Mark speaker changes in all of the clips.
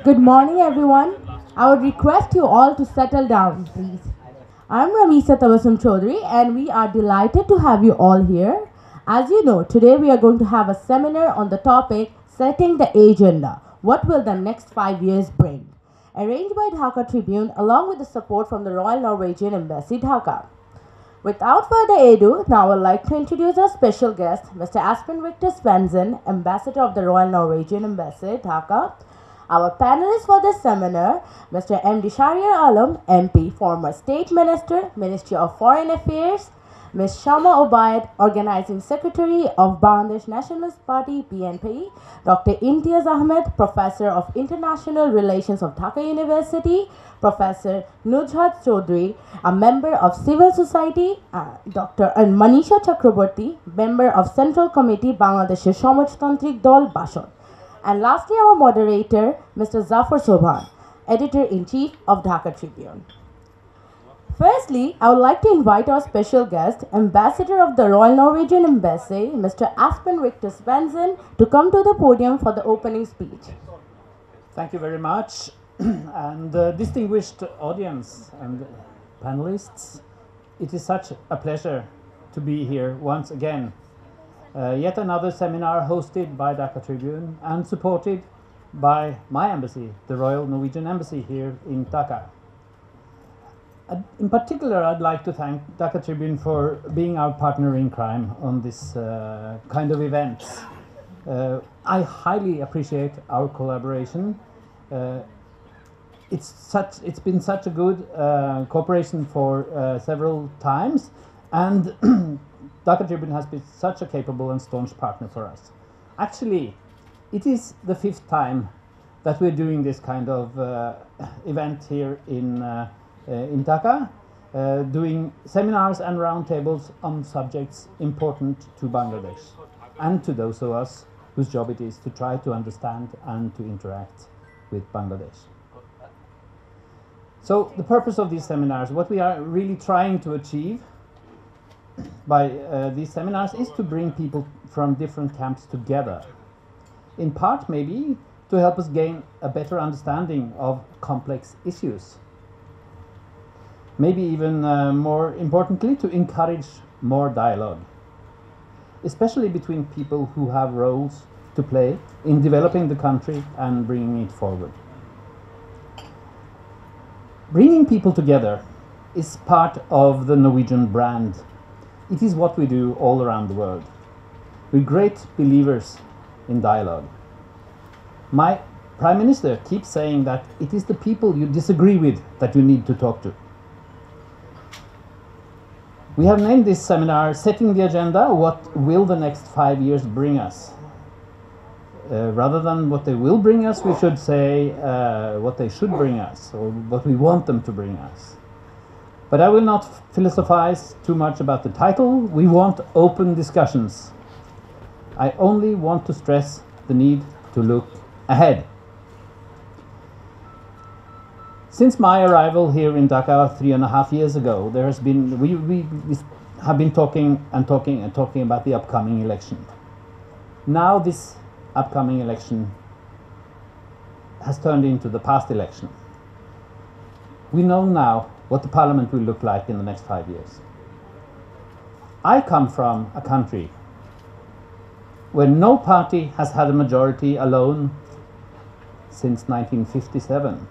Speaker 1: Good morning, everyone. I would request you all to settle down, please. I'm Ramisa Tabassum Chaudhary, and we are delighted to have you all here. As you know, today we are going to have a seminar on the topic Setting the Agenda. What will the next 5 years bring? Arranged by Dhaka Tribune along with the support from the Royal Norwegian Embassy, Dhaka. Without further ado, now I'd like to introduce our special guest, Mr. Aspen Victor Svensson, Ambassador of the Royal Norwegian Embassy, Dhaka. Our panelists for this seminar, Mr. M. D. Shahriar Alam, MP, former State Minister, Ministry of Foreign Affairs, Ms. Shama Obaid, Organizing Secretary of Bangladesh Nationalist Party, BNP, Dr. Imtiaz Ahmed, Professor of International Relations of Dhaka University, Professor Nujhat Chaudhary, a member of Civil Society, Dr. Manisha Chakraborty, member of Central Committee, Bangladesh Samajtantrik Dol Bashar. And lastly, our moderator, Mr. Zafar Sobhan, Editor-in-Chief of Dhaka Tribune. Firstly, I would like to invite our special guest, Ambassador of the Royal Norwegian Embassy, Mr. Aspen Victor Svensson, to come to the podium for the opening speech.
Speaker 2: Thank you very much. And distinguished audience and panelists, it is such a pleasure to be here once again. Yet another seminar hosted by Dhaka Tribune and supported by my embassy, the Royal Norwegian Embassy here in Dhaka. In particular, I'd like to thank Dhaka Tribune for being our partner in crime on this kind of events. I highly appreciate our collaboration. It's been such a good cooperation for several times, and Dhaka Tribune has been such a capable and staunch partner for us. Actually, it is the 5th time that we're doing this kind of event here in Dhaka, doing seminars and roundtables on subjects important to Bangladesh and to those of us whose job it is to try to understand and to interact with Bangladesh. So the purpose of these seminars, what we are really trying to achieve by these seminars is to bring people from different camps together, in part maybe to help us gain a better understanding of complex issues. Maybe even more importantly, to encourage more dialogue, especially between people who have roles to play in developing the country and bringing it forward. Bringing people together is part of the Norwegian brand. It is what we do all around the world. We're great believers in dialogue. My Prime Minister keeps saying that it is the people you disagree with that you need to talk to. We have named this seminar Setting the Agenda, What Will the Next 5 Years Bring Us? Rather than what they will bring us, we should say what they should bring us, or what we want them to bring us. But I will not philosophize too much about the title. We want open discussions. I only want to stress the need to look ahead. Since my arrival here in Dhaka 3.5 years ago, there has been we have been talking about the upcoming election. Now this upcoming election has turned into the past election. We know now what the parliament will look like in the next 5 years. I come from a country where no party has had a majority alone since 1957.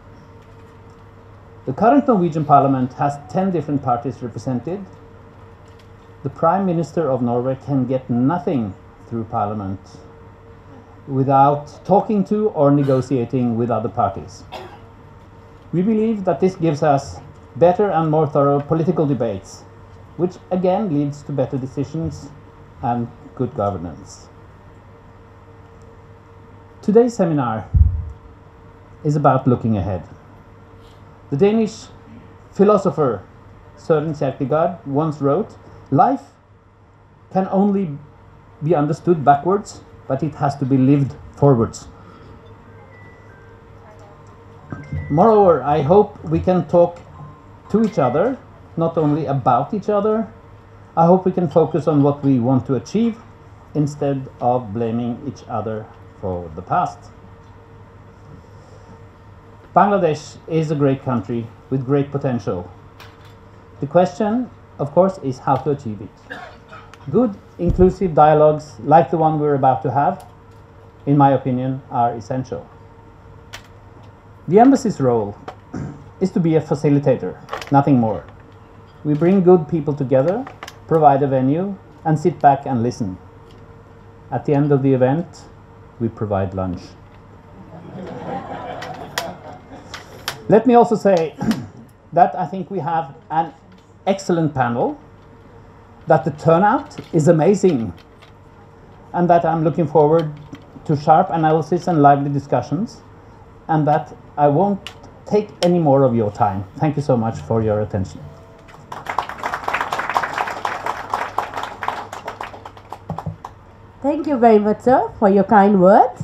Speaker 2: The current Norwegian parliament has 10 different parties represented. The Prime Minister of Norway can get nothing through parliament without talking to or negotiating with other parties. We believe that this gives us better and more thorough political debates, which again leads to better decisions and good governance. Today's seminar is about looking ahead. The Danish philosopher Søren Kierkegaard once wrote, "Life can only be understood backwards, but it has to be lived forwards." Moreover, I hope we can talk to each other, not only about each other. I hope we can focus on what we want to achieve instead of blaming each other for the past. Bangladesh is a great country with great potential. The question, of course, is how to achieve it. Good, inclusive dialogues like the one we're about to have, in my opinion, are essential. The embassy's role is to be a facilitator, nothing more. We bring good people together, provide a venue, and sit back and listen. At the end of the event, we provide lunch. Let me also say that I think we have an excellent panel, that the turnout is amazing, and that I'm looking forward to sharp analysis and lively discussions, and that I won't take any more of your time. Thank you so much for your attention.
Speaker 1: Thank you very much, sir, for your kind words.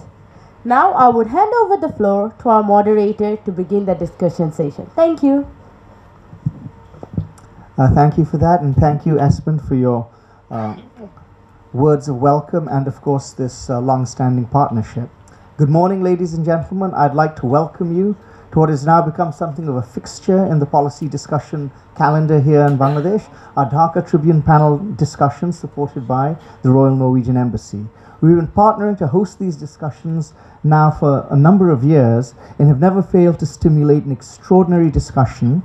Speaker 1: Now I would hand over the floor to our moderator to begin the discussion session. Thank you.
Speaker 3: Thank you for that, and thank you, Espen, for your words of welcome and, of course, this long-standing partnership. Good morning, ladies and gentlemen. I'd like to welcome you to what has now become something of a fixture in the policy discussion calendar here in Bangladesh, our Dhaka Tribune panel discussion supported by the Royal Norwegian Embassy. We've been partnering to host these discussions now for a number of years and have never failed to stimulate an extraordinary discussion,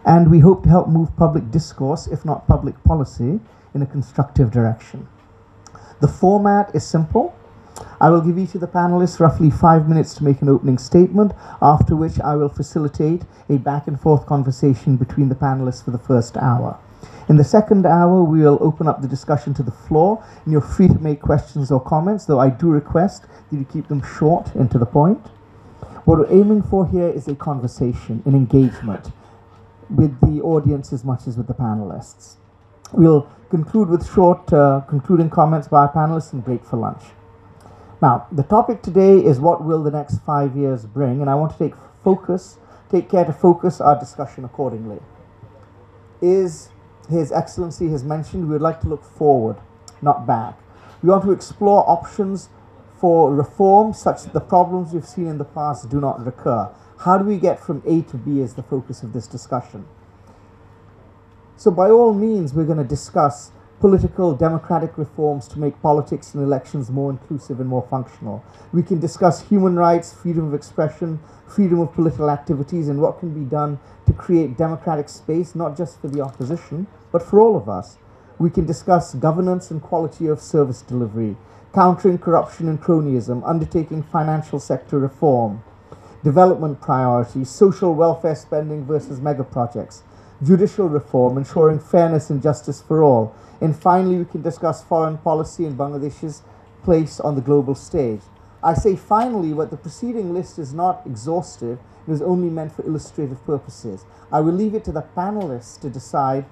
Speaker 3: and we hope to help move public discourse, if not public policy, in a constructive direction. The format is simple. I will give each of the panelists roughly 5 minutes to make an opening statement, after which I will facilitate a back and forth conversation between the panelists for the first hour. In the second hour, we will open up the discussion to the floor, and you're free to make questions or comments, though I do request that you keep them short and to the point. What we're aiming for here is a conversation, an engagement with the audience as much as with the panelists. We'll conclude with short concluding comments by our panelists and break for lunch. Now, the topic today is what will the next 5 years bring, and I want to take care to focus our discussion accordingly. His Excellency has mentioned we would like to look forward, not back. We want to explore options for reform such that the problems we've seen in the past do not recur. How do we get from A to B is the focus of this discussion. So by all means, we're going to discuss political democratic reforms to make politics and elections more inclusive and more functional. We can discuss human rights, freedom of expression, freedom of political activities, and what can be done to create democratic space, not just for the opposition, but for all of us. We can discuss governance and quality of service delivery, countering corruption and cronyism, undertaking financial sector reform, development priorities, social welfare spending versus mega projects, judicial reform, ensuring fairness and justice for all. And finally, we can discuss foreign policy and Bangladesh's place on the global stage. I say finally, but the preceding list is not exhaustive. It is only meant for illustrative purposes. I will leave it to the panelists to decide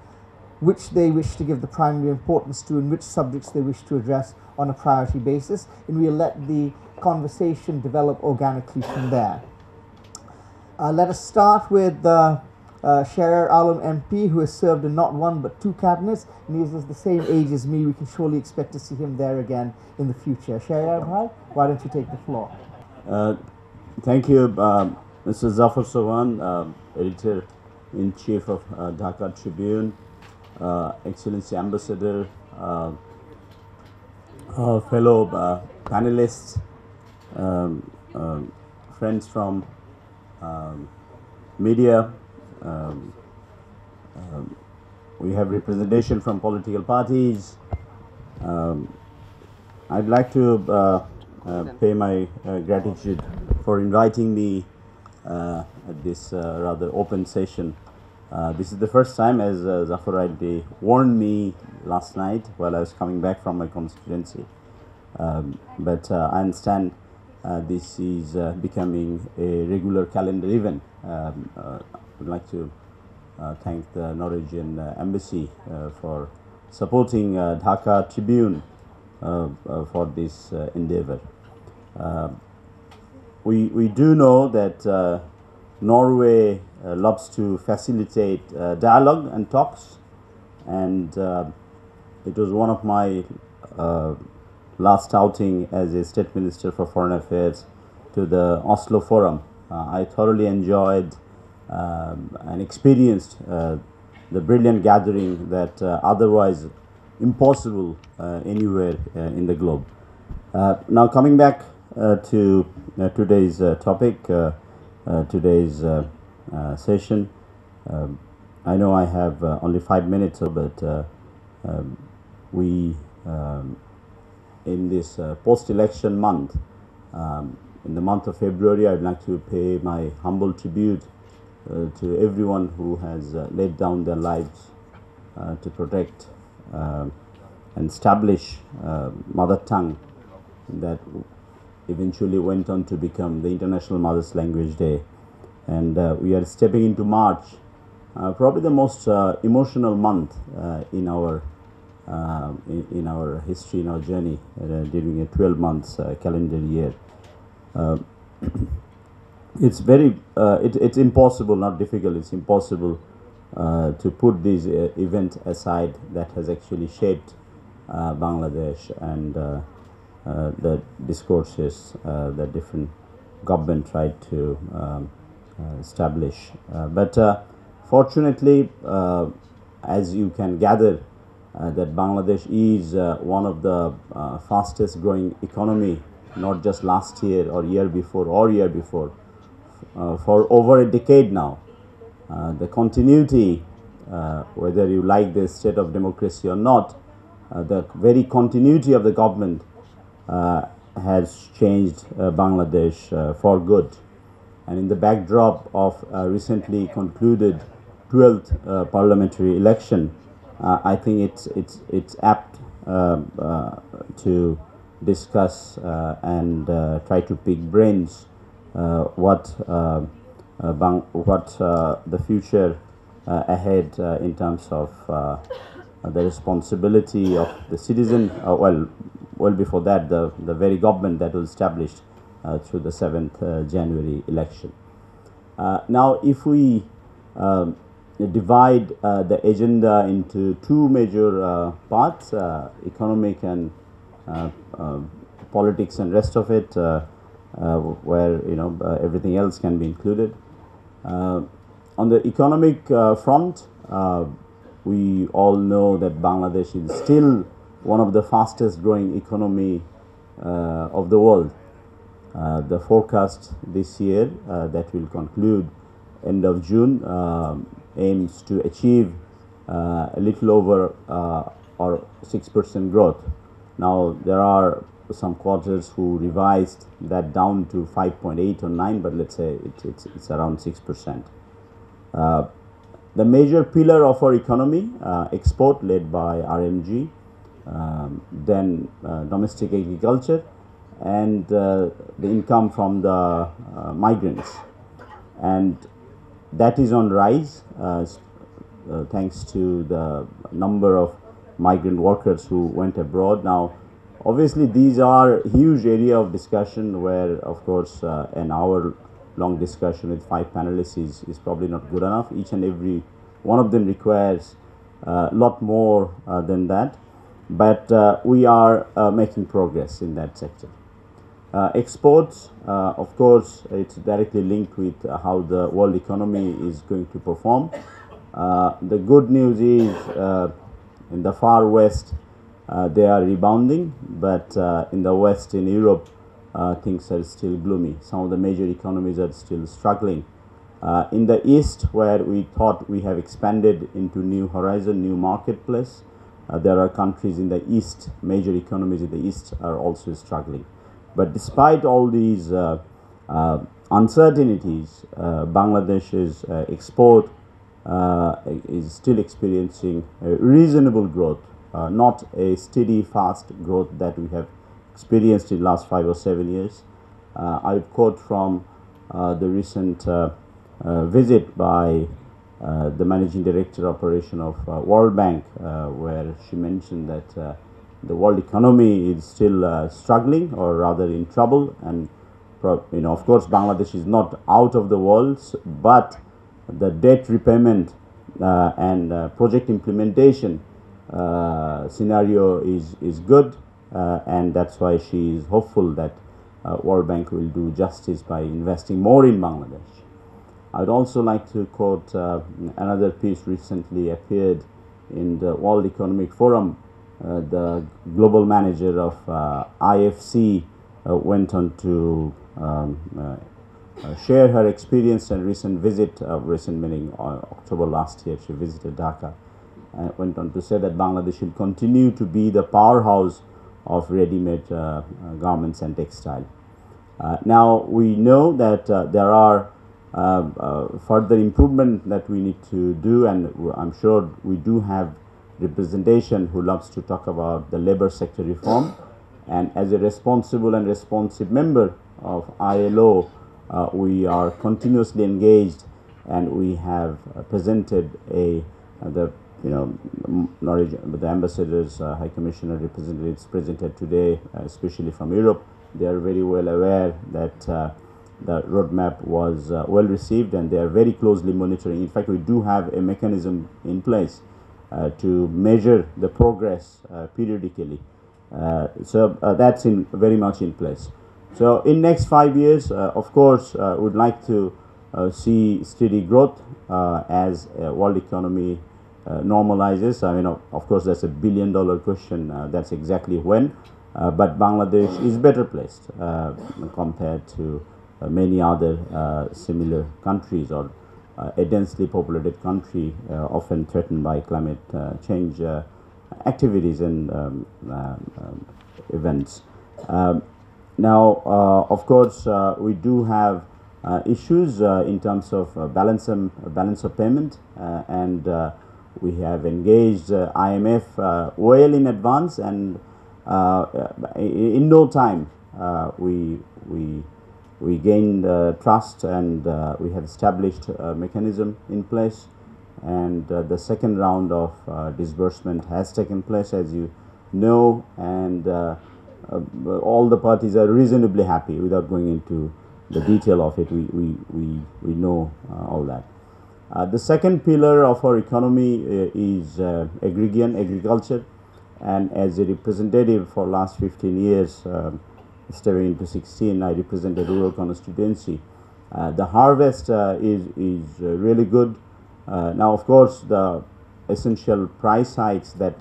Speaker 3: which they wish to give the primary importance to and which subjects they wish to address on a priority basis, and we'll let the conversation develop organically from there. Let us start with Shahryar Alam MP, who has served in not one but 2 cabinets, and he is the same age as me. We can surely expect to see him there again in the future. Shahryar Bhai, why don't you take the floor?
Speaker 4: Thank you, Mr. Zafar Sawan, Editor-in-Chief of Dhaka Tribune, Excellency Ambassador, fellow panelists, friends from media. We have representation from political parties. I'd like to pay my gratitude for inviting me at this rather open session. This is the first time, as Zafar rightly warned me last night while I was coming back from my constituency. But I understand this is becoming a regular calendar event. I would like to thank the Norwegian Embassy for supporting Dhaka Tribune for this endeavor. We do know that Norway loves to facilitate dialogue and talks, and it was one of my last outing as a State Minister for Foreign Affairs to the Oslo Forum I thoroughly enjoyed and experienced the brilliant gathering that otherwise impossible anywhere in the globe. Now coming back to today's topic, today's session. I know I have only 5 minutes, but we in this post-election month, in the month of February, I'd like to pay my humble tribute to everyone who has laid down their lives to protect and establish mother tongue that eventually went on to become the International Mother's Language Day. And we are stepping into March, probably the most emotional month in our history, in our journey during a 12 months calendar year. It's very it's impossible, not difficult, it's impossible to put this event aside that has actually shaped Bangladesh and the discourses that different government tried to establish. But fortunately, as you can gather, that Bangladesh is one of the fastest growing economy, not just last year or year before, for over a decade now. The continuity, whether you like the state of democracy or not, the very continuity of the government has changed Bangladesh for good. And in the backdrop of recently concluded 12th parliamentary election, I think it's apt to discuss and try to pick brains what the future ahead in terms of the responsibility of the citizen. Well before that, the very government that was established through the 7th January election. Now, if we divide the agenda into two major parts, economic and politics and rest of it, where everything else can be included. On the economic front, we all know that Bangladesh is still one of the fastest growing economy of the world. The forecast this year that will conclude end of June aims to achieve a little over or 6% growth. Now there are some quarters who revised that down to 5.8 or 9, but let's say it's around 6%. The major pillar of our economy, export led by RMG, then domestic agriculture, and the income from the migrants, and that is on rise thanks to the number of migrant workers who went abroad. Now obviously these are huge area of discussion where, of course, an hour long discussion with 5 panelists is probably not good enough. Each and every one of them requires a lot more than that, but we are making progress in that sector. Exports, of course, it's directly linked with how the world economy is going to perform. The good news is in the far west they are rebounding, but in the west, in Europe, things are still gloomy. Some of the major economies are still struggling. In the east, where we thought we have expanded into new horizon, new marketplace, there are countries in the east, major economies in the east are also struggling. But despite all these uncertainties, Bangladesh's export is still experiencing a reasonable growth, not a steady, fast growth that we have experienced in the last 5 or 7 years. I would quote from the recent visit by the Managing Director Operation of World Bank, where she mentioned that the world economy is still struggling, or rather in trouble, and of course Bangladesh is not out of the world, but the debt repayment and project implementation scenario is good, and that's why she is hopeful that World Bank will do justice by investing more in Bangladesh. I'd also like to quote another piece recently appeared in the World Economic Forum. The global manager of IFC went on to share her experience and recent visit, recent meaning October last year, she visited Dhaka. Went on to say that Bangladesh will continue to be the powerhouse of ready-made garments and textile. Now we know that there are further improvement that we need to do, and I'm sure we do have representation who loves to talk about the labor sector reform. And as a responsible and responsive member of ILO, we are continuously engaged, and we have presented the Norwegian, the ambassadors, High Commissioner representatives presented today, especially from Europe. They are very well aware that the roadmap was well received, and they are very closely monitoring. In fact, we do have a mechanism in place to measure the progress periodically. So that's very much in place. So in next 5 years, of course, we'd like to see steady growth as world economy normalizes. I mean, of course, that's $1 billion question. That's exactly when. But Bangladesh is better placed compared to many other similar countries, or a densely populated country often threatened by climate change activities and events. Now, of course, we do have issues in terms of balance of payment, and we have engaged IMF well in advance, and in no time we gained trust, and we have established a mechanism in place, and the second round of disbursement has taken place, as you know, and all the parties are reasonably happy. Without going into the detail of it, we know all that. The second pillar of our economy is agrarian agriculture, and as a representative for last 15 years, stepping into 16, I represent a rural constituency. The harvest is really good. Now, of course, the essential price hikes that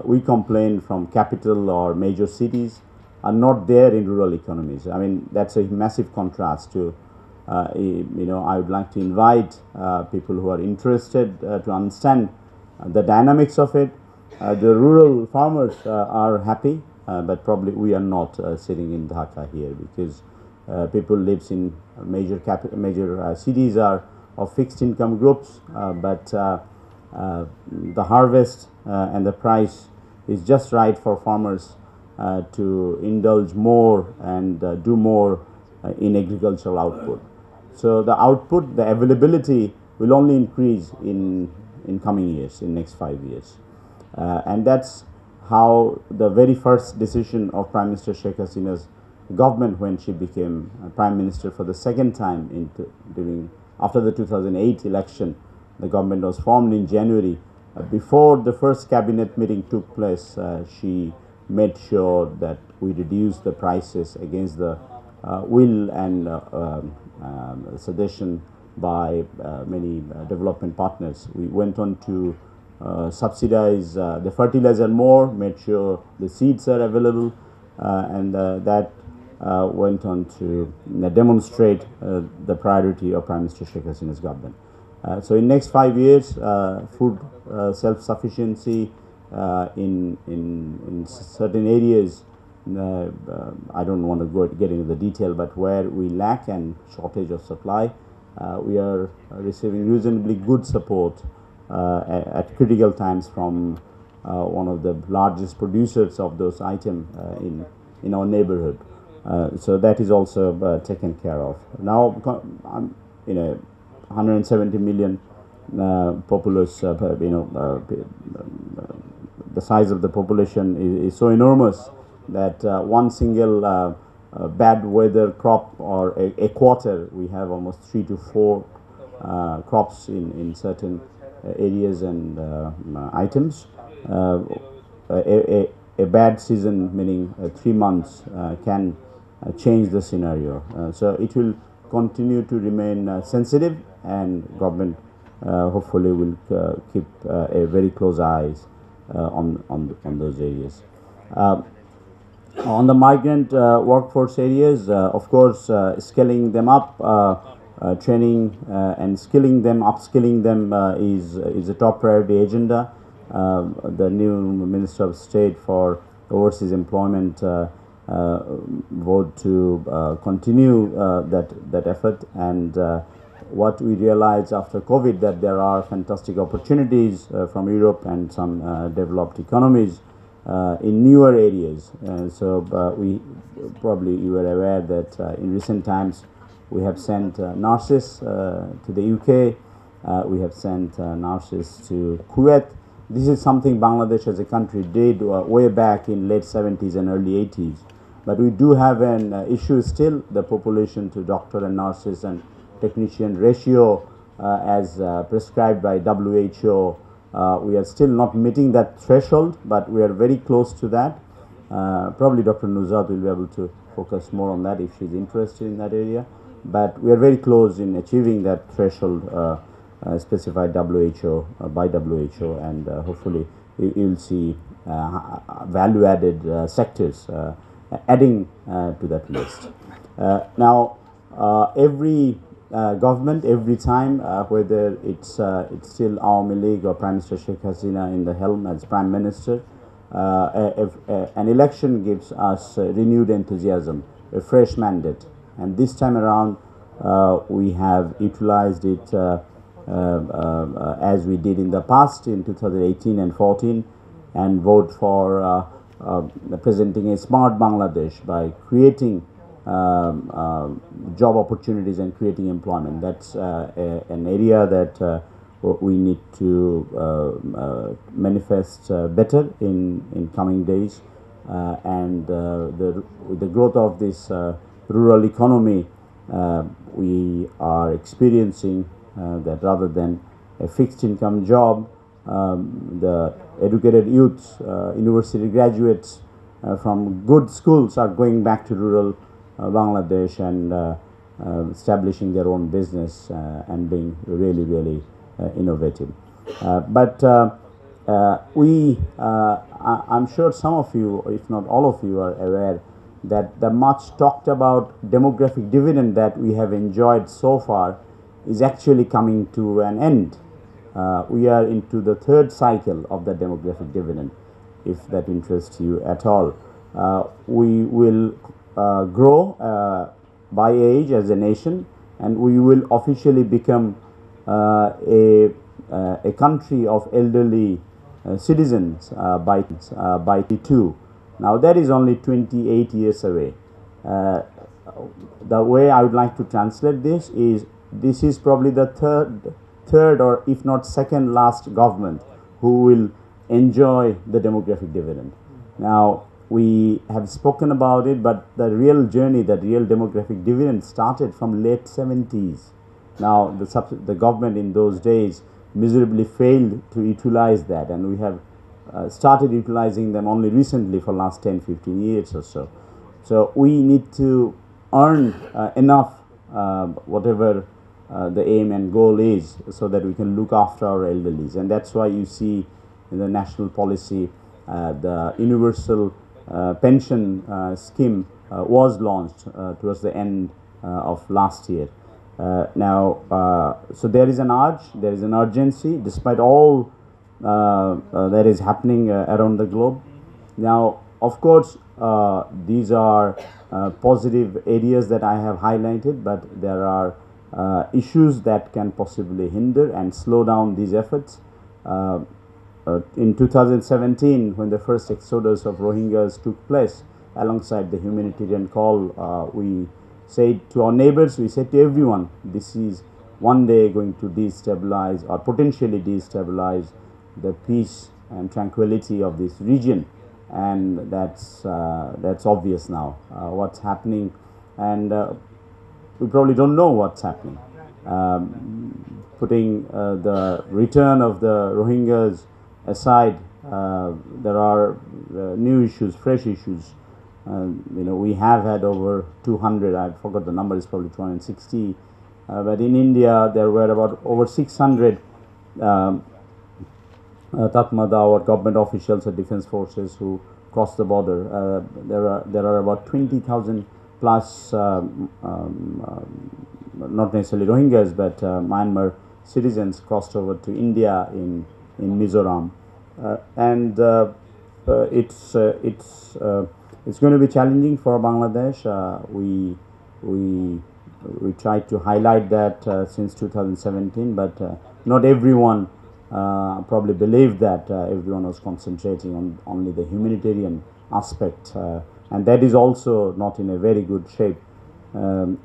Speaker 4: we complain from capital or major cities are not there in rural economies. I mean, that's a massive contrast to, I would like to invite people who are interested to understand the dynamics of it. The rural farmers are happy, but probably we are not sitting in Dhaka here, because people lives in major cities are of fixed income groups, but the harvest and the price is just right for farmers to indulge more and do more in agricultural output. So the output, the availability will only increase in coming years, in next 5 years. And that's how the very first decision of Prime Minister Sheikh Hasina's government, when she became Prime Minister for the second time after the 2008 election, the government was formed in January. Before the first cabinet meeting took place, she made sure that we reduce the prices against the will and suggestion by many development partners. We went on to subsidize the fertilizer more, made sure the seeds are available, and that went on to demonstrate the priority of Prime Minister Sheikh Hasina's government. So in next 5 years, food self-sufficiency in certain areas, I don't want to get into the detail, but where we lack and shortage of supply, we are receiving reasonably good support at critical times from one of the largest producers of those items in our neighborhood. So that is also taken care of. Now, 170 million populace, the size of the population is so enormous that one single bad weather crop or a quarter, we have almost 3 to 4 crops in certain areas and items. A bad season, meaning 3 months, can change the scenario. So it will continue to remain sensitive, and government hopefully will keep a very close eyes on those areas. On the migrant workforce areas, of course, scaling them up, training and skilling them, upskilling them is a top priority agenda. The new Minister of State for Overseas Employment vote to continue that effort, and what we realized after COVID, that there are fantastic opportunities from Europe and some developed economies in newer areas. So we probably you were aware that in recent times we have sent nurses to the UK, we have sent nurses to Kuwait. This is something Bangladesh as a country did way back in late 70s and early 80s. But we do have an issue still, the population to doctor and nurses and technician ratio as prescribed by WHO. We are still not meeting that threshold, but we are very close to that. Probably Dr. Nuzhat will be able to focus more on that if she's interested in that area. But we are very close in achieving that threshold specified WHO by WHO, and hopefully you will see value-added sectors adding to that list. Now, every government, every time, whether it's still Awami League or Prime Minister Sheikh Hasina in the helm as Prime Minister, an election gives us renewed enthusiasm, a fresh mandate. And this time around, we have utilized it as we did in the past in 2018 and 14, and vote for presenting a smart Bangladesh by creating job opportunities and creating employment. That's an area that we need to manifest better in coming days, and with the growth of this rural economy, we are experiencing that rather than a fixed income job, the educated youths, university graduates from good schools are going back to rural Bangladesh and establishing their own business and being really, really innovative. But I'm sure some of you, if not all of you, are aware that the much talked about demographic dividend that we have enjoyed so far is actually coming to an end. We are into the third cycle of the demographic dividend, if that interests you at all. We will grow by age as a nation, and we will officially become a country of elderly citizens by 2022. Now that is only 28 years away. The way I would like to translate this is probably the third or if not second last government who will enjoy the demographic dividend. Now we have spoken about it, but the real journey, the real demographic dividend started from late 70s. Now the government in those days miserably failed to utilize that, and we have started utilizing them only recently for last 10-15 years or so. So we need to earn enough, whatever the aim and goal is, so that we can look after our elderlies. And that's why you see in the national policy the universal pension scheme was launched towards the end of last year. So there is an urge, there is an urgency despite all that is happening around the globe. Now, of course, these are positive areas that I have highlighted, but there are issues that can possibly hinder and slow down these efforts. In 2017, when the first exodus of Rohingyas took place, alongside the humanitarian call, we said to our neighbors, we said to everyone, this is one day going to destabilize or potentially destabilize the peace and tranquility of this region, and that's obvious now what's happening, and we probably don't know what's happening. Putting the return of the Rohingyas aside, there are new issues, fresh issues we have had over 200, I forgot the number, it's probably 260, but in India there were about over 600 Tatmada or government officials or defense forces who crossed the border. There are about 20,000 plus, not necessarily Rohingyas, but Myanmar citizens crossed over to India in Mizoram, and it's going to be challenging for Bangladesh. We tried to highlight that since 2017, but not everyone probably believed that. Everyone was concentrating on only the humanitarian aspect, and that is also not in a very good shape. But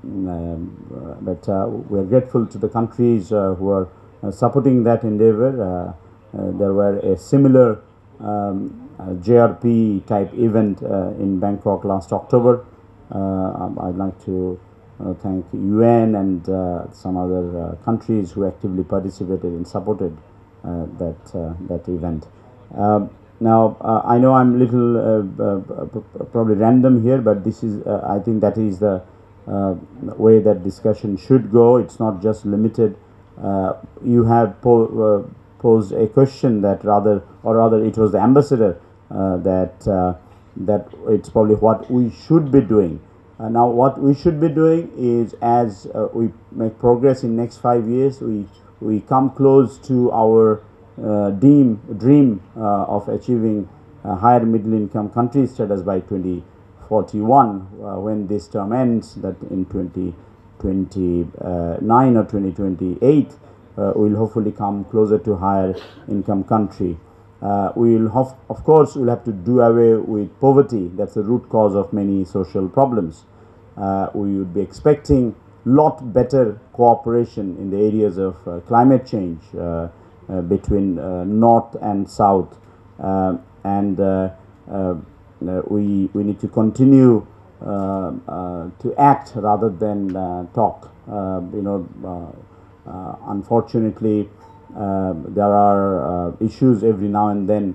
Speaker 4: we are grateful to the countries who are supporting that endeavor. There were a similar JRP type event in Bangkok last October. I'd like to thank UN and some other countries who actively participated and supported that event. Now, I know I'm little probably random here, but this is I think that is the way that discussion should go. It's not just limited. You have posed a question that rather it was the ambassador that it's probably what we should be doing. Now what we should be doing is, as we make progress in next 5 years, we come close to our dream of achieving higher middle income country status by 2041, when this term ends, that in 2029 or 2028 we'll hopefully come closer to higher income country. We'll of course we'll have to do away with poverty. That's the root cause of many social problems. We would be expecting lot better cooperation in the areas of climate change between north and south, and we need to continue to act rather than talk. Unfortunately, there are issues every now and then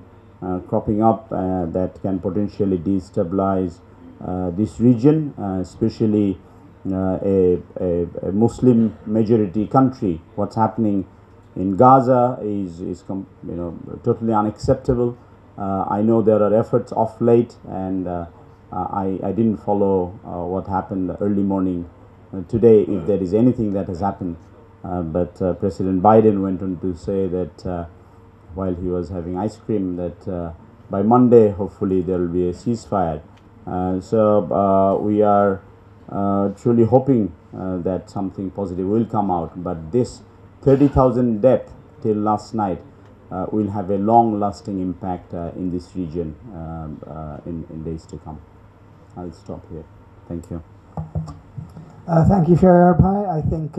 Speaker 4: cropping up that can potentially destabilize this region, especially a Muslim majority country. What's happening in Gaza is totally unacceptable. I know there are efforts of late, and I didn't follow what happened early morning today, if there is anything that has happened. But President Biden went on to say that while he was having ice cream, that by Monday hopefully there will be a ceasefire. So we are truly hoping that something positive will come out, but this 30,000 deaths till last night will have a long-lasting impact in this region in days to come. I'll stop here. Thank you.
Speaker 3: Thank you, Sharyar Bhai. I think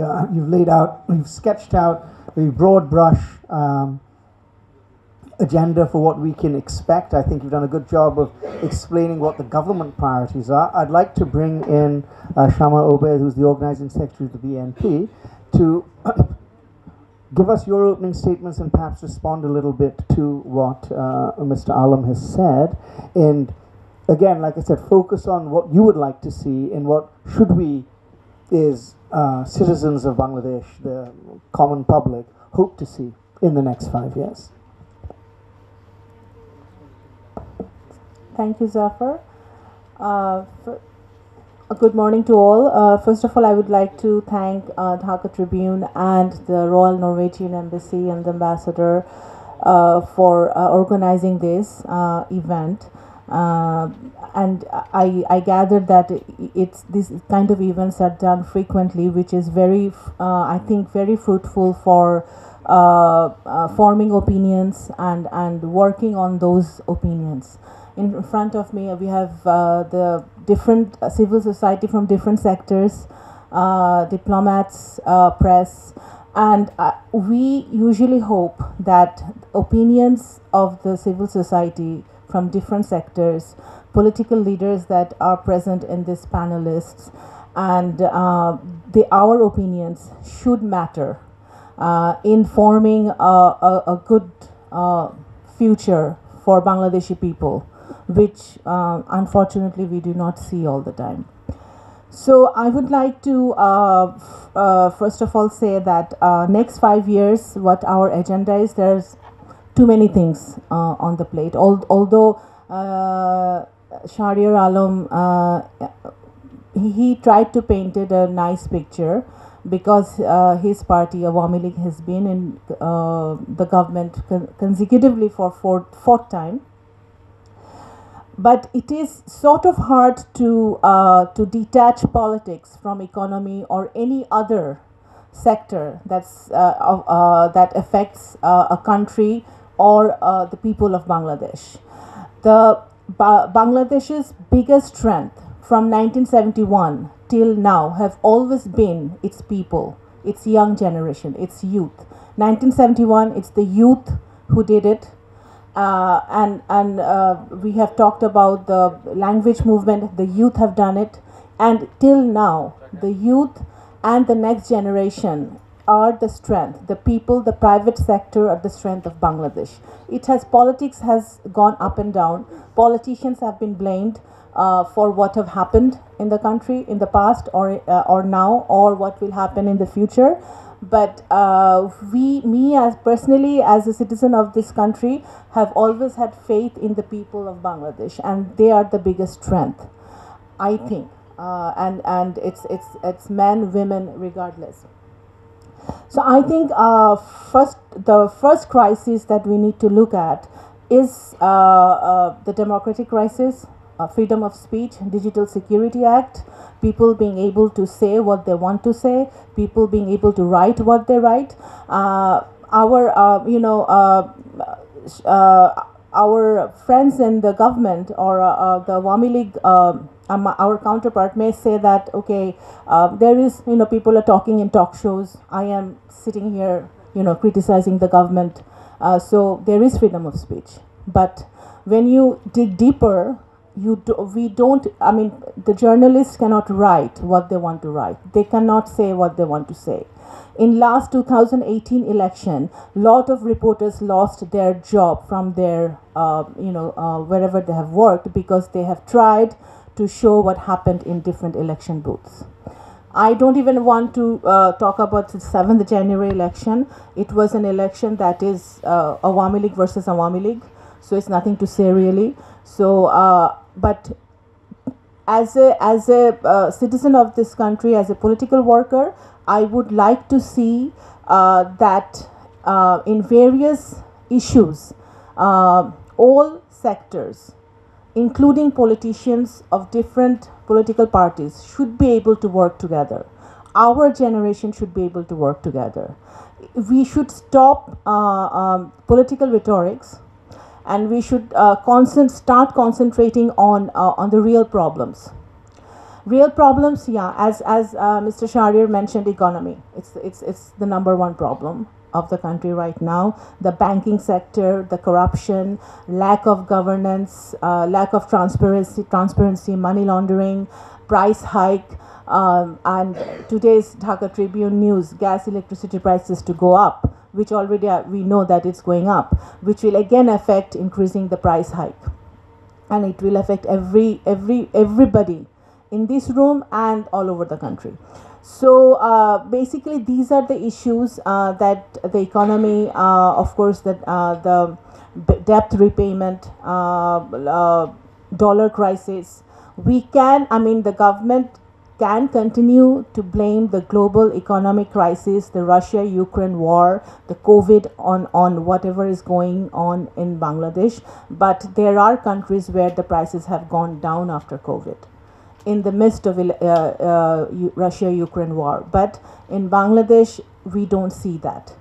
Speaker 3: you've sketched out a broad brush agenda for what we can expect. I think you've done a good job of explaining what the government priorities are. I'd like to bring in Shama Obaid, who's the organizing secretary of the BNP, to give us your opening statements and perhaps respond a little bit to what Mr. Alam has said. And again, like I said, focus on what you would like to see and what should we, is citizens of Bangladesh, the common public, hope to see in the next 5 years.
Speaker 1: Thank you, Zafar. Good morning to all. First of all, I would like to thank Dhaka Tribune and the Royal Norwegian Embassy and the Ambassador for organizing this event. And I gathered that these kind of events are done frequently, which is very, I think, very fruitful for forming opinions and working on those opinions. In front of me, we have the different civil society from different sectors, diplomats, press, and we usually hope that opinions of the civil society from different sectors, political leaders that are present in these panelists, and our opinions should matter in forming a good future for Bangladeshi people. which unfortunately we do not see all the time. So I would like to first of all say that next 5 years, what our agenda is, there's too many things on the plate. Although Shahriar Alam, he tried to paint it a nice picture, because his party, Awami League, has been in the government consecutively for fourth time. But it is sort of hard to detach politics from economy or any other sector that affects a country or the people of Bangladesh. Bangladesh's biggest strength from 1971 till now have always been its people, its young generation, its youth. 1971, it's the youth who did it. We have talked about the language movement, the youth have done it, and till now, the youth and the next generation are the strength. The people, the private sector are the strength of Bangladesh. Politics has gone up and down. Politicians have been blamed for what have happened in the country in the past or now, or what will happen in the future. But me as personally, as a citizen of this country, have always had faith in the people of Bangladesh, and they are the biggest strength, I think. And it's men, women, regardless. So I think the first crisis that we need to look at is the democratic crisis, freedom of speech, Digital Security Act, people being able to say what they want to say, people being able to write what they write. Our friends in the government or the Awami League, our counterpart may say that, okay, there is, people are talking in talk shows. I am sitting here, criticizing the government. So there is freedom of speech. But when you dig deeper, the journalists cannot write what they want to write. They cannot say what they want to say. In last 2018 election, lot of reporters lost their job from their, wherever they have worked, because they have tried to show what happened in different election booths. I don't even want to talk about the 7th January election. It was an election that is Awami League versus Awami League, so it's nothing to say really. So, but as a citizen of this country, as a political worker, I would like to see that in various issues, all sectors, including politicians of different political parties, should be able to work together. Our generation should be able to work together. We should stop political rhetorics, and we should start concentrating on the real problems. Real problems, yeah, as Mr. Shahriar mentioned, economy. It's the number one problem of the country right now. The banking sector, the corruption, lack of governance, lack of transparency, money laundering, price hike, and today's Dhaka Tribune news, gas, electricity prices to go up, which already we know that it's going up, which will again affect increasing the price hike, and it will affect everybody in this room and all over the country. So basically, these are the issues that the economy, of course, that the debt repayment, dollar crisis. The government can continue to blame the global economic crisis, the Russia-Ukraine war, the COVID on whatever is going on in Bangladesh. But there are countries where the prices have gone down after COVID, in the midst of Russia-Ukraine war. But in Bangladesh, we don't see that.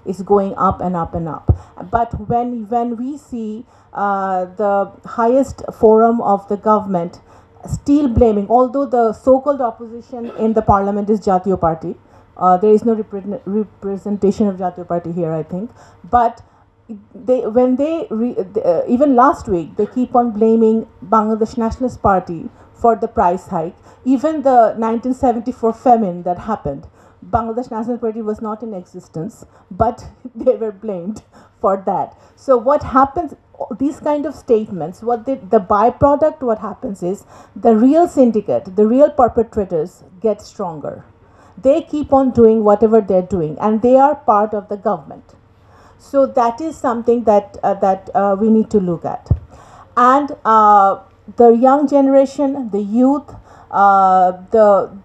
Speaker 1: It's going up and up and up. But when we see the highest forum of the government still blaming, although the so-called opposition in the parliament is Jatiyo Party, there is no representation of Jatiyo Party here, I think. But even last week, they keep on blaming Bangladesh Nationalist Party for the price hike. Even the 1974 famine that happened, Bangladesh National Party was not in existence, but they were blamed for that. So what happens,
Speaker 5: these kind of statements, the byproduct, what happens is the real syndicate, the real perpetrators get stronger. They keep on doing whatever they're doing, and they are part of the government. So that is something that we need to look at. And the young generation, the youth,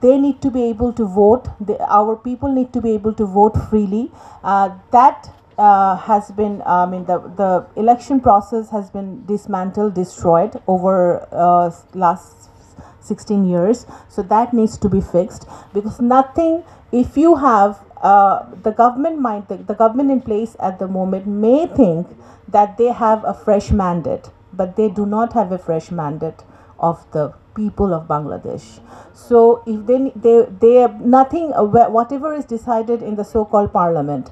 Speaker 5: they need to be able to vote. Our people need to be able to vote freely. That has been, the election process has been dismantled, destroyed over last 16 years. So that needs to be fixed, because nothing, if you have the government in place at the moment may think that they have a fresh mandate, but they do not have a fresh mandate of the people of Bangladesh. So if they have nothing, whatever is decided in the so-called parliament,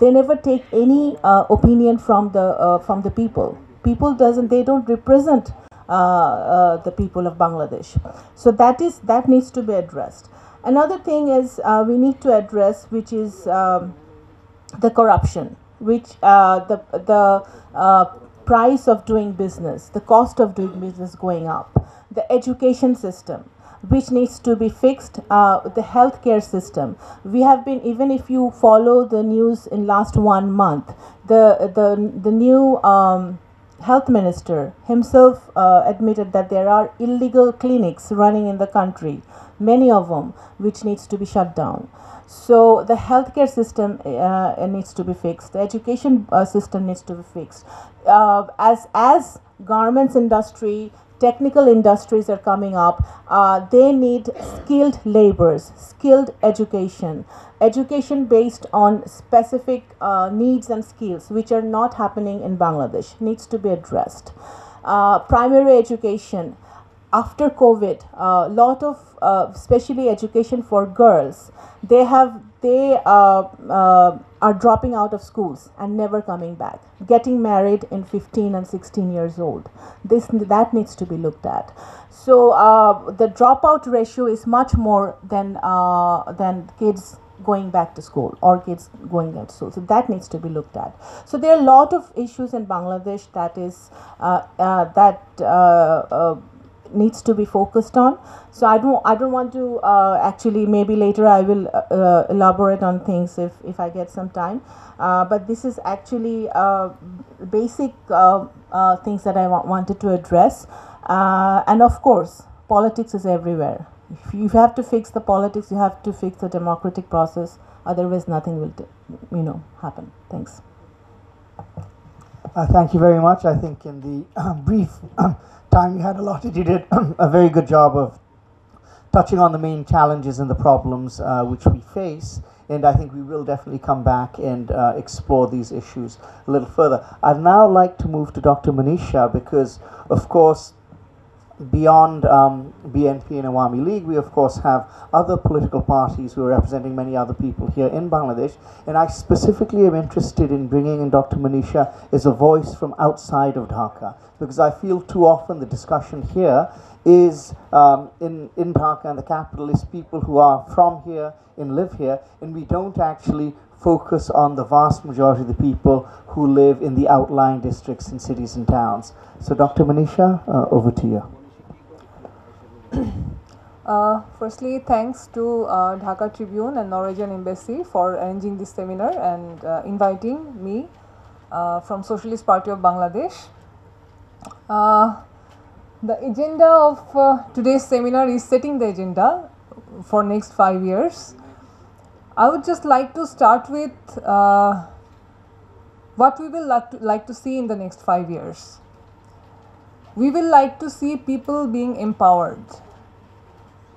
Speaker 5: they never take any opinion from the people. They don't represent the people of Bangladesh. So that needs to be addressed. Another thing is we need to address, which is the corruption, which the price of doing business, the cost of doing business going up, the education system, which needs to be fixed, the healthcare system. We have been, even if you follow the news in last 1 month, the new health minister himself admitted that there are illegal clinics running in the country, many of them, which needs to be shut down. So the healthcare system needs to be fixed. The education system needs to be fixed. As garments industry, technical industries are coming up, they need skilled laborers, skilled education based on specific needs and skills, which are not happening in Bangladesh, needs to be addressed. Primary education. After COVID, a lot of, especially education for girls, they are dropping out of schools and never coming back, getting married in 15 and 16 years old. That needs to be looked at. So the dropout ratio is much more than kids going back to school or kids going back to school. So that needs to be looked at. So there are a lot of issues in Bangladesh that is needs to be focused on. So I don't want to actually, maybe later I will elaborate on things if I get some time. But this is actually basic things that I wanted to address. And of course, politics is everywhere. If you have to fix the politics, you have to fix the democratic process. Otherwise, nothing will happen. Thanks.
Speaker 3: Thank you very much. I think in the brief time you had allotted, you did a very good job of touching on the main challenges and the problems which we face. And I think we will definitely come back and explore these issues a little further. I'd now like to move to Dr. Manisha, because, of course, beyond BNP and Awami League, we of course have other political parties who are representing many other people here in Bangladesh, and I specifically am interested in bringing in Dr. Manisha as a voice from outside of Dhaka, because I feel too often the discussion here is in Dhaka and the capital is people who are from here and live here, and we don't actually focus on the vast majority of the people who live in the outlying districts and cities and towns. So Dr. Manisha, over to you.
Speaker 6: Firstly, thanks to Dhaka Tribune and Norwegian Embassy for arranging this seminar and inviting me from Socialist Party of Bangladesh. The agenda of today's seminar is setting the agenda for next 5 years. I would just like to start with what we will like to see in the next 5 years. We will like to see people being empowered,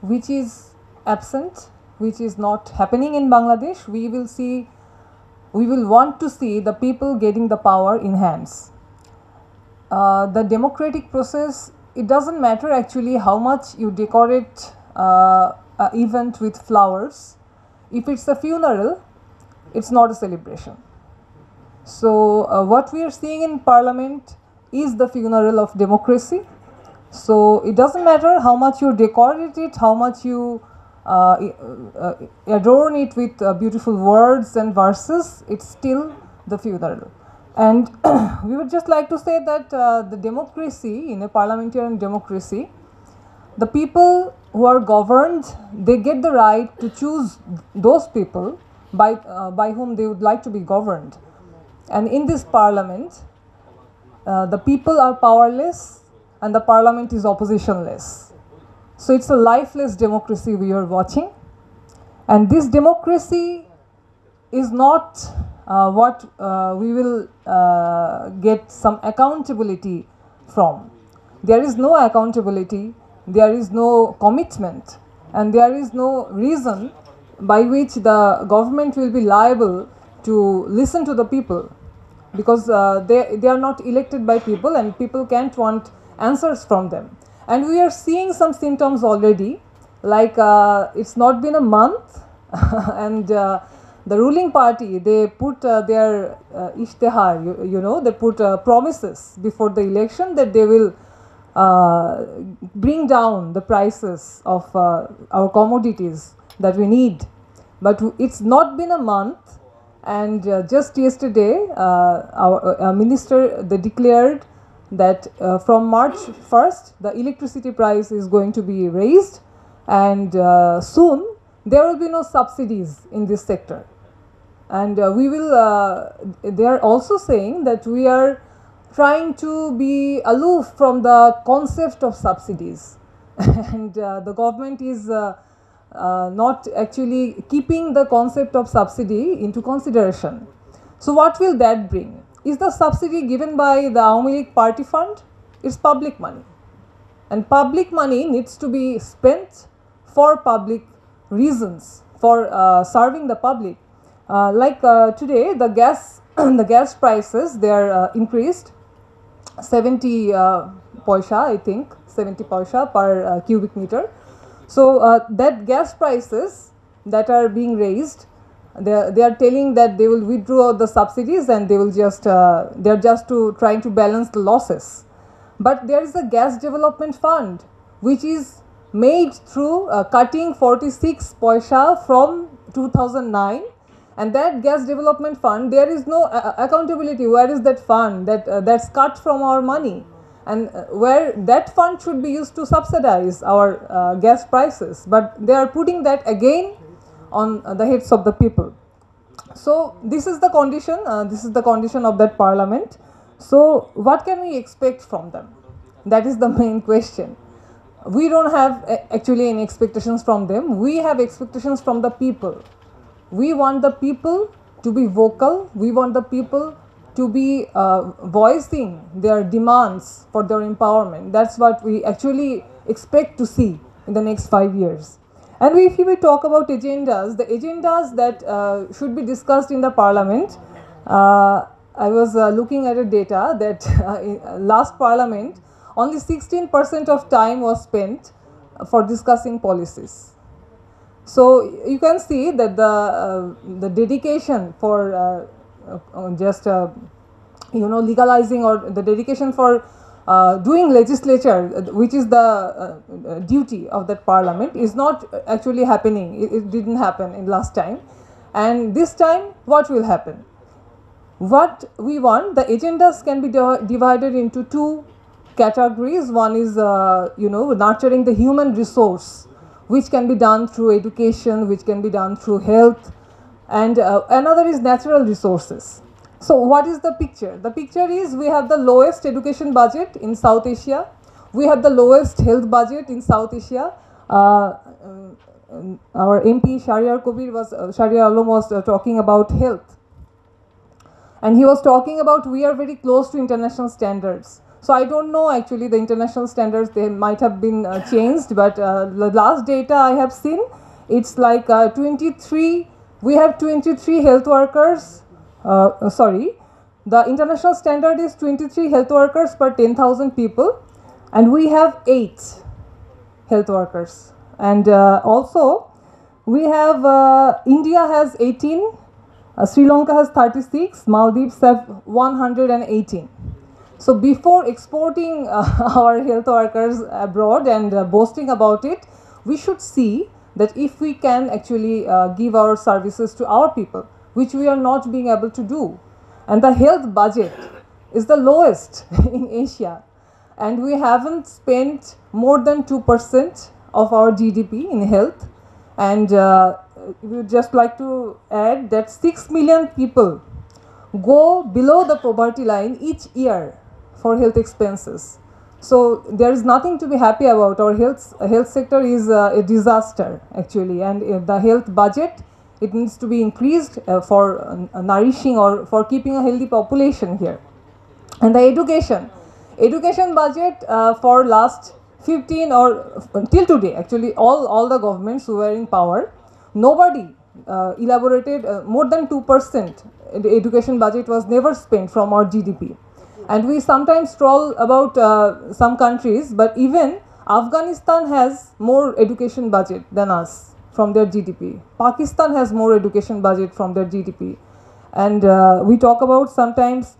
Speaker 6: which is absent, which is not happening in Bangladesh. We will want to see the people getting the power in hands. The democratic process, it doesn't matter actually how much you decorate an event with flowers. If it's a funeral, it's not a celebration. So what we are seeing in Parliament is the funeral of democracy. So it doesn't matter how much you decorate it, how much you adorn it with beautiful words and verses, it's still the funeral. And we would just like to say that the democracy, in a parliamentarian democracy, the people who are governed, they get the right to choose those people by whom they would like to be governed. And in this parliament, the people are powerless and the parliament is oppositionless. So it's a lifeless democracy we are watching. And this democracy is not what we will get some accountability from. There is no accountability, there is no commitment, and there is no reason by which the government will be liable to listen to the people, because they are not elected by people and people can't want answers from them. And we are seeing some symptoms already, like it's not been a month and the ruling party, they put their ishtihar, you know, they put promises before the election that they will bring down the prices of our commodities that we need. But it's not been a month, and just yesterday our minister, they declared that from March 1st the electricity price is going to be raised, and soon there will be no subsidies in this sector. And we will they are also saying that we are trying to be aloof from the concept of subsidies and the government is not actually keeping the concept of subsidy into consideration. So what will that bring? Is the subsidy given by the Awami League party fund? It's public money, and public money needs to be spent for public reasons, for serving the public. Like today the gas the gas prices, they are increased 70 paisa, I think 70 paisa per cubic meter. So that gas prices that are being raised, they are telling that they will withdraw the subsidies and they will just they are just trying to balance the losses. But there is a gas development fund which is made through cutting 46 paisa from 2009, and that gas development fund, there is no accountability. Where is that fund that's cut from our money, and where that fund should be used to subsidize our gas prices, but they are putting that again on the heads of the people. So this is the condition, of that parliament. So what can we expect from them? That is the main question. We don't have actually any expectations from them. We have expectations from the people. We want the people to be vocal. We want the people to be voicing their demands for their empowerment. That's what we actually expect to see in the next 5 years. And if we talk about agendas, the agendas that should be discussed in the parliament, I was looking at a data that in last parliament, only 16% of time was spent for discussing policies. So you can see that the dedication for just legalizing, or the dedication for doing legislature, which is the duty of that parliament, is not actually happening. It didn't happen in last time, and this time what will happen? What we want, the agendas can be divided into two categories. One is nurturing the human resource, which can be done through education, which can be done through health, and another is natural resources. So what is the picture? The picture is we have the lowest education budget in South Asia, we have the lowest health budget in South Asia. Our MP Shahriar Alam was talking about health, and he was talking about we are very close to international standards. So I don't know actually the international standards, they might have been changed, but the last data I have seen, it's like 23, we have 23 health workers, the international standard is 23 health workers per 10,000 people, and we have 8 health workers. And also we have, India has 18, Sri Lanka has 36, Maldives have 118. So before exporting our health workers abroad and boasting about it, we should see that if we can actually give our services to our people, which we are not being able to do. and the health budget is the lowest in Asia, and we haven't spent more than 2% of our GDP in health. And we would just like to add that 6 million people go below the poverty line each year for health expenses. So there is nothing to be happy about. Our health sector is a disaster actually, and the health budget, it needs to be increased for nourishing or for keeping a healthy population here. And the education budget for last 15 or till today, actually all the governments who were in power, nobody elaborated more than 2%. The education budget was never spent from our GDP. And we sometimes troll about some countries, but even Afghanistan has more education budget than us from their GDP. Pakistan has more education budget from their GDP. And we talk about sometimes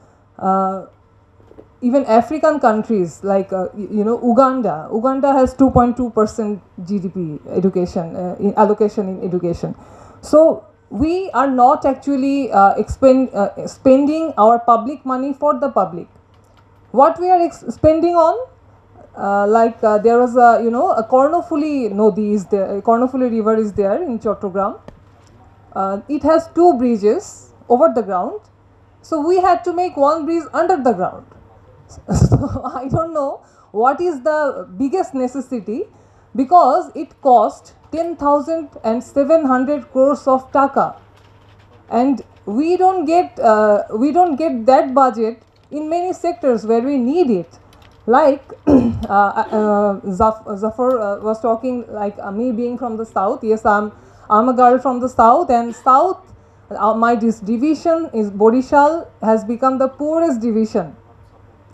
Speaker 6: even African countries like Uganda. Uganda has 2.2% GDP education in allocation in education. So we are not actually spending our public money for the public. What we are spending on, there was a Kornofuli Nodi is there, Kornofuli river is there in Chattogram. It has 2 bridges over the ground, so we had to make 1 bridge under the ground. So I don't know what is the biggest necessity, because it cost 10,700 crores of taka, and we don't get that budget in many sectors where we need it. Like Zafar was talking, like me being from the south. Yes, I'm a girl from the south, and south my division is Borishal, has become the poorest division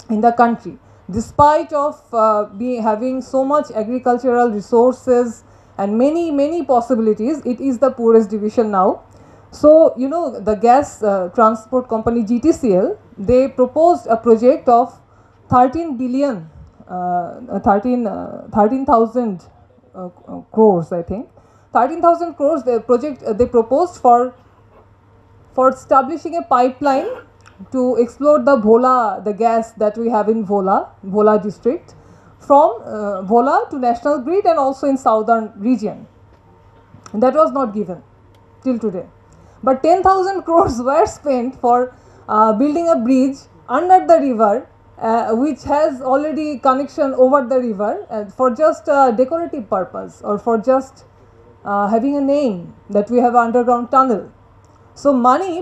Speaker 6: in the country, despite of having so much agricultural resources and many possibilities. It is the poorest division now. So the gas transport company GTCL, they proposed a project of 13 billion 13,000 crores, I think 13,000 crores. The project they proposed for establishing a pipeline to explore the gas that we have in Bhola district, from Bhola to National Grid and also in southern region. And that was not given till today. But 10,000 crores were spent for building a bridge under the river, which has already connection over the river, for just decorative purpose, or for just having a name that we have underground tunnel. So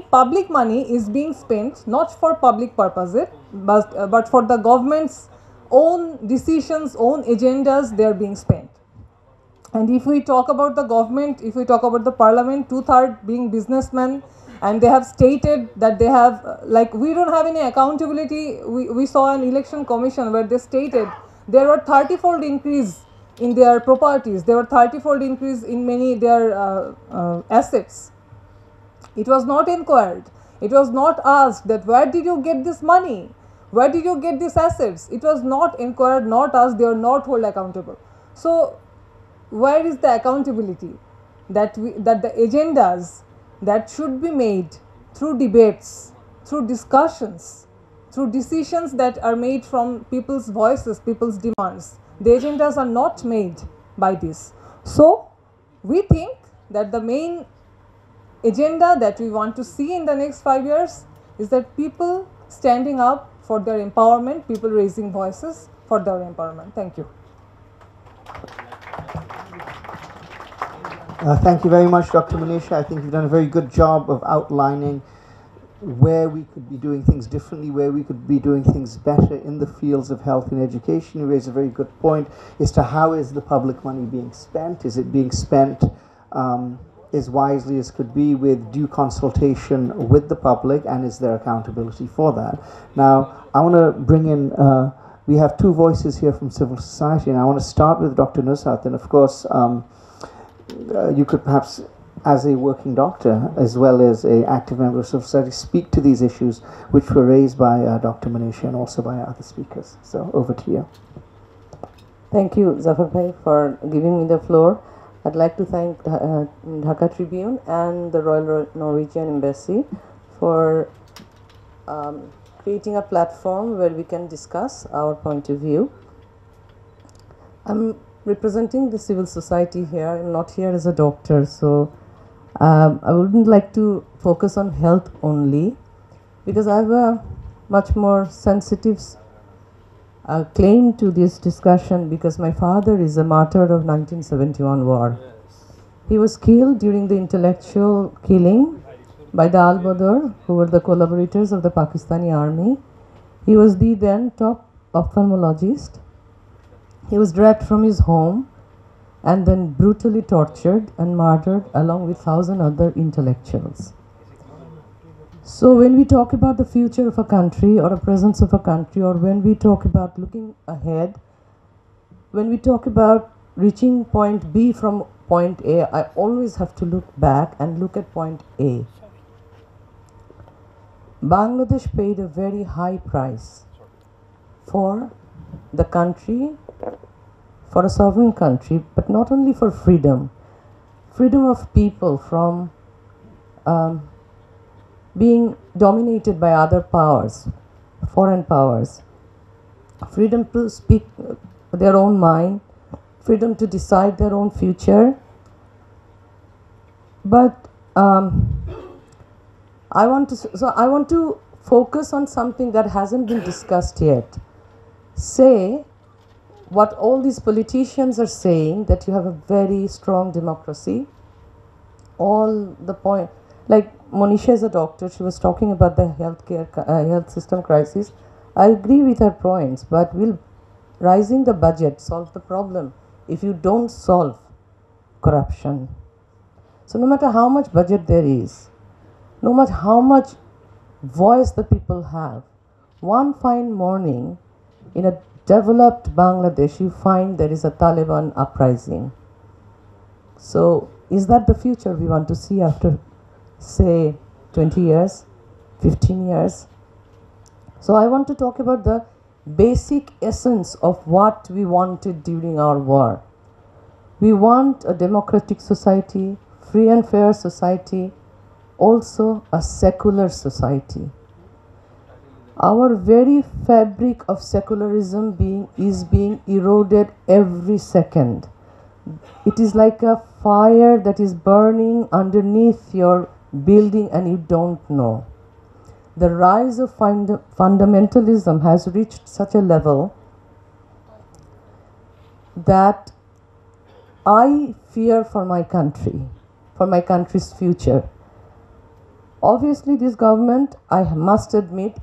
Speaker 6: public money is being spent not for public purposes, but for the government's own decisions, own agendas, they are being spent. And if we talk about the government, if we talk about the parliament, 2/3 being businessmen, and they have stated that they have, we don't have any accountability. We saw an election commission where they stated there were 30-fold increase in their properties, there were 30-fold increase in many their assets. It was not inquired. It was not asked that where did you get this money? Where did you get these assets? It was not inquired, not asked. They are not held accountable. So where is the accountability that the agendas that should be made through debates, through discussions, through decisions that are made from people's voices, people's demands, the agendas are not made by this. So we think that the main agenda that we want to see in the next 5 years is that people standing up for their empowerment, people raising voices for their empowerment. Thank you.
Speaker 3: Thank you very much, Dr. Manisha. I think you've done a very good job of outlining where we could be doing things differently, where we could be doing things better in the fields of health and education. You raise a very good point as to how is the public money being spent. Is it being spent as wisely as could be, with due consultation with the public, and is there accountability for that? Now, I want to bring in, we have 2 voices here from civil society, and I want to start with Dr. Nusrat, and of course, you could perhaps, as a working doctor as well as an active member of civil society, speak to these issues which were raised by Dr. Manisha and also by other speakers. So over to you.
Speaker 7: Thank you, Zafar Bhai, for giving me the floor. I'd like to thank Dhaka Tribune and the Royal Norwegian Embassy for creating a platform where we can discuss our point of view. I'm representing the civil society here. I'm not here as a doctor, so I wouldn't like to focus on health only, because I have a much more sensitive claim to this discussion, because my father is a martyr of 1971 war. He was killed during the intellectual killing by the Al-Badr, who were the collaborators of the Pakistani army. He was the then top ophthalmologist. He was dragged from his home and then brutally tortured and murdered along with 1,000 other intellectuals. So when we talk about the future of a country or a presence of a country, or when we talk about looking ahead, when we talk about reaching point B from point A, I always have to look back and look at point A. Bangladesh paid a very high price for the country, for a sovereign country, but not only for freedom. Freedom of people from being dominated by other powers, foreign powers. Freedom to speak their own mind, freedom to decide their own future. But I want to focus on something that hasn't been discussed yet. Say what all these politicians are saying, that you have a very strong democracy. All the point, like Monisha is a doctor, she was talking about the health system crisis. I agree with her points, but will raising the budget solve the problem if you don't solve corruption? So no matter how much budget there is, no matter how much voice the people have, one fine morning in a developed Bangladesh, you find there is a Taliban uprising. So is that the future we want to see after, say, 20 years, 15 years? So I want to talk about the basic essence of what we wanted during our war. We want a democratic society, free and fair society, also a secular society. Our very fabric of secularism is being eroded every second. It is like a fire that is burning underneath your building and you don't know. The rise of fundamentalism has reached such a level that I fear for my country, for my country's future. Obviously, this government, I must admit,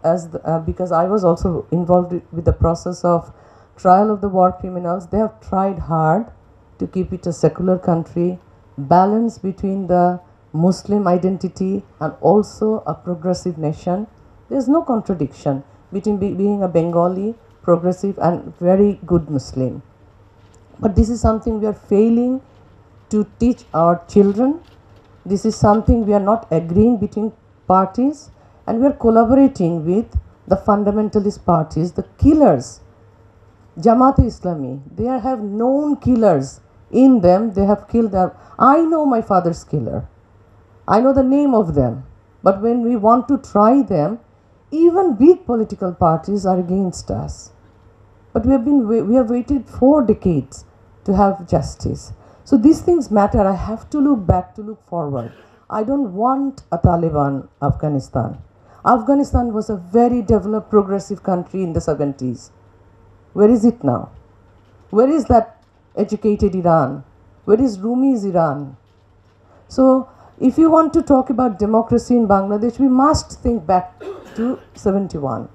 Speaker 7: because I was also involved with the process of trial of the war criminals, they have tried hard to keep it a secular country, balance between the Muslim identity and also a progressive nation. There is no contradiction between being a Bengali, progressive and very good Muslim. But this is something we are failing to teach our children. This is something we are not agreeing between parties, and we are collaborating with the fundamentalist parties, the killers. Jamaat-e-Islami, they have known killers in them, they have killed them. I know my father's killer. I know the name of them. But when we want to try them, even big political parties are against us. But we have waited 4 decades to have justice. So these things matter. I have to look back to look forward. I don't want a Taliban Afghanistan. Afghanistan was a very developed, progressive country in the 70s. Where is it now? Where is that educated Iran? Where is Rumi's Iran? So if you want to talk about democracy in Bangladesh, we must think back to 71.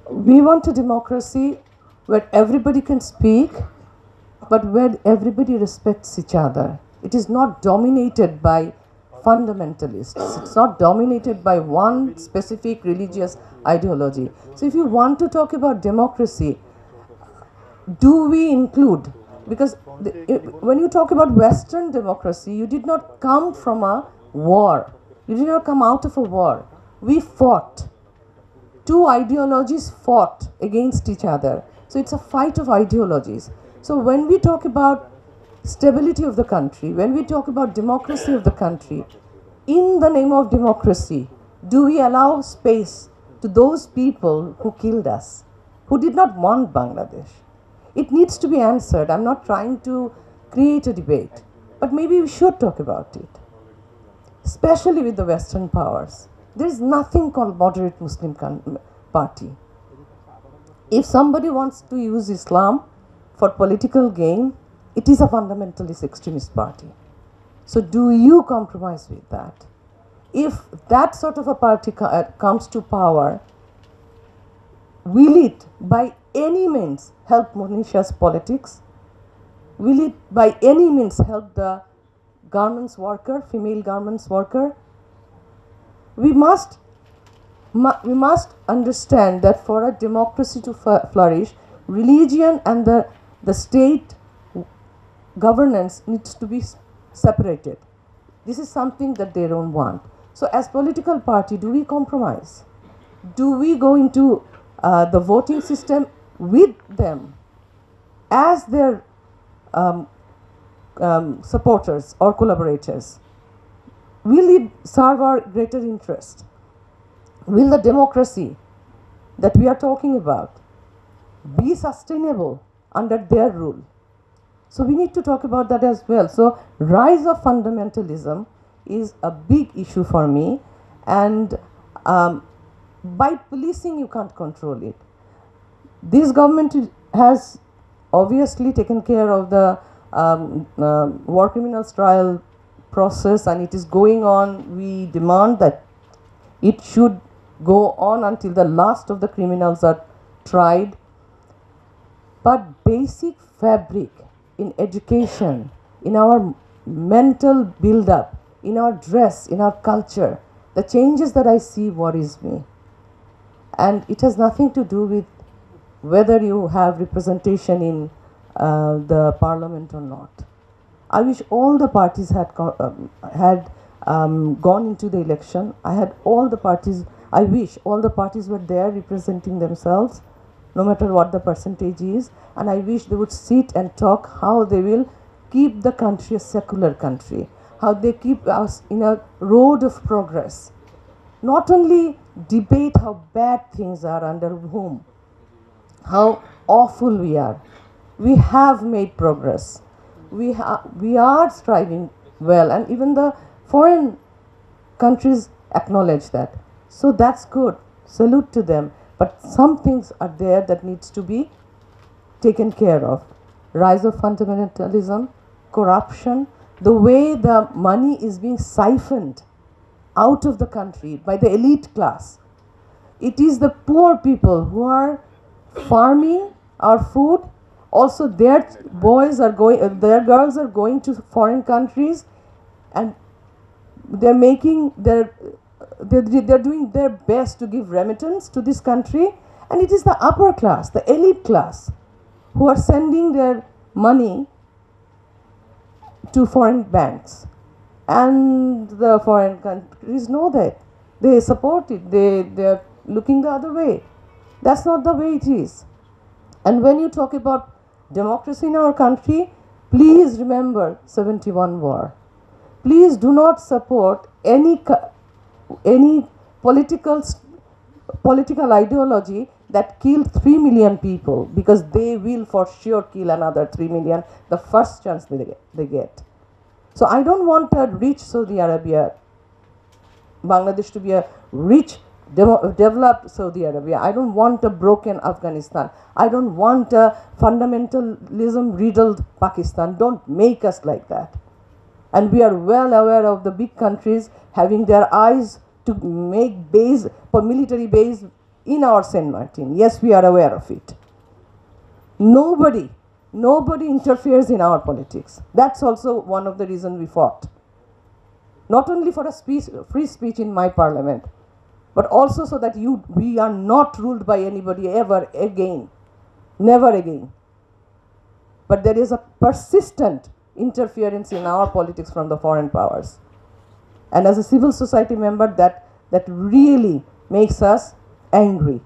Speaker 7: We want a democracy where everybody can speak, but where everybody respects each other. It is not dominated by fundamentalists. It's not dominated by one specific religious ideology. So if you want to talk about democracy, do we include, because when you talk about Western democracy, you did not come from a war. You did not come out of a war. We fought. 2 ideologies fought against each other. So it's a fight of ideologies. So when we talk about stability of the country, when we talk about democracy of the country, in the name of democracy, Do we allow space to those people who killed us, who did not want Bangladesh? It needs to be answered. I'm not trying to create a debate, but maybe we should talk about it, especially with the Western powers. There is nothing called moderate Muslim party. If somebody wants to use Islam for political gain, it is a fundamentalist extremist party. So do you compromise with that? If that sort of a party comes to power, will it by any means help Malaysia's politics? Will it by any means help the garments worker, female garments worker? We must understand that for a democracy to flourish, religion and the state governance needs to be separated. This is something that they don't want. So as political party, do we compromise? Do we go into the voting system with them as their supporters or collaborators? Will it serve our greater interest? Will the democracy that we are talking about be sustainable under their rule? So we need to talk about that as well. So rise of fundamentalism is a big issue for me, and by policing you can't control it. This government has obviously taken care of the war criminals trial process, and it is going on. We demand that it should go on until the last of the criminals are tried. But basic fabric in education, in our mental build-up, in our dress, in our culture, the changes that I see worries me. And it has nothing to do with whether you have representation in the parliament or not. I wish all the parties had gone into the election. I wish all the parties were there representing themselves, no matter what the percentage is. And I wish they would sit and talk how they will keep the country a secular country, how they keep us in a road of progress. Not only debate how bad things are under whom, how awful we are. We have made progress. We are striving well, and even the foreign countries acknowledge that. So that's good. Salute to them. But some things are there that needs to be taken care of. Rise of fundamentalism, corruption, the way the money is being siphoned out of the country by the elite class. It is the poor people who are farming our food. Also, their girls are going to foreign countries, and they're doing their best to give remittance to this country. And it is the upper class, the elite class, who are sending their money to foreign banks. And the foreign countries know that. They support it. They're looking the other way. That's not the way it is. And when you talk about democracy in our country, please remember 71 war. Please do not support any political ideology that killed 3 million people, because they will for sure kill another 3 million the first chance they get. So I don't want a rich Saudi Arabia, Bangladesh to be a rich, developed Saudi Arabia. I don't want a broken Afghanistan. I don't want a fundamentalism riddled Pakistan. Don't make us like that. And we are well aware of the big countries having their eyes to make military base in our Saint Martin. Yes, we are aware of it. Nobody interferes in our politics. That's also one of the reasons we fought. Not only for free speech in my parliament, but also so that we are not ruled by anybody ever again. Never again. But there is a persistent interference in our politics from the foreign powers. And as a civil society member, that really makes us angry.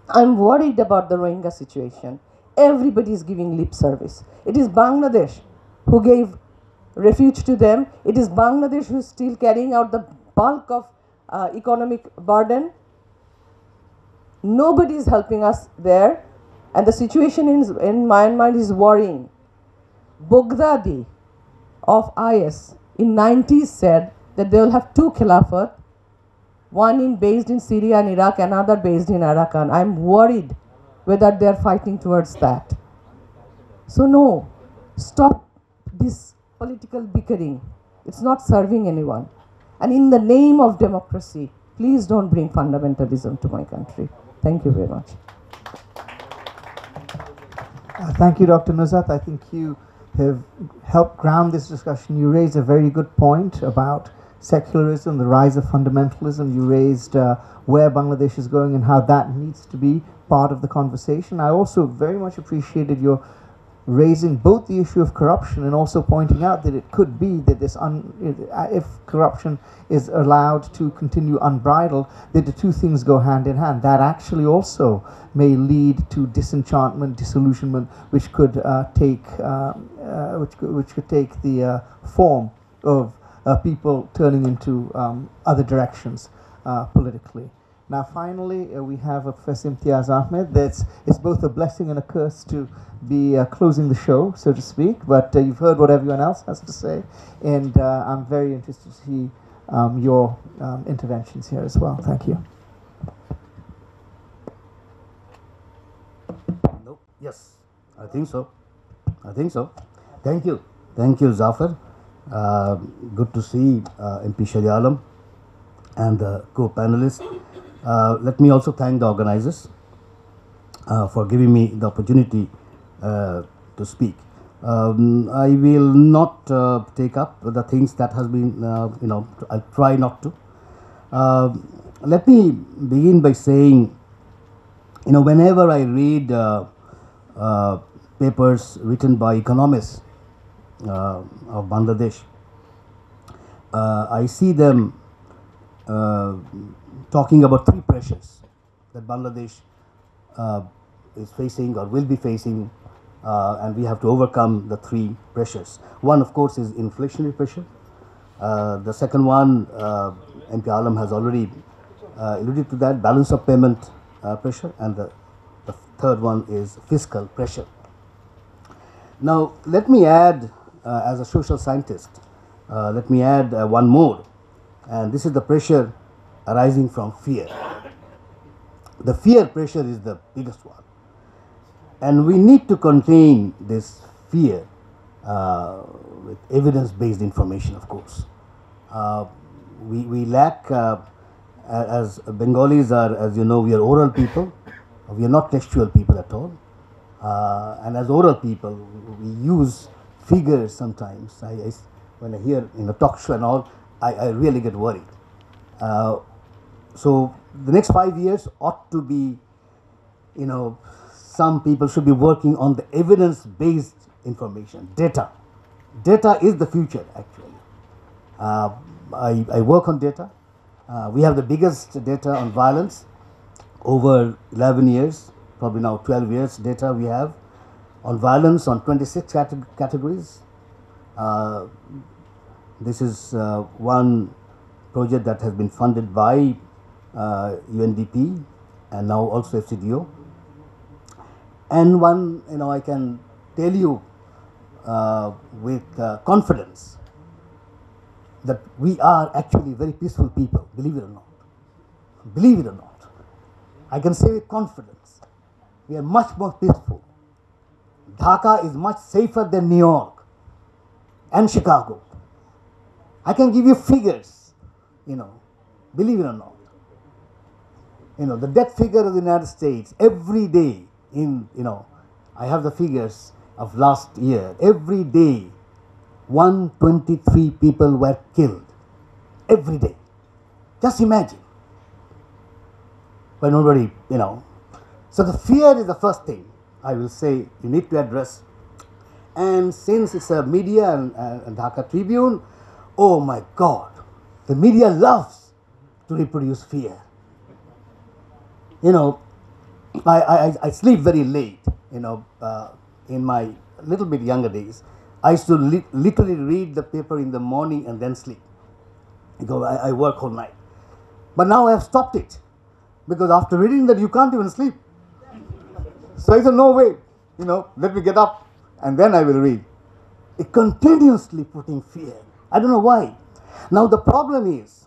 Speaker 7: I'm worried about the Rohingya situation. Everybody is giving lip service. It is Bangladesh who gave refuge to them. It is Bangladesh who is still carrying out the bulk of economic burden. Nobody is helping us there, and the situation in Myanmar is worrying. Baghdadi of IS in 90s said that they will have two Khilafat, one based in Syria and Iraq, another based in Arakan. I'm worried whether they are fighting towards that. So no, stop this political bickering. It's not serving anyone. And in the name of democracy, please don't bring fundamentalism to my country. Thank you very much.
Speaker 3: Thank you, Dr. Nuzhat. I think you have helped ground this discussion. You raised a very good point about secularism, the rise of fundamentalism. You raised where Bangladesh is going and how that needs to be part of the conversation. I also very much appreciated your raising both the issue of corruption and also pointing out that it could be that this if corruption is allowed to continue unbridled, that the two things go hand in hand. That actually also may lead to disenchantment, disillusionment, which could take the form of people turning into other directions politically. Now, finally, we have Professor Imtiaz Ahmed. It's both a blessing and a curse to be closing the show, so to speak, but you've heard what everyone else has to say, and I'm very interested to see your interventions here as well. Thank you.
Speaker 8: No. Yes, I think so. Thank you. Thank you, Zafar. Good to see MP Shari Alam and the co-panelists. Let me also thank the organizers for giving me the opportunity to speak. I will not take up the things that has been, I'll try not to. Let me begin by saying, whenever I read papers written by economists of Bangladesh, I see them talking about three pressures that Bangladesh is facing or will be facing, and we have to overcome the three pressures. One, of course, is inflationary pressure. The second one, MP Alam has already alluded to that, balance of payment pressure, and the third one is fiscal pressure. Now, let me add, as a social scientist, let me add one more, and this is the pressure arising from fear. The fear pressure is the biggest one, and we need to contain this fear with evidence-based information, of course. We lack, as Bengalis are, as you know, we are oral people, we are not textual people at all, and as oral people, we use figures sometimes. When I hear in a talk show and all, I really get worried. So the next 5 years ought to be, some people should be working on the evidence-based information, data. Data is the future, actually. I work on data. We have the biggest data on violence over 11 years, probably now 12 years data we have on violence on 26 categories. This is one project that has been funded by UNDP and now also FCDO. And one, I can tell you with confidence that we are actually very peaceful people, believe it or not. Believe it or not. I can say with confidence, we are much more peaceful. Dhaka is much safer than New York and Chicago. I can give you figures, believe it or not. The death figure of the United States every day I have the figures of last year. Every day, 123 people were killed. Every day. Just imagine. But nobody, So the fear is the first thing I will say you need to address. And since it's a media and Dhaka Tribune, oh my God, the media loves to reproduce fear. I sleep very late, in my little bit younger days. I used to literally read the paper in the morning and then sleep. Because I work all night. But now I have stopped it, because after reading that you can't even sleep. So I said, no way, let me get up and then I will read. It continuously putting fear. I don't know why. Now the problem is,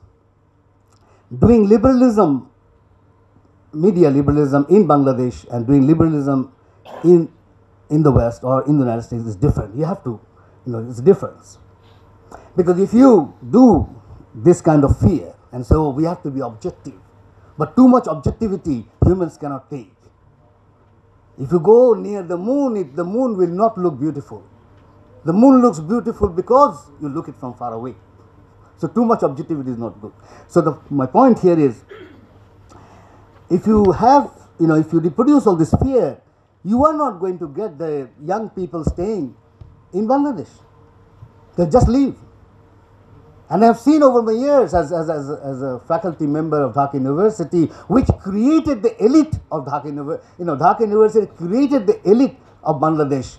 Speaker 8: doing liberalism, media liberalism in Bangladesh and doing liberalism in the West or in the United States is different. You have to, it's a difference. Because if you do this kind of fear, and so we have to be objective, but too much objectivity humans cannot take. If you go near the moon, the moon will not look beautiful. The moon looks beautiful because you look it from far away. So too much objectivity is not good. So my point here is, if you have, if you reproduce all this fear, you are not going to get the young people staying in Bangladesh. They just leave. And I have seen over my years as a faculty member of Dhaka University, which created the elite of Dhaka University. Dhaka University created the elite of Bangladesh.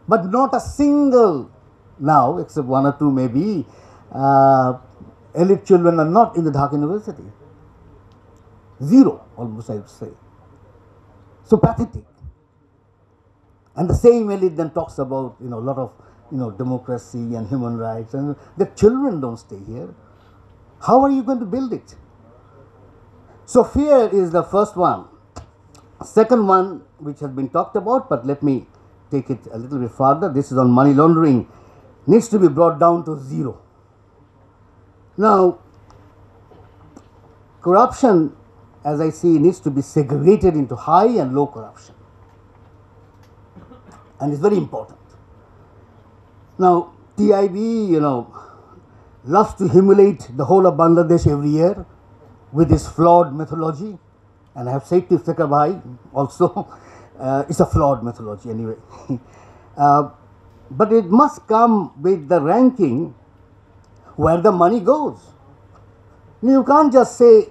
Speaker 8: But not a single now, except one or two maybe, elite children are not in the Dhaka University. Zero, almost I would say. So pathetic. And the same elite then talks about, a lot of, democracy and human rights, and the children don't stay here. How are you going to build it? So fear is the first one. Second one, which has been talked about, but let me take it a little bit further. This is on money laundering. Needs to be brought down to zero. Now, corruption, as I see, needs to be segregated into high and low corruption. And it's very important. Now, TIB, loves to humiliate the whole of Bangladesh every year with its flawed methodology. And I have said to Fikar Bhai also, it's a flawed methodology anyway. But it must come with the ranking where the money goes. You can't just say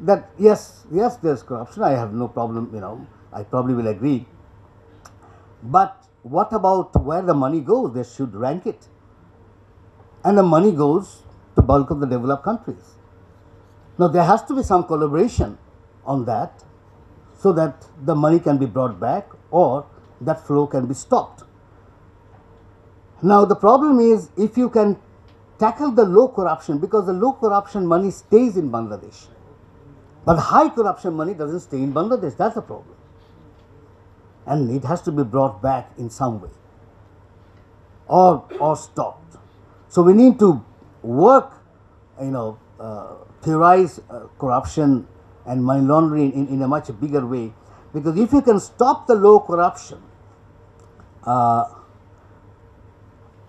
Speaker 8: that, yes, there's corruption, I have no problem, I probably will agree. But what about where the money goes? They should rank it. And the money goes to bulk of the developed countries. Now, there has to be some collaboration on that so that the money can be brought back or that flow can be stopped. Now, the problem is, if you can tackle the low corruption, because the low corruption money stays in Bangladesh, but high corruption money doesn't stay in Bangladesh. That's the problem. And it has to be brought back in some way or stopped. So we need to work, theorize corruption and money laundering in a much bigger way, because if you can stop the low corruption,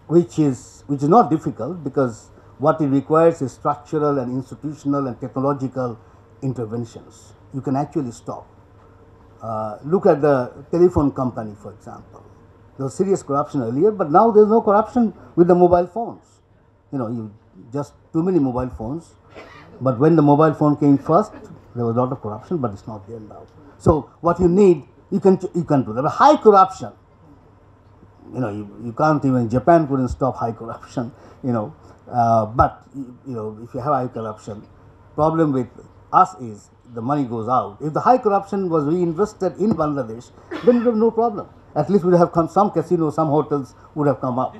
Speaker 8: which is not difficult, because what it requires is structural and institutional and technological interventions. You can actually stop. Look at the telephone company, for example. There was serious corruption earlier, but now there is no corruption with the mobile phones. You just too many mobile phones. But when the mobile phone came first, there was a lot of corruption, but it's not there now. So what you need, you can do that. But high corruption, you can't even, Japan couldn't stop high corruption, but if you have high corruption, problem with us is the money goes out. If the high corruption was reinvested in Bangladesh, then we would have no problem. At least we would have come, some casinos, some hotels would have come up.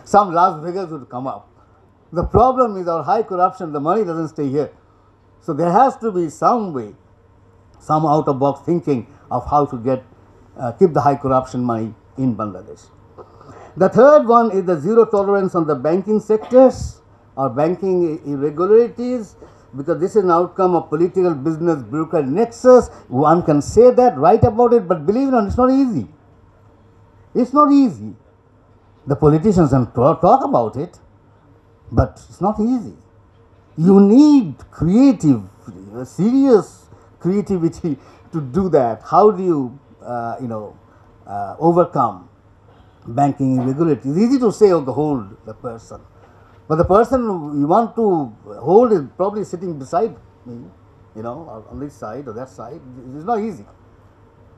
Speaker 8: Some Las Vegas would come up. The problem is our high corruption, the money doesn't stay here. So there has to be some way, some out of box thinking of how to keep the high corruption money in Bangladesh. The third one is the zero tolerance on the banking sectors or banking irregularities, because this is an outcome of political business bureaucrat nexus. One can say that, write about it, but believe it or not, it's not easy. It's not easy. The politicians can talk about it, but it's not easy. You need serious creativity to do that. How do you, overcome banking irregularities? It's easy to say, okay, hold the person. But the person you want to hold is probably sitting beside me, on this side or that side. It's not easy.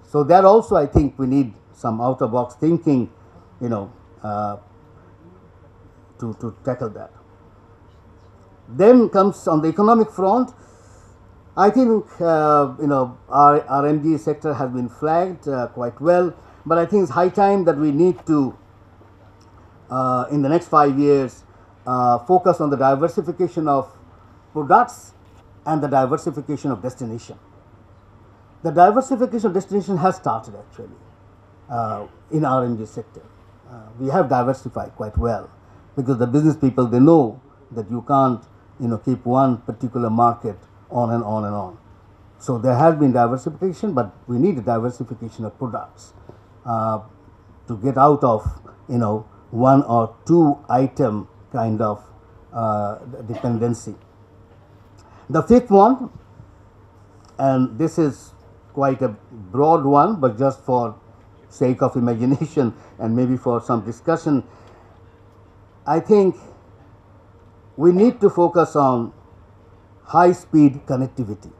Speaker 8: So there also I think we need some out-of-box thinking, to tackle that. Then comes on the economic front. I think our MDA sector has been flagged quite well, but I think it's high time that we need to, in the next 5 years, focus on the diversification of products and the diversification of destination. The diversification of destination has started actually in our MDA sector. We have diversified quite well because the business people, they know that you can't keep one particular market on and on and on. So there has been diversification, but we need a diversification of products to get out of one or two item kind of dependency. The fifth one, and this is quite a broad one, but just for sake of imagination and maybe for some discussion, I think we need to focus on high speed connectivity.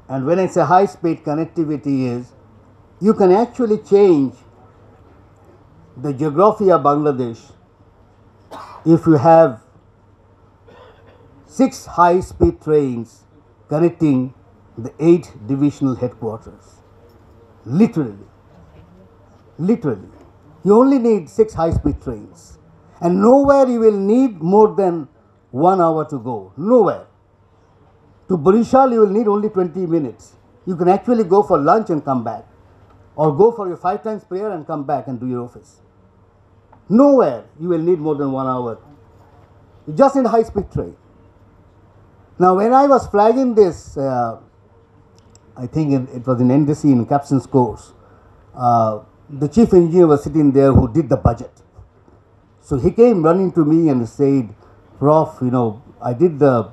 Speaker 8: And when I say high speed connectivity is, you can actually change the geography of Bangladesh if you have 6 high speed trains connecting the 8 divisional headquarters. Literally. You only need 6 high speed trains. And nowhere you will need more than 1 hour to go. Nowhere. To Barishal you will need only 20 minutes. You can actually go for lunch and come back. Or go for your 5 times prayer and come back and do your office. Nowhere you will need more than 1 hour. Just in high speed train. Now when I was flagging this, I think it was in NDC in Capson's course, the chief engineer was sitting there who did the budget. So he came running to me and said, Prof, I did the,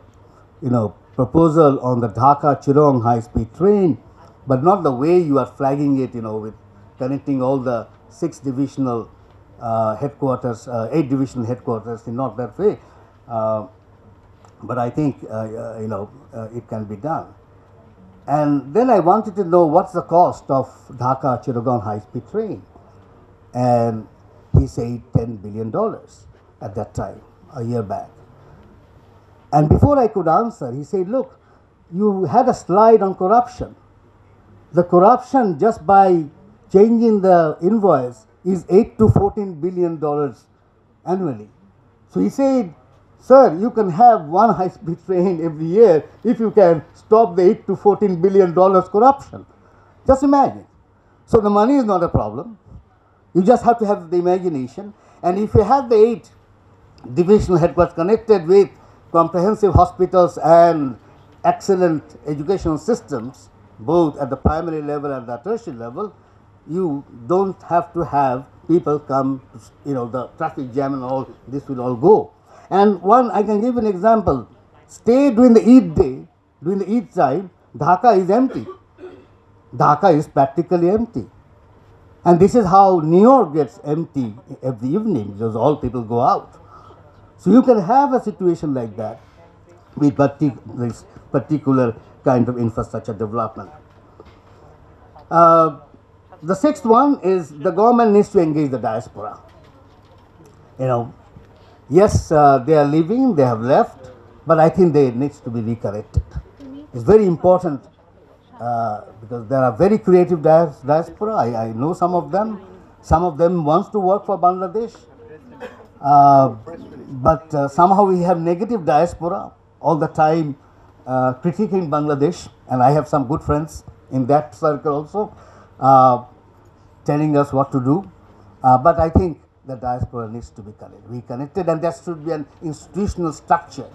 Speaker 8: proposal on the Dhaka Tribune high speed train, but not the way you are flagging it, with connecting all the 6 divisional headquarters, 8 divisional headquarters, not that way. But I think, it can be done. And then I wanted to know what's the cost of Dhaka Tribune high speed train. And he said $10 billion at that time, a year back. And before I could answer, he said, look, you had a slide on corruption. The corruption just by changing the invoice is $8 to $14 billion annually. So he said, sir, you can have 1 high speed train every year if you can stop the $8 to $14 billion corruption. Just imagine. So the money is not a problem. You just have to have the imagination. And if you have the 8 divisional headquarters connected with comprehensive hospitals and excellent educational systems, both at the primary level and the tertiary level, you don't have to have people come, the traffic jam and all, this will all go. And I can give an example. Stay during the Eid day, during the Eid time, Dhaka is empty. Dhaka is practically empty. And this is how New York gets empty every evening, because all people go out. So you can have a situation like that with this particular kind of infrastructure development. The 6th one is the government needs to engage the diaspora. Yes, they are leaving, they have left, but I think they needs to be reconnected. It's very important because there are very creative diaspora. I know some of them. Some of them wants to work for Bangladesh, but somehow we have negative diaspora all the time critiquing Bangladesh, and I have some good friends in that circle also telling us what to do. But I think the diaspora needs to be reconnected, and there should be an institutional structure.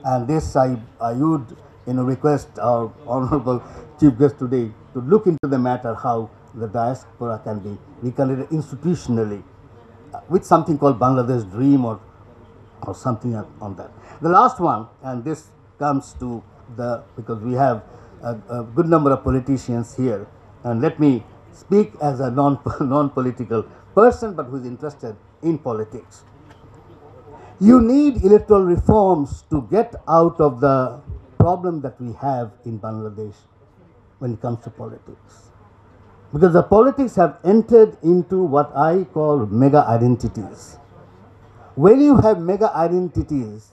Speaker 8: And this I would request our honorable chief guest today to look into the matter how the diaspora can be reconnected institutionally with something called Bangladesh Dream or something on that. The last one, and this comes to because we have a good number of politicians here, and let me speak as a non-political person, but who is interested in politics. You need electoral reforms to get out of the problem that we have in Bangladesh when it comes to politics. Because the politics have entered into what I call mega identities. When you have mega identities,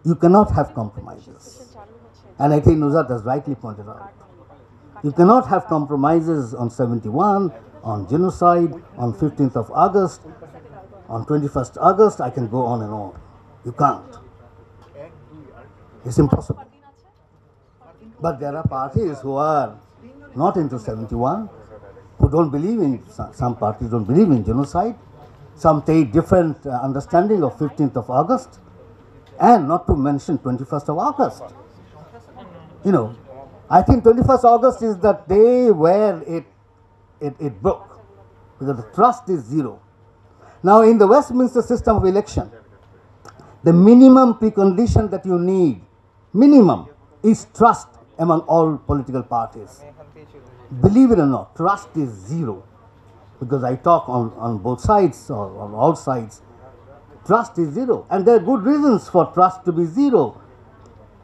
Speaker 8: you cannot have compromises. And I think Nuzhat has rightly pointed out. You cannot have compromises on 71, on genocide, on 15th of August, on 21st August, I can go on and on. You can't. It's impossible. But there are parties who are not into 71, who don't believe in, some parties don't believe in genocide. Some take different understanding of 15th of August, and not to mention 21st of August. You know, I think 21st August is the day where it broke, because the trust is zero. Now, in the Westminster system of election, the minimum precondition that you need, minimum, is trust among all political parties. Believe it or not, trust is zero. Because I talk on both sides or on all sides, trust is zero. And there are good reasons for trust to be zero.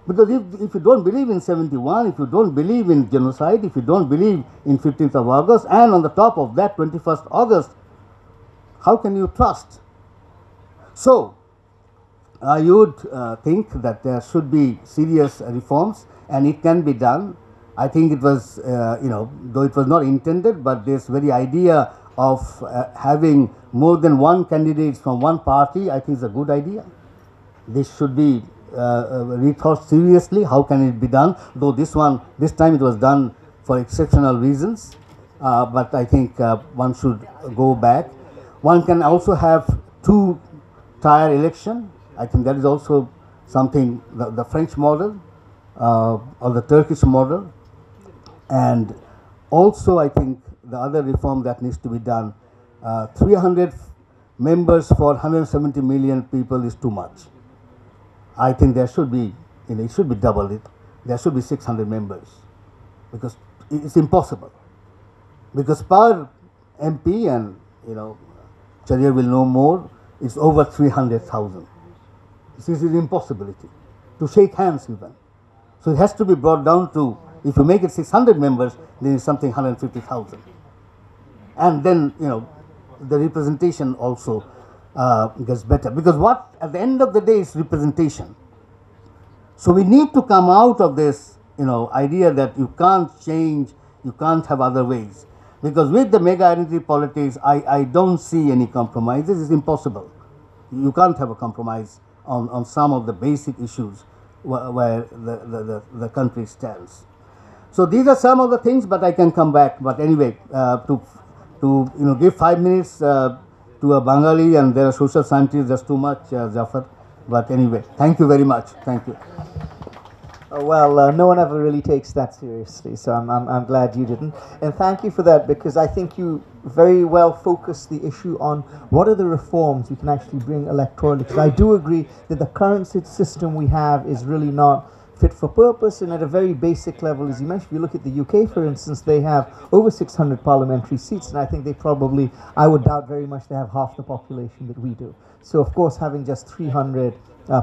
Speaker 8: Because if you don't believe in 71, if you don't believe in genocide, if you don't believe in 15th of August, and on the top of that 21st August, how can you trust? So, you would think that there should be serious reforms, and it can be done. I think it was, though it was not intended, but this very idea of having more than one candidate from one party, I think is a good idea. This should be rethought seriously. How can it be done? Though this time it was done for exceptional reasons, but I think one should go back. One can also have two-tier election. I think that is also something, the French model or the Turkish model. And also I think the other reform that needs to be done, 300 members for 170 million people is too much. I think there should be, it should be doubled. There should be 600 members, because it's impossible. Because per MP, and Charia will know more, it's over 300,000. This is an impossibility to shake hands even. So it has to be brought down to, if you make it 600 members, then it's something 150,000. And then, the representation also gets better. Because what, at the end of the day, is representation. So we need to come out of this, idea that you can't change, you can't have other ways. Because with the mega identity politics, I don't see any compromises. It's impossible. You can't have a compromise on some of the basic issues where the country stands. So these are some of the things, but I can come back. But anyway, to give 5 minutes to a Bengali, and there are social scientists, that's too much, Jafar. But anyway, thank you very much. Thank you.
Speaker 3: Well, no one ever really takes that seriously, so I'm glad you didn't. And thank you for that, because I think you very well focused the issue on what are the reforms we can actually bring electorally. Because I do agree that the current system we have is really not fit for purpose, and at a very basic level, as you mentioned, if you look at the UK, for instance, they have over 600 parliamentary seats, and I think they probably, I would doubt very much they have half the population that we do. So of course, having just 300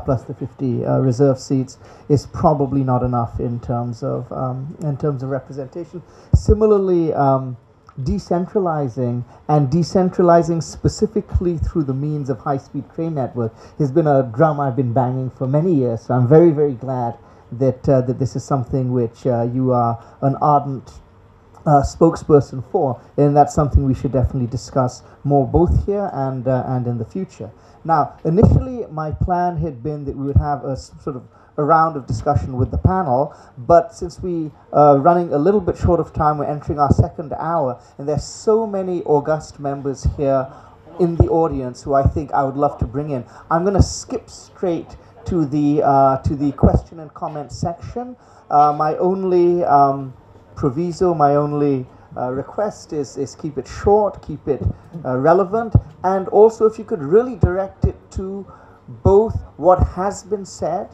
Speaker 3: plus the 50 reserve seats is probably not enough in terms of representation. Similarly, decentralizing specifically through the means of high-speed train network has been a drum I've been banging for many years. So I'm very, very glad that that this is something which you are an ardent spokesperson for, and that's something we should definitely discuss more, both here and in the future. Now, initially, my plan had been that we would have a sort of a round of discussion with the panel, but since we are running a little bit short of time, we're entering our second hour, and there's so many august members here in the audience who I think I would love to bring in. I'm going to skip straight to the question and comment section. My only proviso, my only request is keep it short, keep it relevant, and also if you could really direct it to both what has been said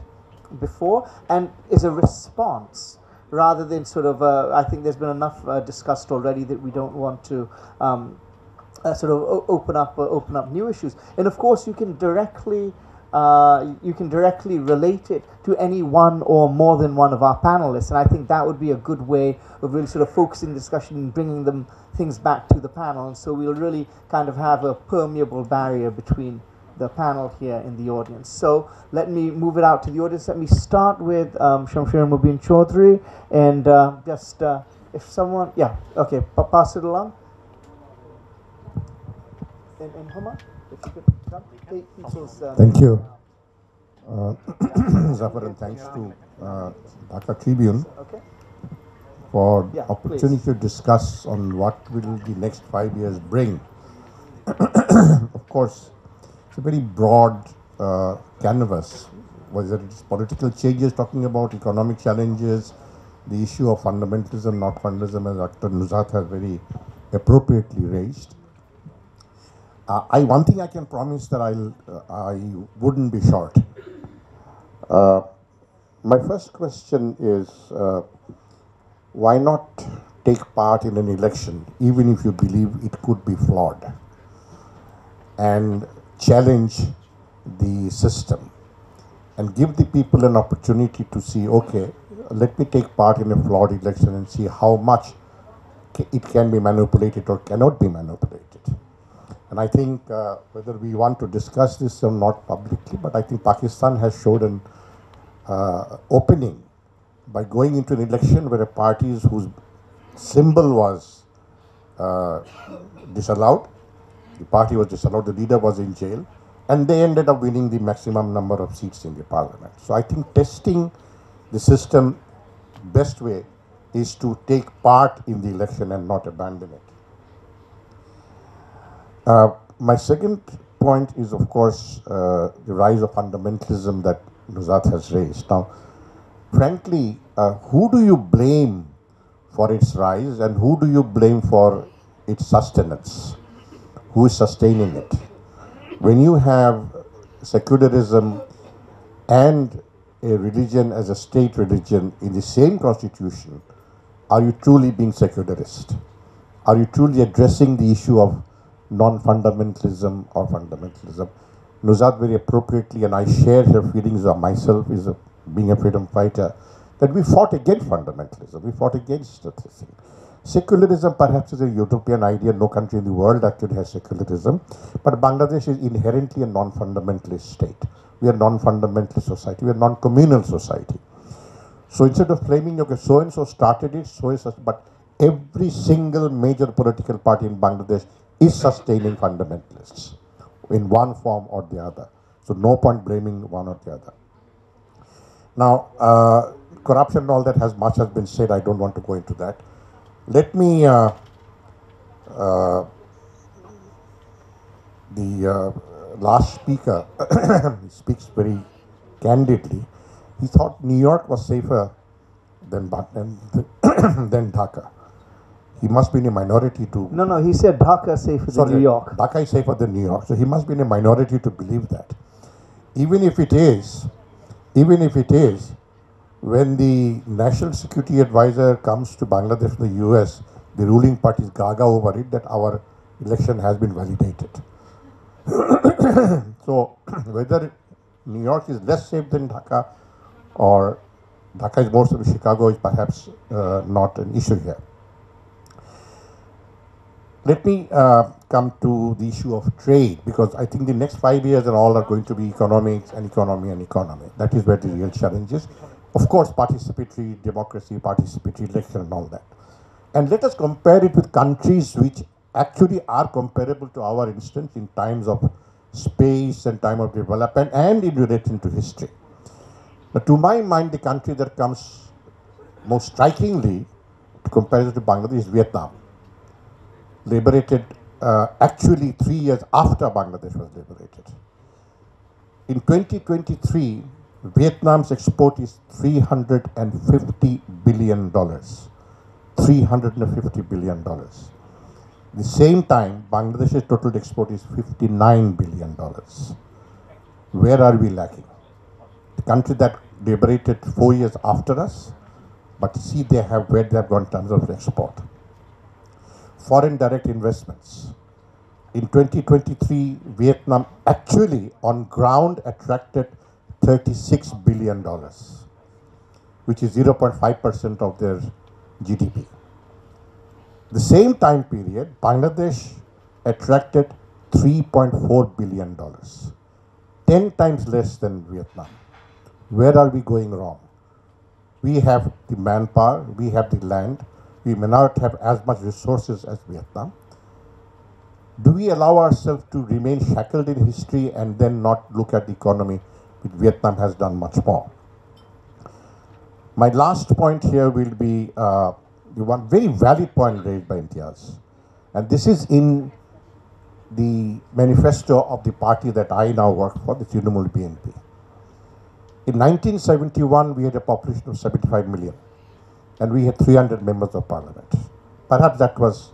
Speaker 3: before and is a response, rather than sort of I think there's been enough discussed already that we don't want to sort of open up new issues. And of course you can directly relate it to any one or more than one of our panelists, and I think that would be a good way of really sort of focusing the discussion and bringing things back to the panel. And so we'll really kind of have a permeable barrier between the panel here in the audience. So let me move it out to the audience. Let me start with Shamsher Mubin Chaudhry, and just if someone, yeah, okay, pass it along. And Homa, if you could come, take people's.
Speaker 9: Thank you, Zafar, and thanks to Dhaka Tribune
Speaker 3: Okay.
Speaker 9: for
Speaker 3: Yeah,
Speaker 9: opportunity
Speaker 3: please.
Speaker 9: to discuss on what will the next 5 years bring. Of course, it's a very broad canvas, whether it's political changes, talking about economic challenges, the issue of fundamentalism, not fundamentalism, as Dr. Nuzhat has very appropriately raised. One thing I can promise that I wouldn't be short. My first question is, why not take part in an election, even if you believe it could be flawed, and challenge the system and give the people an opportunity to see, okay, let me take part in a flawed election and see how much it can be manipulated or cannot be manipulated. And I think whether we want to discuss this or not publicly, but I think Pakistan has showed an opening by going into an election where a party whose symbol was disallowed, the party was disallowed, the leader was in jail, and they ended up winning the maximum number of seats in the parliament. So I think testing the system, best way is to take part in the election and not abandon it. My second point is, of course, the rise of fundamentalism that Nuzhat has raised. Now, frankly, who do you blame for its rise and who do you blame for its sustenance? Who is sustaining it? When you have secularism and a religion as a state religion in the same constitution, are you truly being secularist? Are you truly addressing the issue of non-fundamentalism or fundamentalism? Nuzhat very appropriately, and I share her feelings of myself as being a freedom fighter, that we fought against fundamentalism, we fought against the thing. Secularism perhaps is a utopian idea, no country in the world actually has secularism, but Bangladesh is inherently a non-fundamentalist state. We are a non-fundamentalist society, we are a non-communal society. So instead of claiming, okay, so-and-so started it, so-and-so, but every single major political party in Bangladesh is sustaining fundamentalists in one form or the other. So no point blaming one or the other. Now, corruption and all that much has been said, I don't want to go into that. Let me, the last speaker he speaks very candidly. He thought New York was safer than Dhaka. He must be in a minority to...
Speaker 3: No, he said Dhaka safer than New York.
Speaker 9: Dhaka is safer than New York. So he must be in a minority to believe that. Even if it is, when the National Security Advisor comes to Bangladesh from the US, the ruling party is gaga over it that our election has been validated. So whether New York is less safe than Dhaka or Dhaka is more safe than Chicago is perhaps not an issue here. Let me come to the issue of trade, because I think the next 5 years and all are going to be economics and economy and economy. That is where the real challenge is. Of course, participatory democracy, participatory election and all that. And let us compare it with countries which actually are comparable to our instance in times of space and time of development and in relation to history. But to my mind, the country that comes most strikingly to comparison to Bangladesh is Vietnam. Liberated actually 3 years after Bangladesh was liberated. In 2023, Vietnam's export is $350 billion. $350 billion. The same time, Bangladesh's total export is $59 billion. Where are we lacking? The country that liberated 4 years after us, but see where they have gone in terms of export. Foreign direct investments. In 2023, Vietnam actually on ground attracted $36 billion, which is 0.5% of their GDP. The same time period, Bangladesh attracted $3.4 billion. 10 times less than Vietnam. Where are we going wrong? We have the manpower, we have the land, we may not have as much resources as Vietnam. Do we allow ourselves to remain shackled in history and then not look at the economy, which Vietnam has done much more? My last point here will be the one very valid point raised by Imtiaz. And this is in the manifesto of the party that I now work for, the Trinamool BNP. In 1971, we had a population of 75 million, and we had 300 members of parliament. Perhaps that was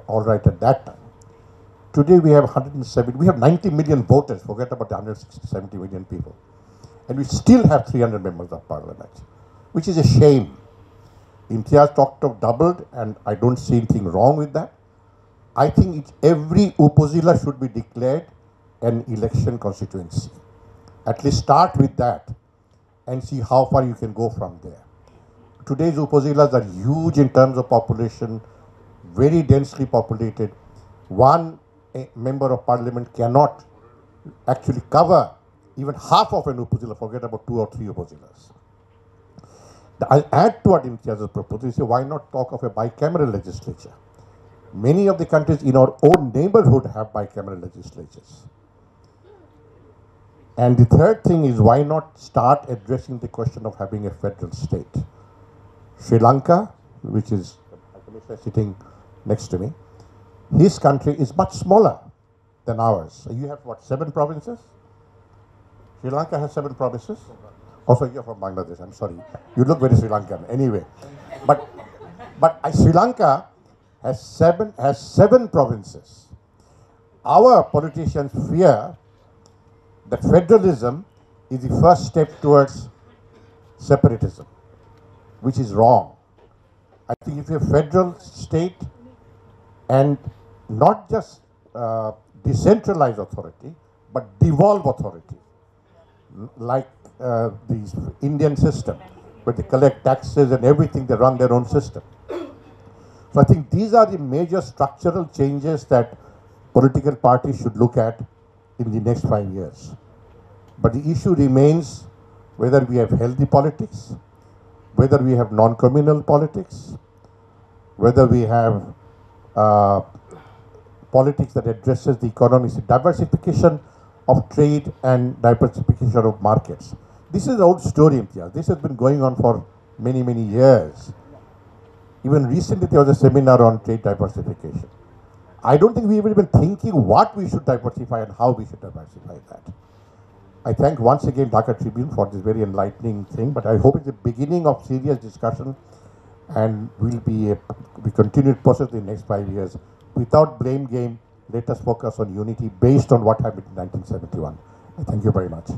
Speaker 9: all right at that time. Today we have 170, we have 90 million voters, forget about the 160, 70 million people. And we still have 300 members of parliament, which is a shame. Imtiaz talked of doubled, and I don't see anything wrong with that. I think every upazila should be declared an election constituency. At least start with that and see how far you can go from there. Today's upazilas are huge in terms of population, very densely populated. One member of parliament cannot actually cover even half of an upazila, forget about 2 or 3 upazilas. I'll add to what Imtiaz's proposal. Say, why not talk of a bicameral legislature? Many of the countries in our own neighborhood have bicameral legislatures. And the third thing is, why not start addressing the question of having a federal state? Sri Lanka, which is the commissioner sitting next to me, his country is much smaller than ours. So you have what, 7 provinces? Sri Lanka has 7 provinces. Also, you're from Bangladesh. I'm sorry. You look very Sri Lankan. Anyway, but Sri Lanka has seven provinces. Our politicians fear that federalism is the first step towards separatism, which is wrong. I think if you have federal state and not just decentralized authority, but devolve authority, like the Indian system, where they collect taxes and everything, they run their own system. So I think these are the major structural changes that political parties should look at in the next 5 years. But the issue remains whether we have healthy politics, whether we have non-communal politics, whether we have politics that addresses the economy's diversification of trade and diversification of markets. This is an old story, Imtiaz. This has been going on for many, many years. Even recently there was a seminar on trade diversification. I don't think we were even thinking what we should diversify and how we should diversify that. I thank once again Dhaka Tribune for this very enlightening thing, but I hope it's the beginning of serious discussion and will be a continued process in the next 5 years. Without blame game, let us focus on unity based on what happened in 1971. Thank you very much.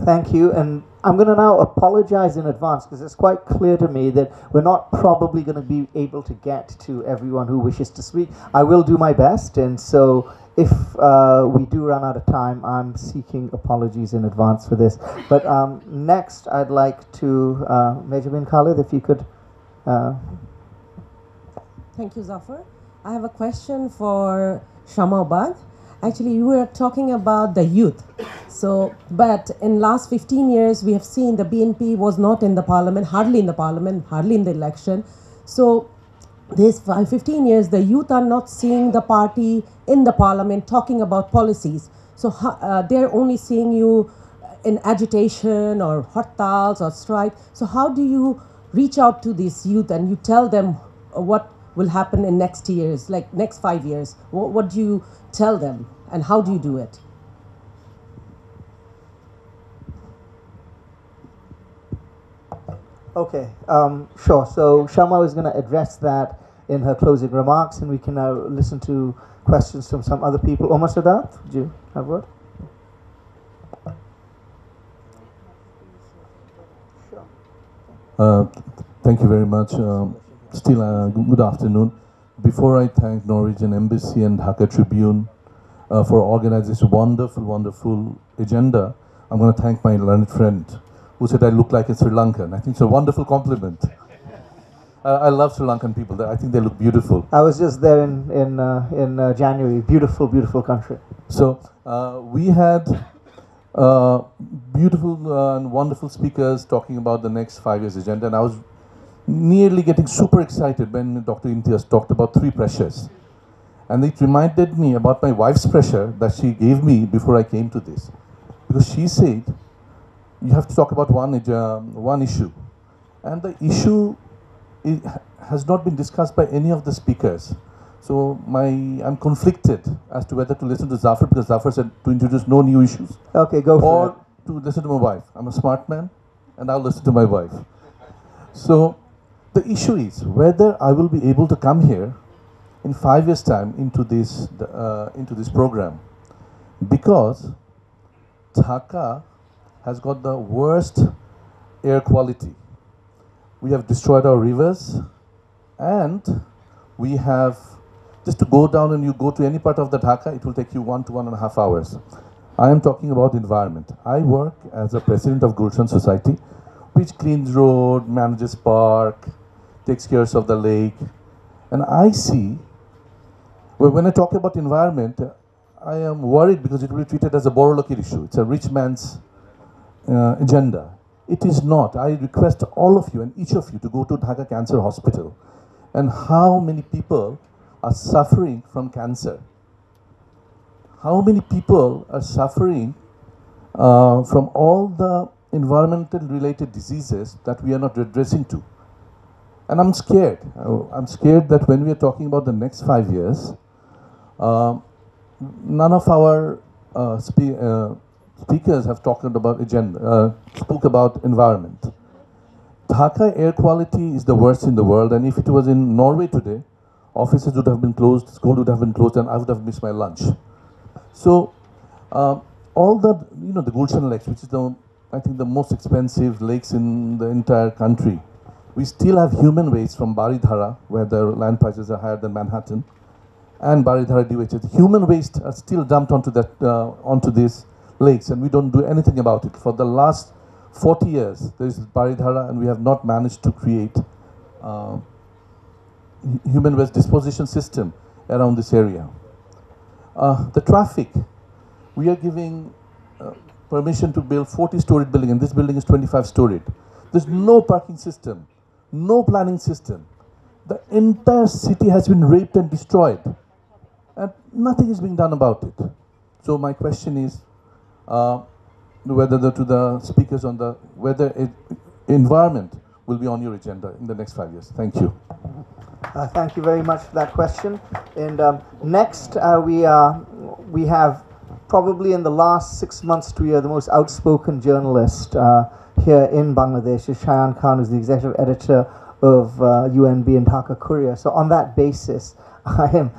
Speaker 3: Thank you, and I'm going to now apologize in advance because it's quite clear to me that we're not probably going to be able to get to everyone who wishes to speak. I will do my best, and so if we do run out of time, I'm seeking apologies in advance for this. But next, I'd like to, Major bin Khalid, if you could.
Speaker 10: Thank you, Zafar. I have a question for Shamabad. Actually, you were talking about the youth. So, but in last 15 years, we have seen the BNP was not in the parliament, hardly in the election. So, these 15 years, the youth are not seeing the party in the parliament talking about policies. So, they're only seeing you in agitation or hartals or strike. So, how do you reach out to these youth and you tell them what will happen in next years, like next 5 years? What do you tell them and how do you do it?
Speaker 3: Okay, sure. So Shama is going to address that in her closing remarks, and we can now listen to questions from some other people. Omar Sadat, do you have a word?
Speaker 11: Thank you very much. Good afternoon. Before I thank Norwegian Embassy and Dhaka Tribune for organizing this wonderful agenda, I'm going to thank my learned friend who said I look like a Sri Lankan. I think it's a wonderful compliment. I love Sri Lankan people. I think they look beautiful.
Speaker 3: I was just there in January. Beautiful, beautiful country.
Speaker 11: So we had beautiful and wonderful speakers talking about the next 5 years agenda, and I was nearly getting super excited when Dr. Imtiaz talked about 3 pressures. And it reminded me about my wife's pressure that she gave me before I came to this. Because she said, you have to talk about one issue. And the issue has not been discussed by any of the speakers. So I'm conflicted as to whether to listen to Zafar, because Zafar said to introduce no new issues.
Speaker 3: Okay, go for it.
Speaker 11: Or to listen to my wife. I'm a smart man, and I'll listen to my wife. So the issue is whether I will be able to come here in 5 years' time into this program, because Dhaka has got the worst air quality. We have destroyed our rivers, and we have, just to go down and you go to any part of the Dhaka, it will take you 1 to 1.5 hours. I am talking about environment. I work as a president of Gulshan Society, which cleans road, manages park, takes care of the lake. And I see, when I talk about environment, I am worried because it will be treated as a Boroloki issue. It's a rich man's agenda. It is not. I request all of you and each of you to go to Dhaka Cancer Hospital. And how many people are suffering from cancer? How many people are suffering from all the environmental related diseases that we are not addressing to? And I'm scared. I'm scared that when we are talking about the next 5 years, none of our speakers have talked about spoke about environment. Dhaka air quality is the worst in the world, and if it was in Norway today, offices would have been closed, school would have been closed, and I would have missed my lunch. So all the Gulshan lakes, which is I think the most expensive lakes in the entire country, we still have human waste from Baridhara, where the land prices are higher than Manhattan, and Baridhara DHS. Human waste are still dumped onto these lakes, and we don't do anything about it. For the last 40 years, there is Baridhara, and we have not managed to create human waste disposition system around this area. The traffic, we are giving permission to build 40-storied building, and this building is 25-storied. There's no parking system, no planning system. The entire city has been raped and destroyed, and nothing is being done about it. So my question is, whether to the speakers on whether environment will be on your agenda in the next 5 years. Thank you.
Speaker 3: Thank you very much for that question. And next, we have probably in the last 6 months to a year the most outspoken journalist here in Bangladesh. Shayan Khan, who's the executive editor of UNB and Dhaka Courier. So on that basis, I'm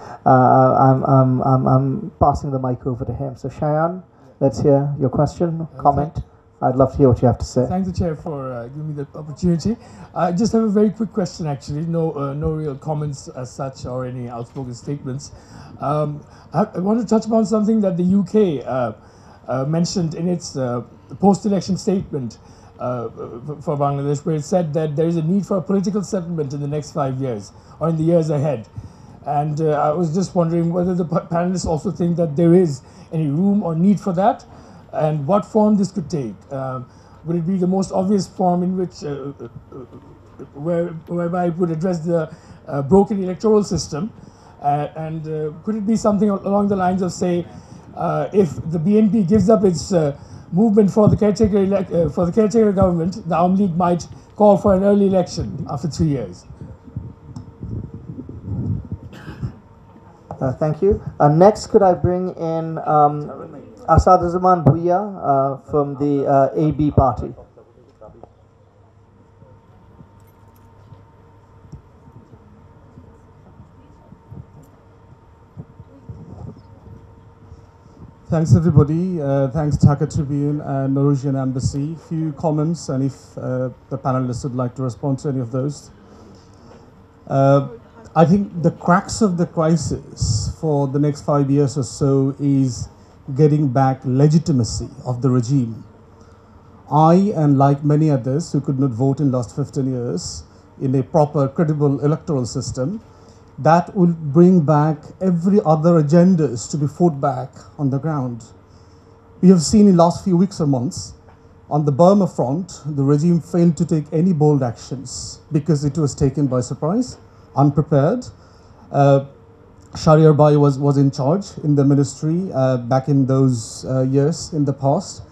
Speaker 3: passing the mic over to him. So Shayan, let's hear your question, comment. I'd love to hear what you have to say.
Speaker 12: Thanks, the Chair, for giving me the opportunity. I just have a very quick question, actually. No real comments as such or any outspoken statements. I want to touch upon something that the UK mentioned in its post-election statement for Bangladesh, where it said that there is a need for a political settlement in the next 5 years or in the years ahead. And I was just wondering whether the panelists also think that there is any room or need for that, and what form this could take. Would it be the most obvious form in which, whereby it would address the broken electoral system, and could it be something along the lines of, say, if the BNP gives up its movement for the caretaker government, the Awami League might call for an early election after 3 years.
Speaker 3: Thank you. Next, could I bring in Asaduzzahman Bhuiya from the AB party?
Speaker 13: Thanks everybody. Thanks Dhaka Tribune and Norwegian Embassy. Few comments, and if the panelists would like to respond to any of those. I think the crux of the crisis for the next 5 years or so is getting back legitimacy of the regime. I, and like many others who could not vote in last 15 years, in a proper, credible electoral system, that will bring back every other agendas to be fought back on the ground. We have seen in last few weeks or months, on the Burma front, the regime failed to take any bold actions because it was taken by surprise, unprepared. Shahryar Bai was in charge in the ministry back in those years in the past.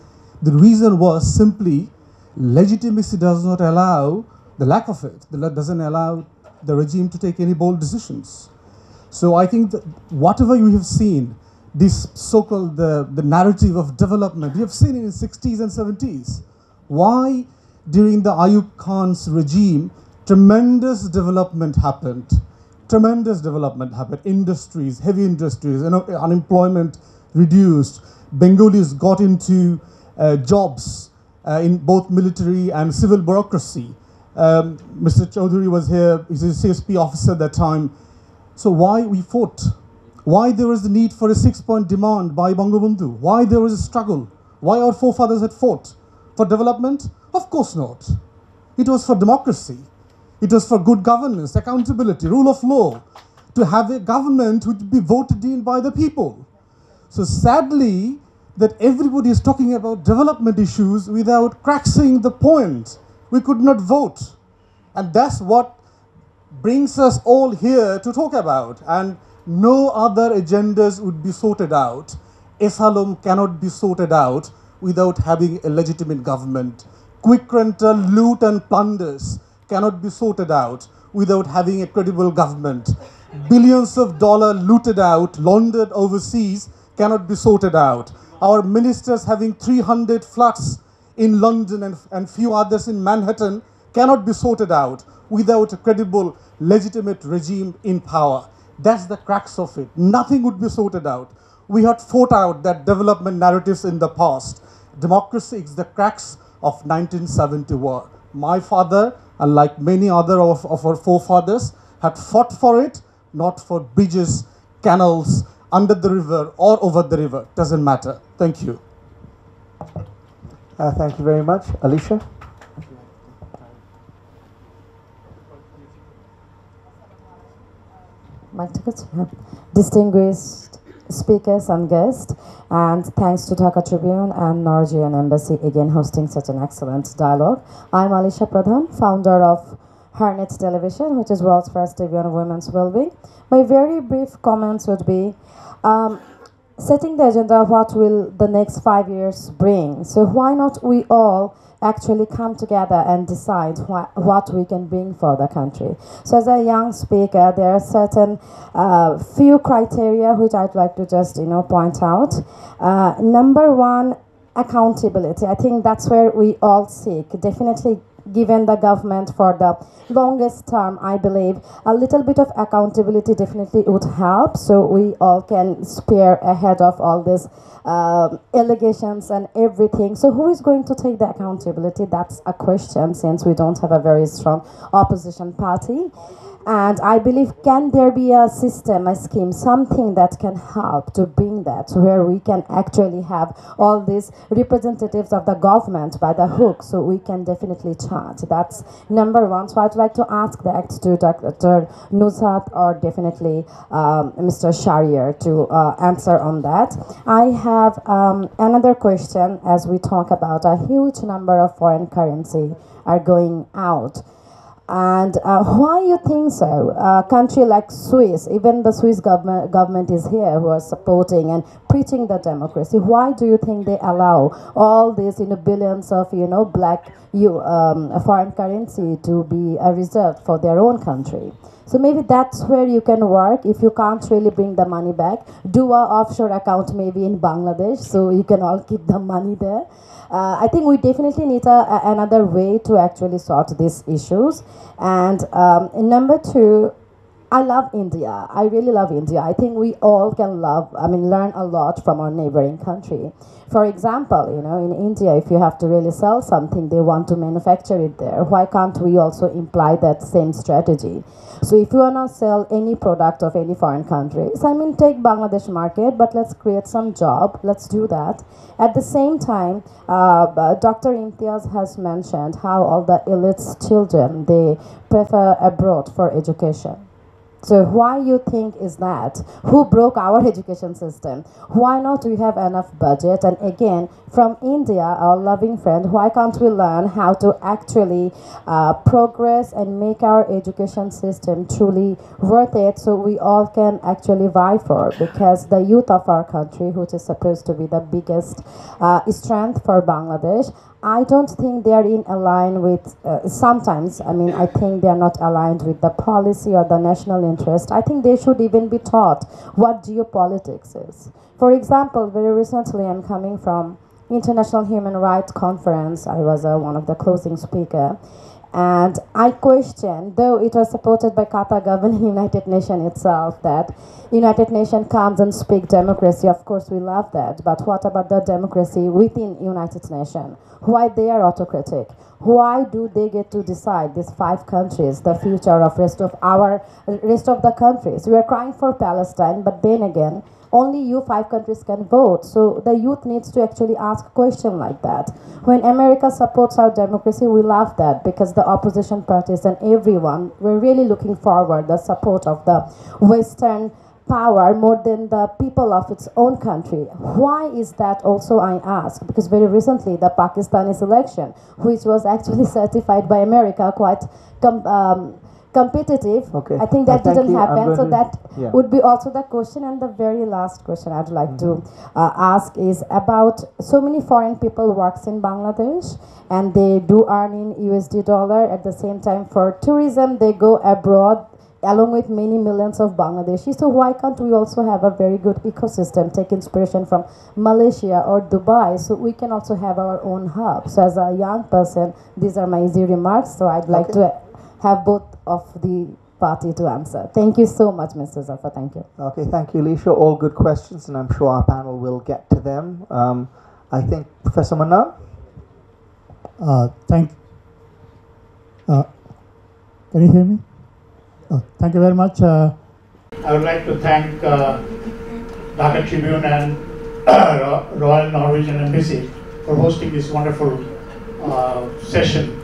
Speaker 13: The reason was simply legitimacy does not allow, the lack of it, doesn't allow the regime to take any bold decisions. So I think that whatever you have seen, this so-called the narrative of development, you have seen it in the 60s and 70s. Why during the Ayub Khan's regime, tremendous development happened. Tremendous development happened. Industries, heavy industries, unemployment reduced. Bengalis got into jobs in both military and civil bureaucracy. Mr. Chaudhary was here, he's a CSP officer at that time. So why we fought? Why there was the need for a 6-point demand by Bangabandhu? Why there was a struggle? Why our forefathers had fought? For development? Of course not. It was for democracy. It was for good governance, accountability, rule of law, to have a government which would be voted in by the people. So sadly, that everybody is talking about development issues without cracking the point. We could not vote. And that's what brings us all here to talk about. And no other agendas would be sorted out. Asylum cannot be sorted out without having a legitimate government. Quick rental, loot and plunders cannot be sorted out without having a credible government. Billions of dollars looted out, laundered overseas cannot be sorted out. Our ministers having 300 flats in London and few others in Manhattan cannot be sorted out without a credible, legitimate regime in power. That's the crux of it. Nothing would be sorted out. We had fought out that development narratives in the past. Democracy is the crux of 1970 war. My father, and like many other of our forefathers, had fought for it, not for bridges, canals, under the river or over the river. Doesn't matter. Thank you.
Speaker 3: Thank you very much. Alicia?
Speaker 14: Distinguished speakers and guests, and thanks to Dhaka Tribune and Norwegian Embassy again hosting such an excellent dialogue. I'm Alisha Pradhan, founder of Harnet Television, which is world's first TV on women's well-being. My very brief comments would be setting the agenda of what will the next 5 years bring. So why not we all actually come together and decide what we can bring for the country. So as a young speaker, there are certain few criteria which I'd like to just point out. Number one, accountability. I think that's where we all seek. Definitely given the government for the longest term, I believe a little bit of accountability definitely would help, so we all can spear ahead of all these allegations and everything. So who is going to take the accountability? That's a question, since we don't have a very strong opposition party. And I believe, can there be a system, a scheme, something that can help to bring that, where we can actually have all these representatives of the government by the hook, so we can definitely charge. That's number one. So I'd like to ask that to Dr. Nusrat or definitely Mr. Shahryar to answer on that. I have another question. As we talk about a huge number of foreign currency are going out. And why you think so? A country like Swiss, even the Swiss government is here, who are supporting and preaching the democracy. Why do you think they allow all these billions of black foreign currency to be reserved for their own country? So maybe that's where you can work. If you can't really bring the money back, do a offshore account maybe in Bangladesh, so you can all keep the money there. I think we definitely need another way to actually sort these issues. And number two, I love India. I really love India. I think we all can learn a lot from our neighboring country. For example, in India, if you have to really sell something, they want to manufacture it there. Why can't we also imply that same strategy? So if you want to sell any product of any foreign countries, take Bangladesh market, but let's create some job. Let's do that. At the same time, Dr. Imtiaz has mentioned how all the elite's children, they prefer abroad for education. So why you think is that? Who broke our education system? Why not we have enough budget? And again, from India, our loving friend, why can't we learn how to actually progress and make our education system truly worth it so we all can actually vie for? Because the youth of our country, which is supposed to be the biggest strength for Bangladesh, I don't think they are in align with, sometimes, I think they are not aligned with the policy or the national interest. I think they should even be taught what geopolitics is. For example, very recently I'm coming from International Human Rights Conference. I was one of the closing speaker. And I question, though it was supported by Qatar government and United Nations itself, that United Nations comes and speak democracy. Of course, we love that. But what about the democracy within United Nations? Why they are autocratic? Why do they get to decide, these 5 countries, the future of rest of the countries? We are crying for Palestine, but then again, only you 5 countries can vote. So the youth needs to actually ask a question like that. When America supports our democracy, we love that because the opposition parties and everyone, we're really looking forward the support of the Western power more than the people of its own country. Why is that also, I ask? Because very recently the Pakistani's election, which was actually certified by America, quite competitive.
Speaker 3: Okay.
Speaker 14: I think that didn't happen. So that
Speaker 3: yeah.
Speaker 14: would be also the question. And the very last question I'd like to ask is about so many foreign people works in Bangladesh and they do earn in USD dollar. At the same time, for tourism, they go abroad along with many millions of Bangladeshis. So why can't we also have a very good ecosystem, take inspiration from Malaysia or Dubai, so we can also have our own hub? So as a young person, these are my easy remarks. So I'd like to have both of the party to answer. Thank you so much, Mr. Zafar. Thank you.
Speaker 3: Okay, thank you, Alicia. All good questions, and I'm sure our panel will get to them. I think Professor Manan.
Speaker 15: Can you hear me? Thank you very much. I would like to thank Dhaka Tribune and Royal Norwegian Embassy for hosting this wonderful session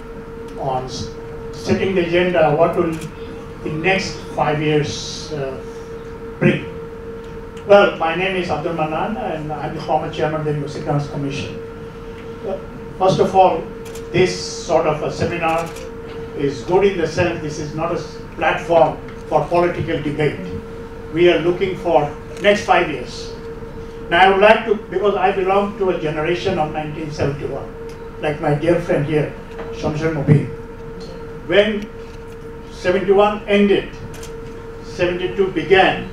Speaker 15: on setting the agenda, what will the next 5 years bring. Well, my name is Abdul Manan and I'm the former chairman of the University Grants Commission. First of all, this sort of a seminar is good in the sense this is not a platform for political debate. We are looking for next 5 years. Now I would like to, because I belong to a generation of 1971, like my dear friend here, Shamsher Mubin. When 71 ended, 72 began,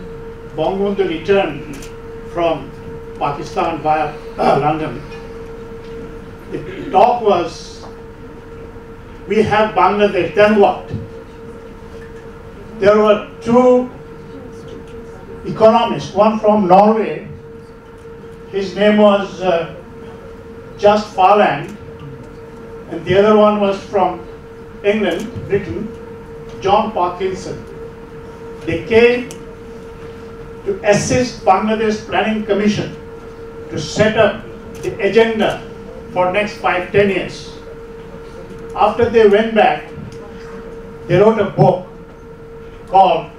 Speaker 15: Bangabandhu returned from Pakistan via London. The talk was, we have Bangladesh, then what? There were 2 economists, one from Norway, his name was Just Farland, and the other one was from England, Britain, John Parkinson. They came to assist Bangladesh Planning Commission to set up the agenda for next 5-10 years. After they went back, they wrote a book called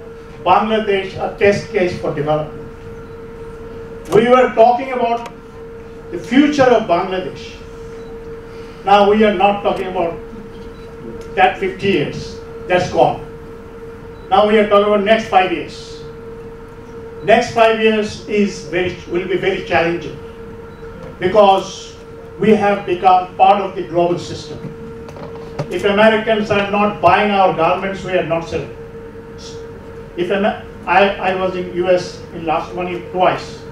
Speaker 15: Bangladesh, a Test Case for Development. We were talking about the future of Bangladesh. Now we are not talking about that 50 years, that's gone. Now we are talking about next 5 years. Next 5 years will be very challenging because we have become part of the global system. If Americans are not buying our garments, we are not selling. I was in US in last 1 year twice.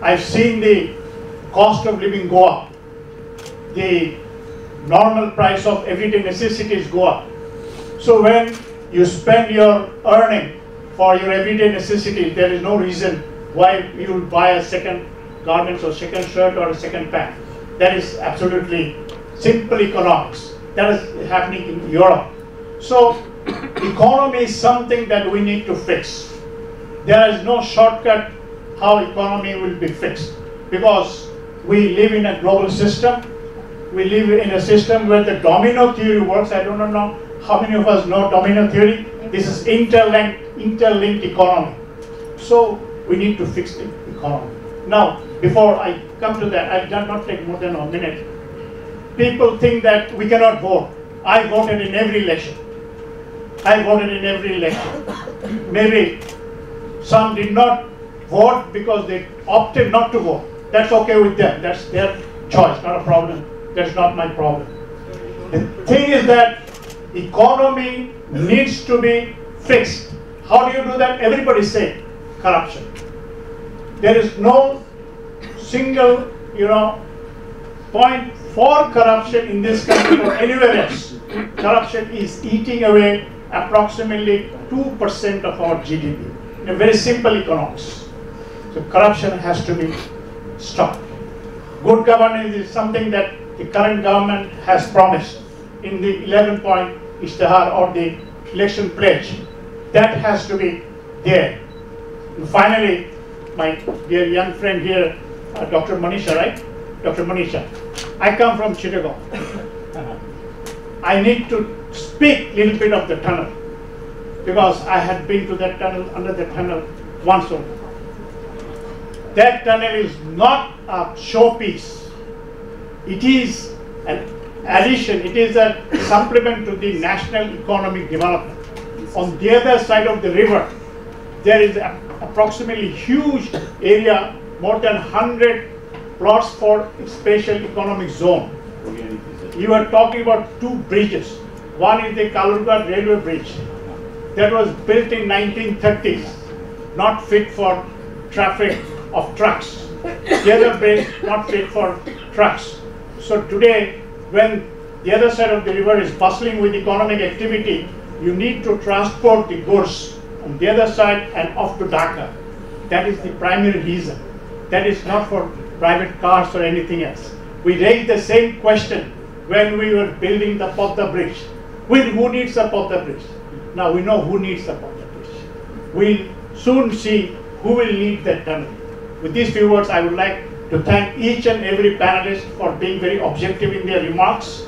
Speaker 15: I've seen the cost of living go up. The normal price of everyday necessities go up. So when you spend your earning for your everyday necessities, there is no reason why you will buy a second garment or second shirt or a second pant. That is absolutely simple economics. That is happening in Europe. So economy is something that we need to fix. There is no shortcut how economy will be fixed, because we live in a global system. We live in a system where the domino theory works. I don't know how many of us know domino theory. This is interlinked economy. So we need to fix the economy. Now, before I come to that, I did not take more than a minute. People think that we cannot vote. I voted in every election. I voted in every election. Maybe some did not vote because they opted not to vote. That's okay with them. That's their choice, not a problem. That's not my problem. The thing is that economy needs to be fixed. How do you do that? Everybody say corruption. There is no single, point for corruption in this country or anywhere else. Corruption is eating away approximately 2% of our GDP. In a very simple economics. So corruption has to be stopped. Good governance is something that the current government has promised in the 11-point Ishtihar or the election pledge. That has to be there. And finally, my dear young friend here, Dr. Manisha, right? Dr. Manisha. I come from Chittagong. I need to speak a little bit of the tunnel, because I had been to that tunnel, under the tunnel once only. That tunnel is not a showpiece. It is an addition, it is a supplement to the national economic development. On the other side of the river, there is approximately huge area, more than 100 plots for special economic zone. You are talking about two bridges. One is the Kalurghat railway bridge that was built in 1930s, not fit for traffic of trucks. The other bridge not fit for trucks. So today, when the other side of the river is bustling with economic activity, you need to transport the goods on the other side and off to Dhaka. That is the primary reason. That is not for private cars or anything else. We raised the same question when we were building the Podda bridge. Who needs the Podda bridge? Now we know who needs the Podda bridge. We'll soon see who will need that tunnel. With these few words, I would like to thank each and every panelist for being very objective in their remarks.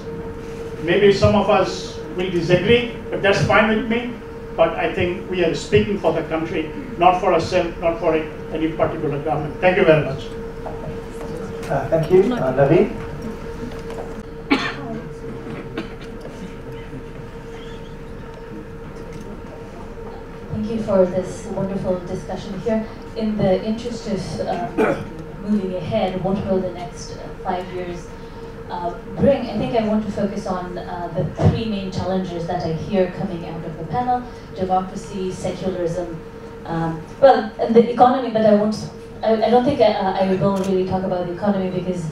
Speaker 15: Maybe some of us will disagree, but that's fine with me. But I think we are speaking for the country, not for ourselves, not for any particular government. Thank you very much.
Speaker 3: Thank you, Naveen.
Speaker 16: Thank you for this wonderful discussion here. In the interest of moving ahead, what will the next 5 years bring? I think I want to focus on the three main challenges that I hear coming out of the panel: democracy, secularism, and the economy. But I don't think I will really talk about the economy, because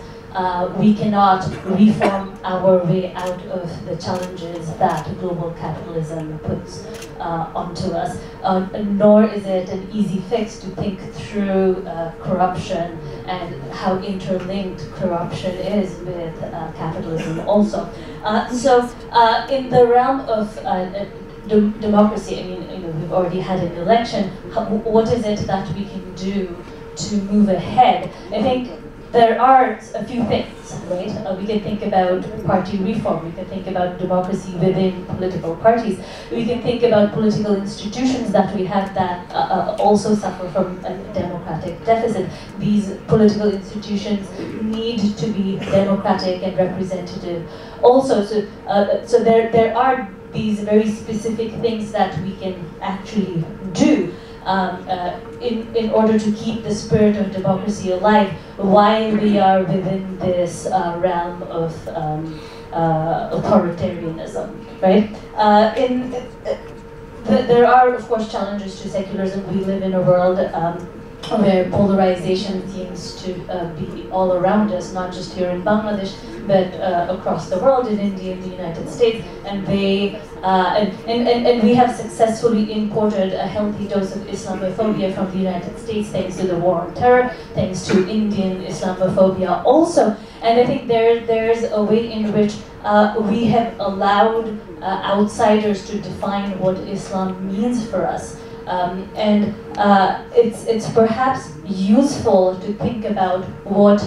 Speaker 16: we cannot reform our way out of the challenges that global capitalism puts onto us, nor is it an easy fix to think through corruption and how interlinked corruption is with capitalism also. So in the realm of democracy, I mean, we've already had an election. What is it that we can do to move ahead? I think there are a few things, right? We can think about party reform, we can think about democracy within political parties, we can think about political institutions that we have that also suffer from a democratic deficit. These political institutions need to be democratic and representative also. So there are these very specific things that we can actually do in order to keep the spirit of democracy alive while we are within this realm of authoritarianism, right? There are, of course, challenges to secularism. We live in a world where polarization seems to be all around us, not just here in Bangladesh, but across the world, in India, in the United States, and and we have successfully imported a healthy dose of Islamophobia from the United States, thanks to the war on terror, thanks to Indian Islamophobia also. And I think there's a way in which we have allowed outsiders to define what Islam means for us. It's perhaps useful to think about what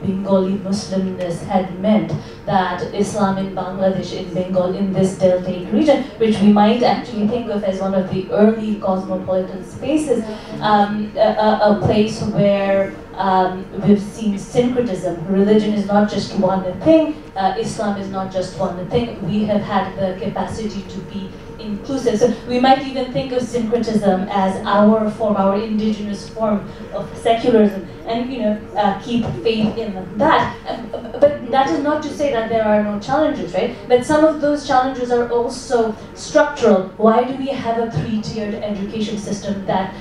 Speaker 16: Bengali Muslimness had meant, that Islam in Bangladesh, in Bengal, in this deltaic region, which we might actually think of as one of the early cosmopolitan spaces, a place where we've seen syncretism. Religion is not just one thing, Islam is not just one thing. We have had the capacity to be inclusive. So we might even think of syncretism as our form, our indigenous form of secularism, and keep faith in that. But that is not to say that there are no challenges, right? But some of those challenges are also structural. Why do we have a three-tiered education system that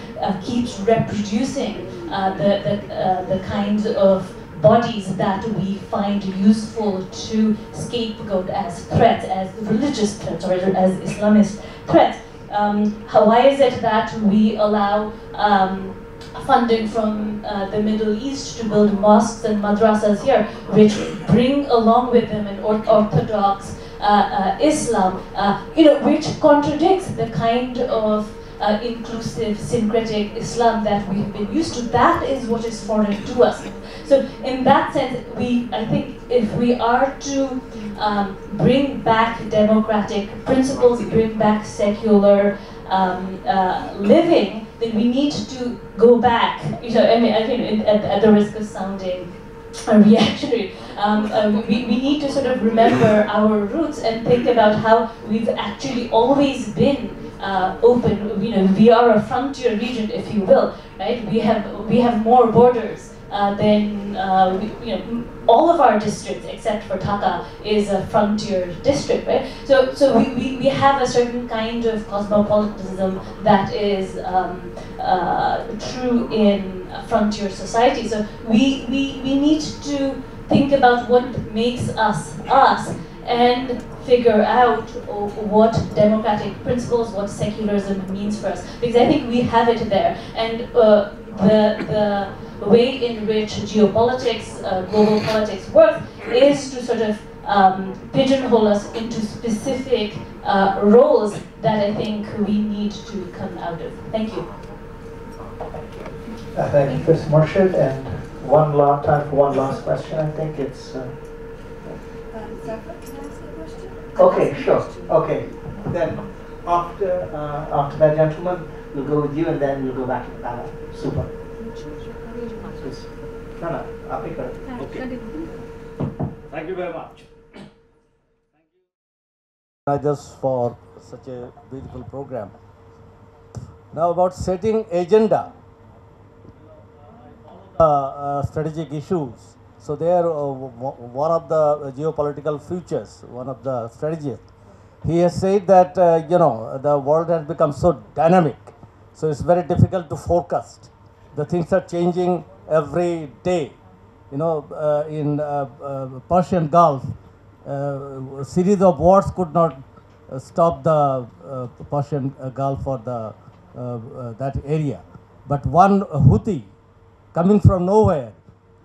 Speaker 16: keeps reproducing the kinds of bodies that we find useful to scapegoat as threats, as religious threats, or as Islamist threats? Why is it that we allow funding from the Middle East to build mosques and madrasas here, which bring along with them an orthodox Islam, which contradicts the kind of inclusive, syncretic Islam that we've been used to? That is what is foreign to us. So in that sense, I think if we are to bring back democratic principles, bring back secular living, then we need to go back. I think at the risk of sounding reactionary, we need to sort of remember our roots and think about how we've actually always been open. We are a frontier region, if you will, right? We have more borders than all of our districts except for Dhaka is a frontier district, right? So we have a certain kind of cosmopolitanism that is true in frontier society. So we need to think about what makes us us, and figure out what democratic principles, what secularism means for us. Because I think we have it there. And the way in which geopolitics, global politics works is to sort of pigeonhole us into specific roles that I think we need to come out of. Thank you.
Speaker 17: Thank you, Ms. Murshid. And time for one last question. I think it's... Okay, sure. Okay. Then after that gentleman, we'll go with you, and then we'll go back to the panel. Super. Please. No, I'll pick her. Okay. Thank you very much.
Speaker 18: Just for such a beautiful program. Now about setting agenda, strategic issues. So there, one of the geopolitical futures, one of the strategists, he has said that the world has become so dynamic, so it's very difficult to forecast. The things are changing every day. In Persian Gulf, a series of wars could not stop the Persian Gulf or that area. But one Houthi coming from nowhere,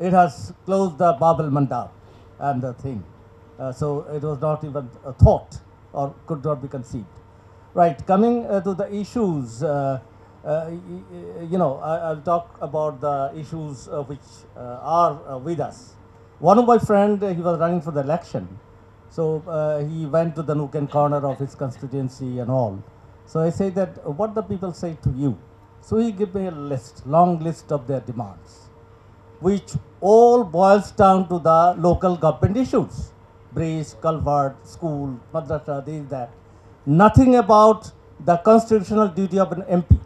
Speaker 18: it has closed the Bab el-Mandab and the thing. So it was not even a thought or could not be conceived. Right, coming to the issues, I'll talk about the issues which are with us. One of my friend, he was running for the election. So he went to the nook and corner of his constituency and all. So I say that, what the people say to you? So he gave me a list, long list of their demands, which all boils down to the local government issues. Bridge, culvert, school, madrasa, this, that. Nothing about the constitutional duty of an MP.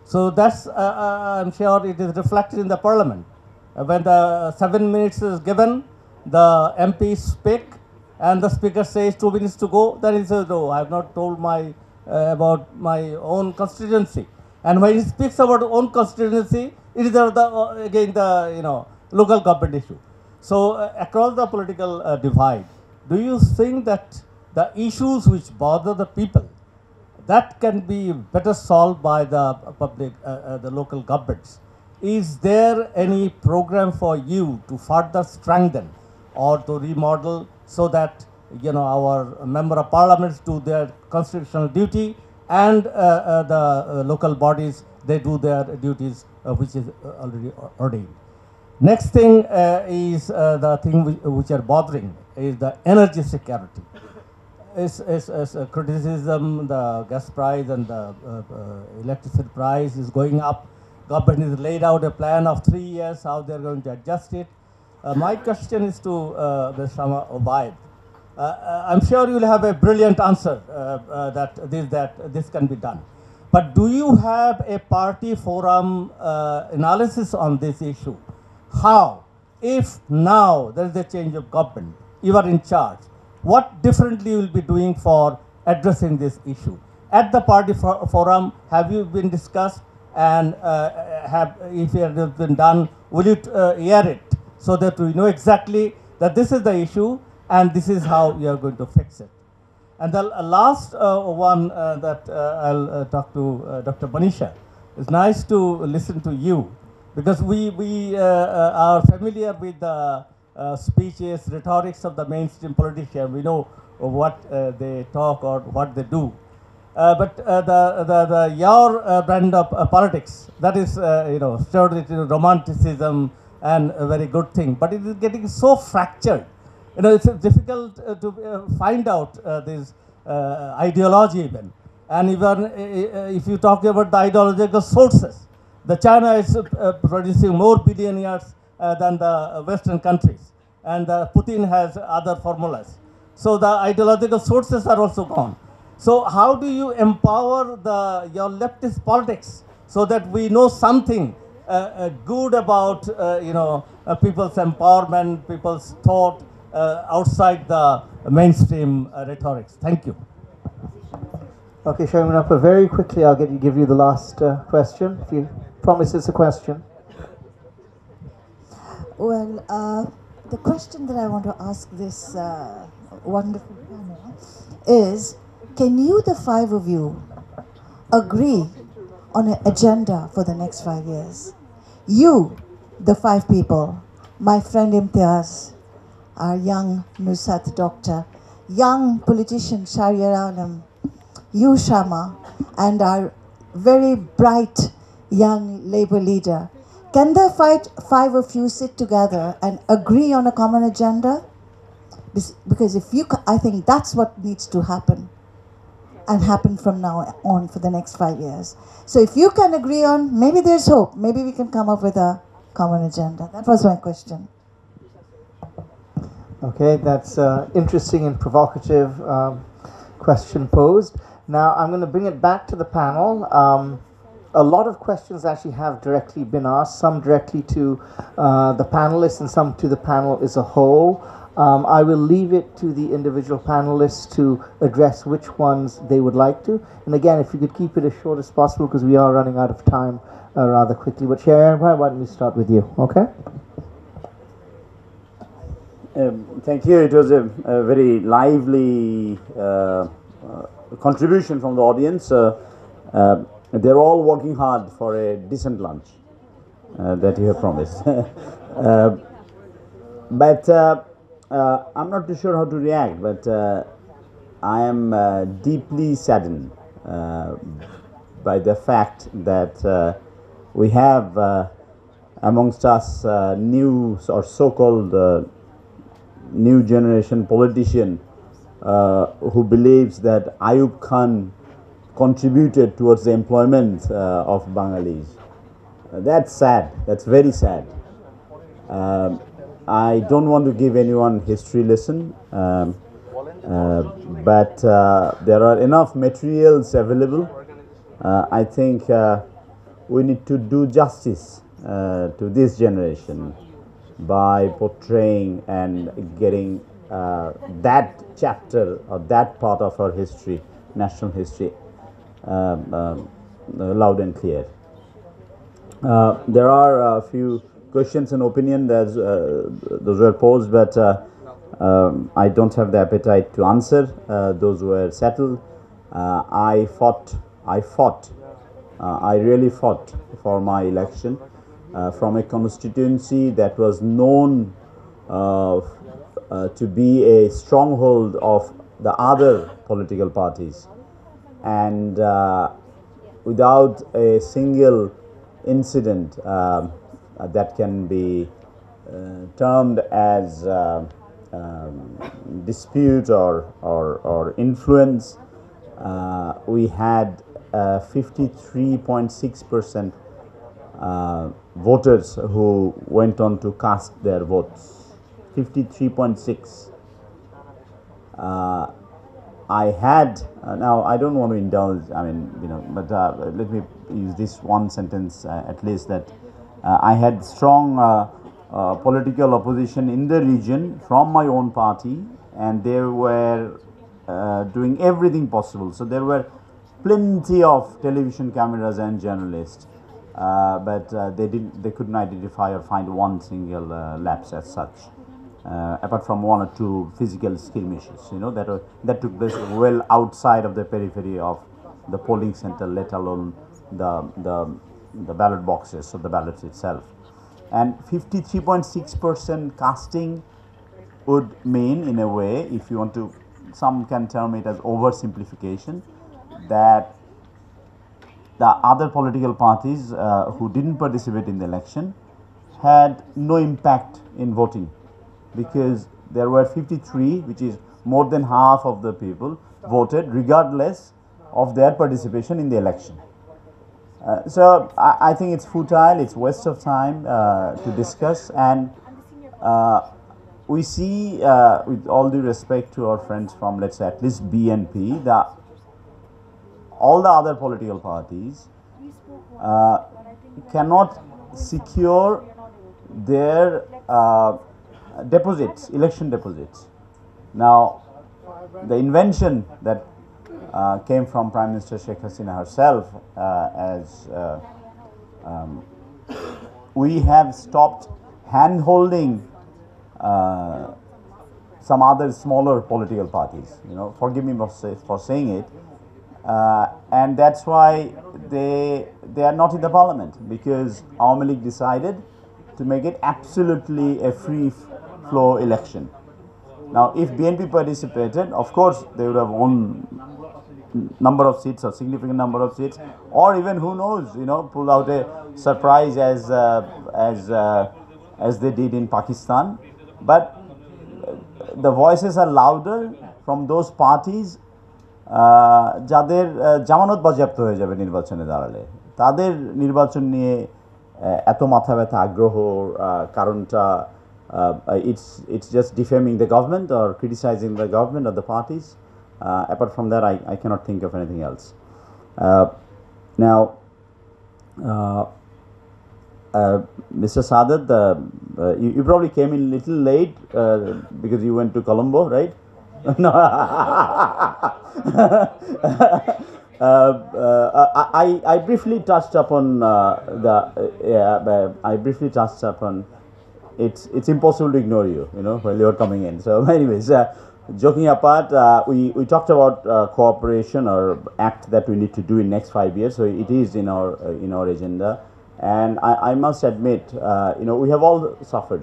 Speaker 18: So that's, I'm sure it is reflected in the parliament. When the 7 minutes is given, the MP speak, and the speaker says 2 minutes to go, then he says, no, I have not told about my own constituency. And when he speaks about own constituency, It is again the local government issue. So across the political divide, do you think that the issues which bother the people that can be better solved by the public, the local governments? Is there any program for you to further strengthen or to remodel so that our member of parliaments do their constitutional duty and the local bodies they do their duties which is already ordained? Next thing is the thing which are bothering is the energy security. Is criticism, the gas price and the electricity price is going up. Government has laid out a plan of 3 years how they are going to adjust it. My question is to the Shama Obaid. I'm sure you will have a brilliant answer that this can be done. But do you have a party forum analysis on this issue? How, if now there is a change of government, you are in charge, what differently you will be doing for addressing this issue? At the party forum, have you been discussed, and if it has been done, will you air it so that we know exactly that this is the issue and this is how you are going to fix it? And the last one that I'll talk to Dr. Manisha. It's nice to listen to you, because we are familiar with the speeches, rhetorics of the mainstream politician. We know what they talk or what they do. But your brand of politics, that is, stirred into romanticism and a very good thing. But it is getting so fractured. It's difficult to find out this ideology even. And even if you talk about the ideological sources, the China is producing more billionaires than the Western countries, and Putin has other formulas. So the ideological sources are also gone. So how do you empower your leftist politics so that we know something good about people's empowerment, people's thought outside the mainstream rhetorics? Thank you.
Speaker 3: Okay, Shaimanappa, very quickly I'll give you the last question. If you promise it's a question.
Speaker 19: Well, the question that I want to ask this wonderful panel is, can you, the five of you, agree on an agenda for the next 5 years? You, the five people, my friend Imtiaz, our young Nusat doctor, young politician Shahriar Alam, you Shama, and our very bright young Labour leader. Can the five of you sit together and agree on a common agenda? Because if you, I think that's what needs to happen, and happen from now on for the next 5 years. So if you can agree on, maybe there's hope. Maybe we can come up with a common agenda. That was my question.
Speaker 3: Okay, that's interesting and provocative question posed. Now I'm going to bring it back to the panel. A lot of questions actually have directly been asked, some directly to the panelists and some to the panel as a whole. I will leave it to the individual panelists to address which ones they would like to. And again, if you could keep it as short as possible, because we are running out of time rather quickly. But Sharon, why don't we start with you, okay?
Speaker 4: Thank you. It was a very lively contribution from the audience. They're all working hard for a decent lunch that you have promised. But I'm not too sure how to react, but I am deeply saddened by the fact that we have amongst us new or so-called new generation politician who believes that Ayub Khan contributed towards the employment of Bengalis. That's sad. That's very sad. I don't want to give anyone history lesson, but there are enough materials available. I think we need to do justice to this generation by portraying and getting that chapter or that part of our history, national history, loud and clear. There are a few questions and opinions that those were posed, but I don't have the appetite to answer. Those were settled. I really fought for my election from a constituency that was known to be a stronghold of the other political parties, and without a single incident that can be termed as dispute or influence. We had 53.6% voters who went on to cast their votes. 53.6. I had now I don't want to indulge. I mean, but let me use this one sentence at least, that I had strong political opposition in the region from my own party, and they were doing everything possible. So there were plenty of television cameras and journalists, but they couldn't identify or find one single lapse as such. Apart from one or two physical skirmishes, that took place well outside of the periphery of the polling center, let alone the ballot boxes or the ballots itself. And 53.6% casting would mean, in a way, if you want to, some can term it as oversimplification, that the other political parties who didn't participate in the election had no impact in voting, because there were 53, which is more than half of the people voted regardless of their participation in the election. So I think it's futile, it's waste of time to discuss, and we see, with all due respect to our friends from, let's say, at least BNP, all the other political parties cannot secure their deposits, election deposits. Now, the invention that came from Prime Minister Sheikh Hasina herself, we have stopped hand-holding some other smaller political parties. Forgive me for saying it, and that's why they are not in the parliament, because Awami League decided to make it absolutely a free-flow election. Now, if BNP participated, of course, they would have won number of seats or significant number of seats, or even, who knows, pull out a surprise as they did in Pakistan. But the voices are louder from those parties যাদের জামানত বাজেয়াপ্ত হয়ে যাবে নির্বাচনে দাঁড়ালে, তাদের নির্বাচন নিয়ে এত মাথা ব্যথা আগ্রহ কারণটা it's just defaming the government or criticizing the government or the parties. Apart from that, I cannot think of anything else. Now, Mr. Sadat, you probably came in a little late because you went to Colombo, right? No. I briefly touched upon it's impossible to ignore you, while you're coming in. So, anyways, joking apart, we talked about cooperation or act that we need to do in next 5 years. So it is in our agenda, and I must admit, we have all suffered.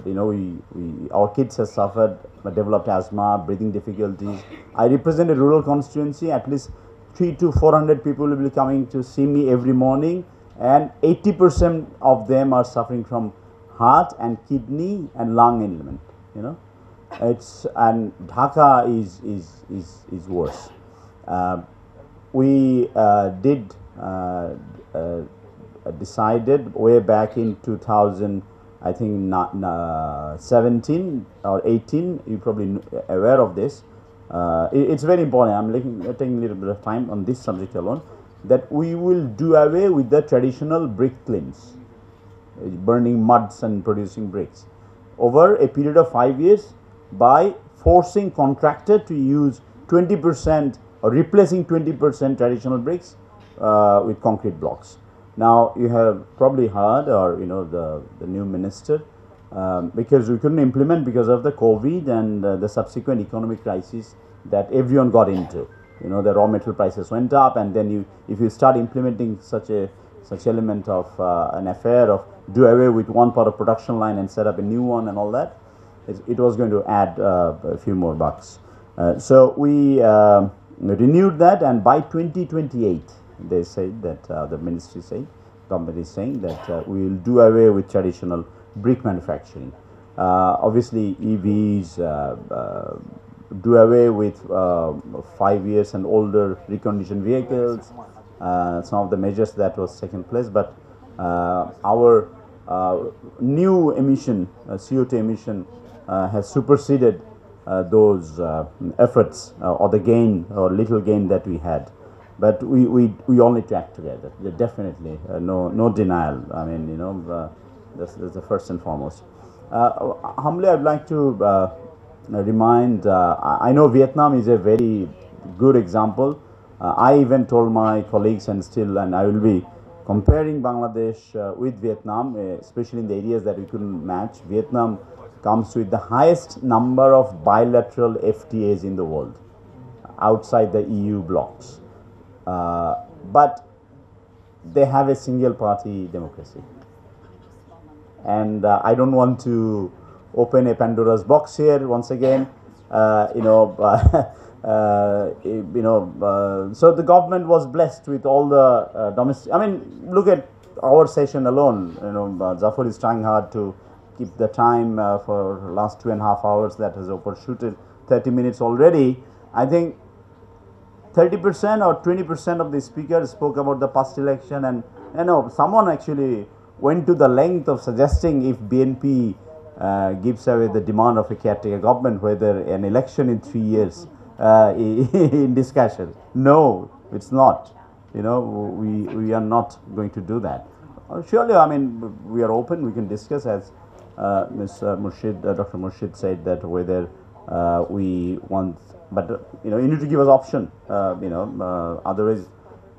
Speaker 4: Our kids have suffered, developed asthma, breathing difficulties. I represent a rural constituency. At least 300 to 400 people will be coming to see me every morning, and 80% of them are suffering from heart and kidney and lung ailment. And Dhaka is worse. We did decided way back in 2000, I think 17 or 18. You're probably aware of this. It's very important. I'm taking a little bit of time on this subject alone. That we will do away with the traditional brick kilns, burning muds and producing bricks, over a period of 5 years, by forcing contractor to use 20% or replacing 20% traditional bricks with concrete blocks. Now you have probably heard, or the new minister, because we couldn't implement because of the COVID and the subsequent economic crisis that everyone got into. The raw material prices went up, and then if you start implementing such element of an affair of do away with one part of production line and set up a new one and all that, it was going to add a few more bucks. So we renewed that, and by 2028, they said that the ministry said, government is saying that we will do away with traditional brick manufacturing. Obviously, EVs, do away with 5 years and older reconditioned vehicles. Some of the measures that was taken place, but our new emission, CO2 emission, has superseded those efforts or the gain or little gain that we had. But we all need to act together. Definitely, no denial. I mean, that's the first and foremost. Humbly, I'd like to remind. I know Vietnam is a very good example. I even told my colleagues, and I will be comparing Bangladesh with Vietnam, especially in the areas that we couldn't match. Vietnam comes with the highest number of bilateral FTAs in the world, outside the EU blocks. But they have a single party democracy. And I don't want to open a Pandora's box here once again. So the government was blessed with all the domestic. I mean, look at our session alone. Zafar is trying hard to keep the time for last 2.5 hours. That has overshooted 30 minutes already. I think 30% or 20% of the speakers spoke about the past election, and someone actually went to the length of suggesting if BNP gives away the demand of a caretaker government, whether an election in 3 years in discussion. No, it's not. We are not going to do that. Surely, I mean, we are open. We can discuss, as Ms. Murshid, Dr. Murshid said, that whether we want. But you need to give us option. Otherwise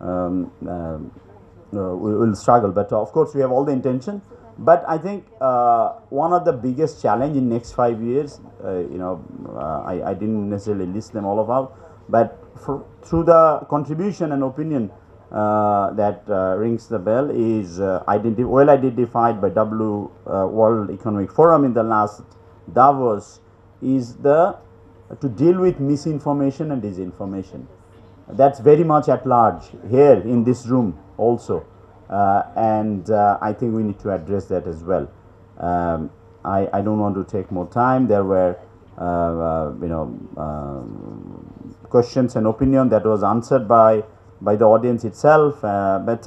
Speaker 4: we will struggle. But of course, we have all the intention. But I think one of the biggest challenge in next 5 years, I didn't necessarily list them all out, but through the contribution and opinion that rings the bell is well identified by World Economic Forum in the last Davos, is to deal with misinformation and disinformation. That's very much at large here in this room also. And I think we need to address that as well. I don't want to take more time. There were questions and opinion that was answered by the audience itself. But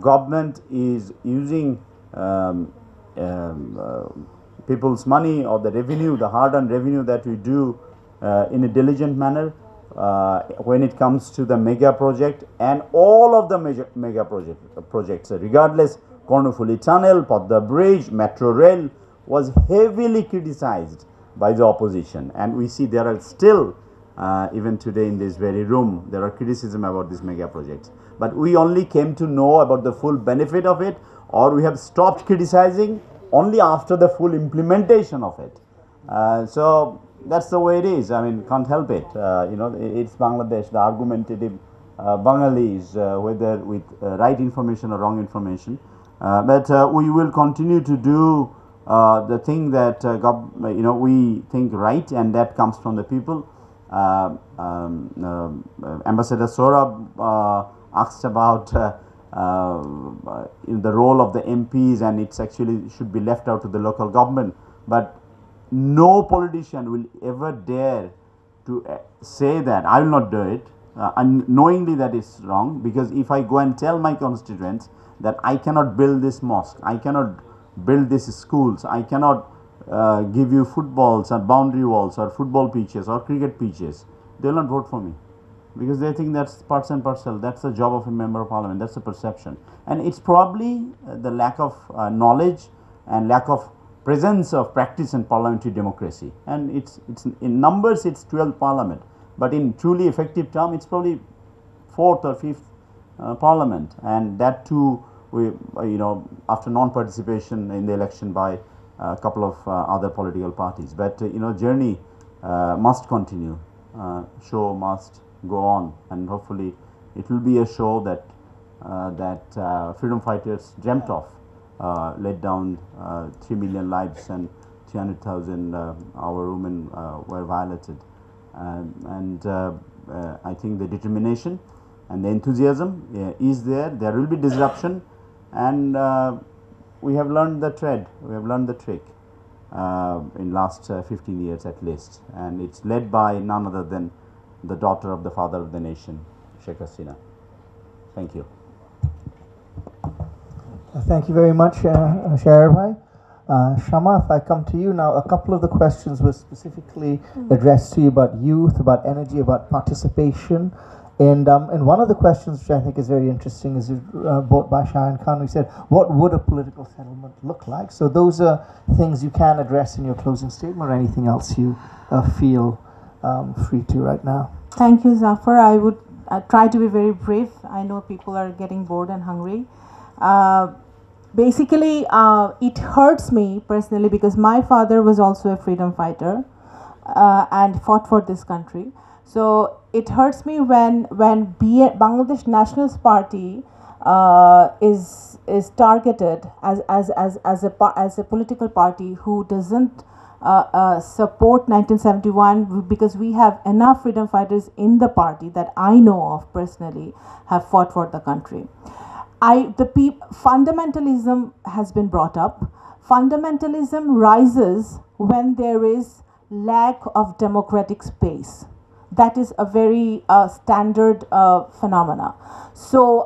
Speaker 4: government is using people's money or the revenue, the hard-earned revenue that we do in a diligent manner when it comes to the mega project and all of the mega projects, regardless. Kornufuli Tunnel, Padda Bridge, Metro Rail was heavily criticized by the opposition, and we see there are still, even today in this very room, there are criticism about these mega projects. But we only came to know about the full benefit of it, or we have stopped criticizing only after the full implementation of it. So that's the way it is. I mean, can't help it. It's Bangladesh, the argumentative Bengalis, whether with right information or wrong information. But we will continue to do the thing that we think right, and that comes from the people. Ambassador Saurabh asked about the role of the MPs, and it's actually should be left out to the local government. But no politician will ever dare to say that. I will not do it, knowingly that is wrong, because if I go and tell my constituents that I cannot build this mosque, I cannot build these schools, I cannot give you footballs or boundary walls or football pitches or cricket pitches, they will not vote for me, because they think that's parts and parcel. That's the job of a member of parliament. That's the perception, and it's probably the lack of knowledge and lack of presence of practice in parliamentary democracy. And it's in numbers it's 12th parliament, but in truly effective term it's probably 4th or 5th parliament, and that too after non-participation in the election by a couple of other political parties. But journey must continue. Show must go on, and hopefully it will be a show that freedom fighters dreamt of, laid down 3 million lives and 300,000 our women were violated, and I think the determination and the enthusiasm is there. There will be disruption, and we have learned the trade, we have learned the trick in last 15 years at least, and it's led by none other than the daughter of the father of the nation, Sheikh Hasina. Thank you.
Speaker 3: Thank you very much, Shair Bhai. Shama, if I come to you now, a couple of the questions were specifically addressed to you about youth, about energy, about participation. And one of the questions which I think is very interesting is brought by Shayan Khan. We said, what would a political settlement look like? So those are things you can address in your closing statement, or anything else you feel free to right now.
Speaker 5: Thank you, Zafar. I would try to be very brief. I know people are getting bored and hungry. Basically, it hurts me personally because my father was also a freedom fighter and fought for this country. So it hurts me when Bangladesh Nationalist Party is targeted as a political party who doesn't support 1971, because we have enough freedom fighters in the party that I know of personally have fought for the country. Fundamentalism has been brought up. Fundamentalism rises when there is lack of democratic space. That is a very standard phenomena. So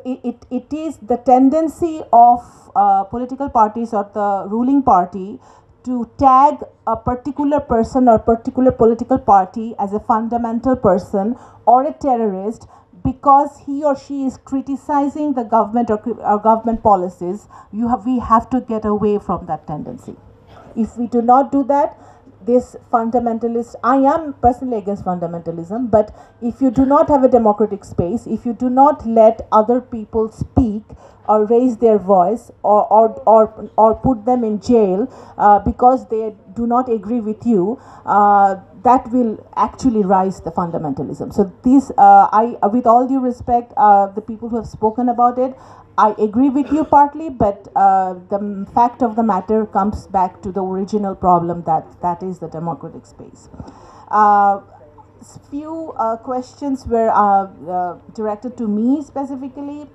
Speaker 5: it is the tendency of political parties or the ruling party to tag a particular person or particular political party as a fundamental person or a terrorist because he or she is criticizing the government or government policies. We have to get away from that tendency. If we do not do that, this fundamentalist, I am personally against fundamentalism, but if you do not have a democratic space, if you do not let other people speak or raise their voice or put them in jail because they do not agree with you, that will actually rise the fundamentalism. So this, with all due respect, the people who have spoken about it, I agree with you partly, but the fact of the matter comes back to the original problem that is the democratic space. Few questions were directed to me specifically.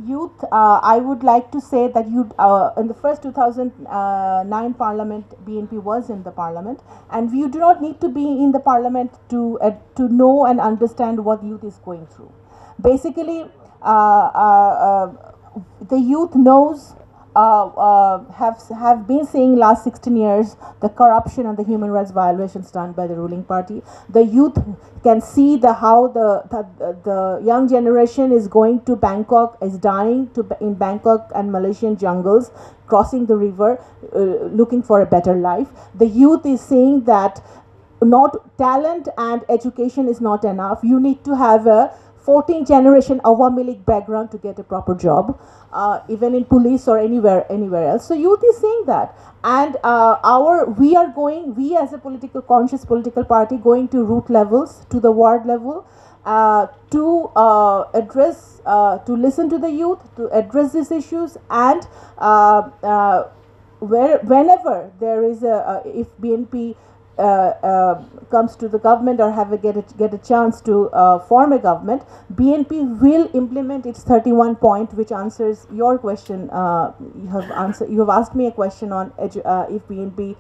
Speaker 5: Youth, I would like to say that in the first 2009 parliament, BNP was in the parliament, and you do not need to be in the parliament to know and understand what youth is going through. Basically, the youth knows, have been seeing last 16 years the corruption and the human rights violations done by the ruling party. The youth can see how the young generation is going to Bangkok, is dying in Bangkok and Malaysian jungles, crossing the river, looking for a better life. The youth is seeing that not talent and education is not enough. You need to have a 14th generation Awami League background to get a proper job, even in police or anywhere else. So youth is saying that, and we as a conscious political party going to root levels, to the ward level, to address, to listen to the youth, to address these issues, and whenever there is if BNP comes to the government or get a chance to form a government, BNP will implement its 31 point, which answers your question. You have asked me a question on if BNP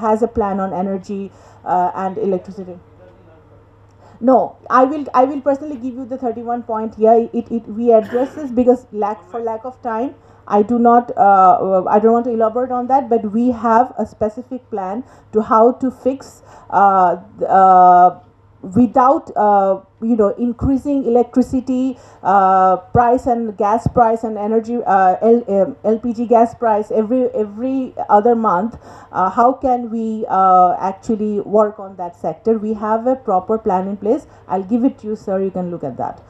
Speaker 5: has a plan on energy and electricity. No, I will personally give you the 31 point. Yeah, we address this because for lack of time, I don't want to elaborate on that, but we have a specific plan to how to fix without increasing electricity price and gas price and energy LPG gas price every other month. How can we actually work on that sector? We have a proper plan in place. I'll give it to you, sir. You can look at that.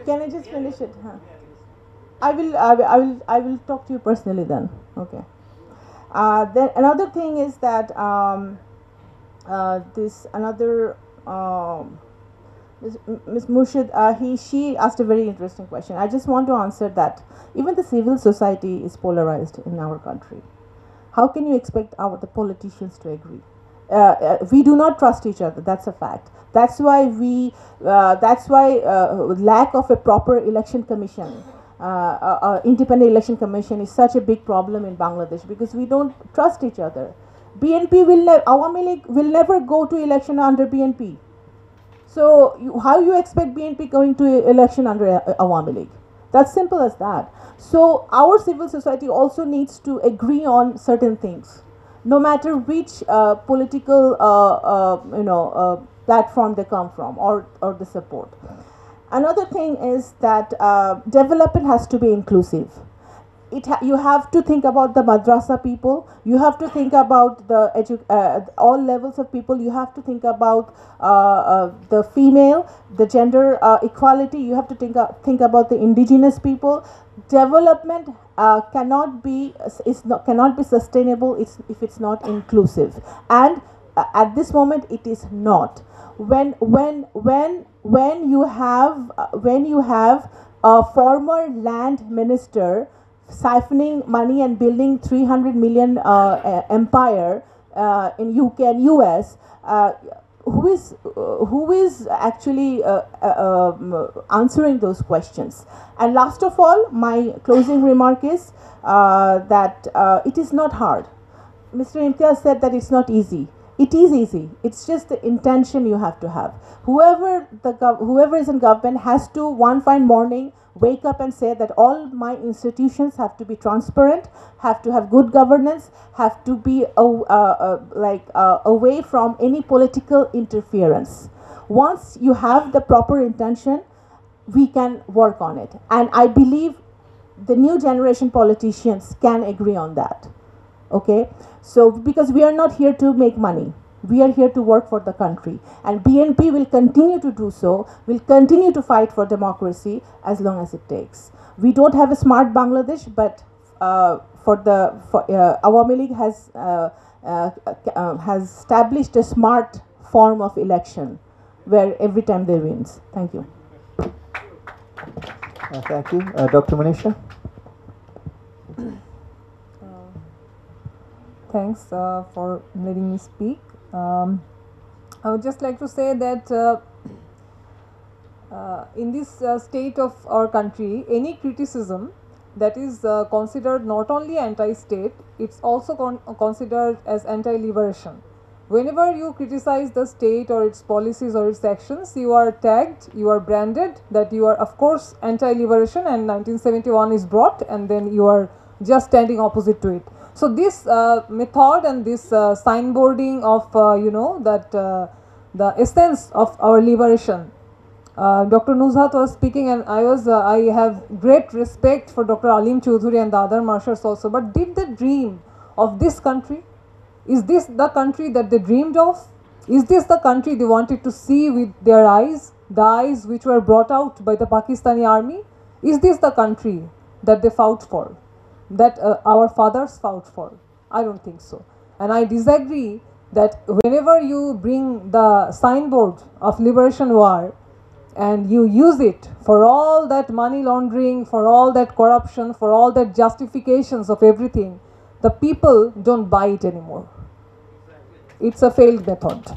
Speaker 5: Can I just finish it? Huh? I will talk to you personally then. Okay. Then another thing is that Ms. Murshid, she asked a very interesting question. I just want to answer that. Even the civil society is polarized in our country. How can you expect the politicians to agree? We do not trust each other. That's a fact. That's why lack of a proper election commission, independent election commission, is such a big problem in Bangladesh, because we don't trust each other. BNP Awami League will never go to election under BNP. So how you expect BNP going to election under Awami League? That's simple as that. So our civil society also needs to agree on certain things, no matter which political platform they come from or the support. Another thing is that development has to be inclusive. You have to think about the madrasa people. You have to think about the all levels of people. You have to think about the female, the gender equality. You have to think about the indigenous people. Development cannot be sustainable if it's not inclusive. And at this moment, it is not. When you have a former land minister siphoning money and building 300 million empire in UK and US, who is actually answering those questions? And last of all, my closing remark is that it is not hard. Mr. Imtiaz said that it's not easy. It is easy. It's just the intention you have to have. Whoever is in government has to one fine morning wake up and say that all my institutions have to be transparent, have to have good governance, have to be away from any political interference. Once you have the proper intention, we can work on it. And I believe the new generation politicians can agree on that. Okay? So, because we are not here to make money. We are here to work for the country, and BNP will continue to do so, will continue to fight for democracy as long as it takes. We don't have a smart Bangladesh, but Awami League has established a smart form of election where every time they wins. Thank you.
Speaker 3: Thank you. Dr. Manisha?
Speaker 6: Thanks for letting me speak. I would just like to say that in this state of our country, any criticism that is considered not only anti-state, it's also considered as anti-liberation. Whenever you criticize the state or its policies or its actions, you are tagged, you are branded that you are, of course, anti-liberation, and 1971 is brought, and then you are just standing opposite to it. So this method and this signboarding of the essence of our liberation. Dr. Nuzhat was speaking, and I have great respect for Dr. Alim Choudhury and the other marshals also. But did they dream of this country? Is this the country that they dreamed of? Is this the country they wanted to see with their eyes, the eyes which were brought out by the Pakistani army? Is this the country that they fought for? That our fathers fought for? I don't think so. And I disagree that whenever you bring the signboard of liberation war and you use it for all that money laundering, for all that corruption, for all that justifications of everything, the people don't buy it anymore. It's a failed method.